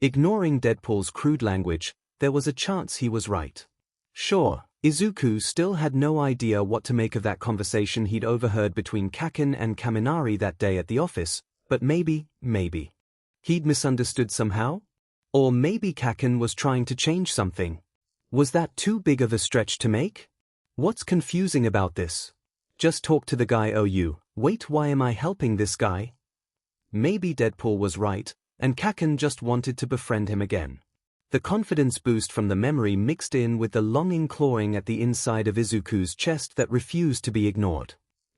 Ignoring Deadpool's crude language, there was a chance he was right. Sure, Izuku still had no idea what to make of that conversation he'd overheard between Kaken and Kaminari that day at the office, but maybe. He'd misunderstood somehow? Or maybe Kaken was trying to change something. Was that too big of a stretch to make? What's confusing about this? Just talk to the guy. Oh you, wait, why am I helping this guy? Maybe Deadpool was right, and Kaken just wanted to befriend him again. The confidence boost from the memory mixed in with the longing clawing at the inside of Izuku's chest that refused to be ignored.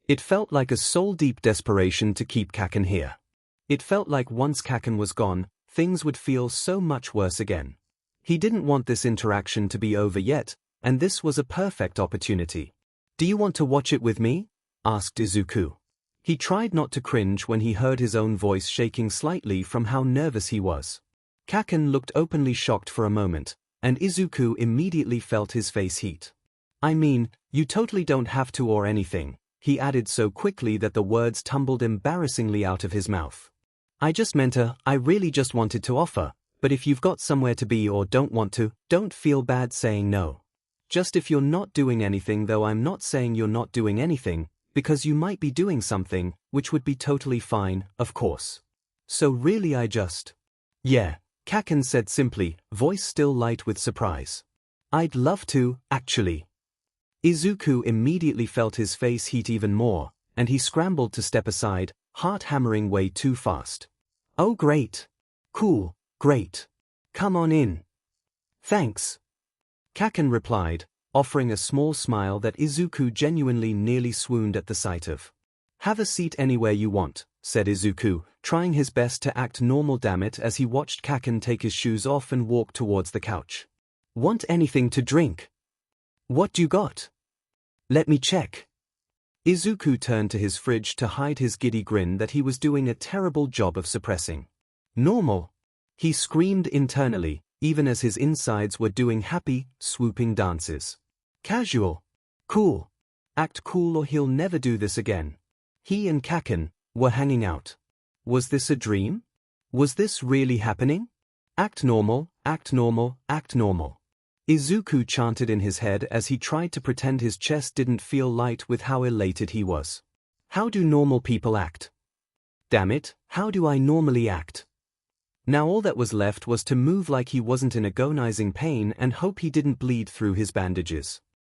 It felt like a soul-deep desperation to keep Kaken here. It felt like once Kaken was gone, things would feel so much worse again. He didn't want this interaction to be over yet, and this was a perfect opportunity. Do you want to watch it with me? Asked Izuku. He tried not to cringe when he heard his own voice shaking slightly from how nervous he was. Kaken looked openly shocked for a moment, and Izuku immediately felt his face heat. I mean, you totally don't have to or anything, he added so quickly that the words tumbled embarrassingly out of his mouth. I just meant I really just wanted to offer, but if you've got somewhere to be or don't want to, don't feel bad saying no. Just if you're not doing anything, though I'm not saying you're not doing anything, because you might be doing something, which would be totally fine, of course. So really Yeah. Kaken said simply, voice still light with surprise. I'd love to, actually. Izuku immediately felt his face heat even more, and he scrambled to step aside, heart hammering way too fast. Oh great. Cool, great. Come on in. Thanks. Kaken replied, offering a small smile that Izuku genuinely nearly swooned at the sight of. Have a seat anywhere you want, said Izuku, trying his best to act normal as he watched Kaken take his shoes off and walk towards the couch. Want anything to drink? What you got? Let me check. Izuku turned to his fridge to hide his giddy grin that he was doing a terrible job of suppressing. Normal. He screamed internally, even as his insides were doing happy, swooping dances. Casual. Cool. Act cool or he'll never do this again. He and Kaken were hanging out. Was this a dream? Was this really happening? Act normal, act normal, act normal. Izuku chanted in his head as he tried to pretend his chest didn't feel light with how elated he was. How do normal people act? Damn it, how do I normally act? Now all that was left was to move like he wasn't in agonizing pain and hope he didn't bleed through his bandages.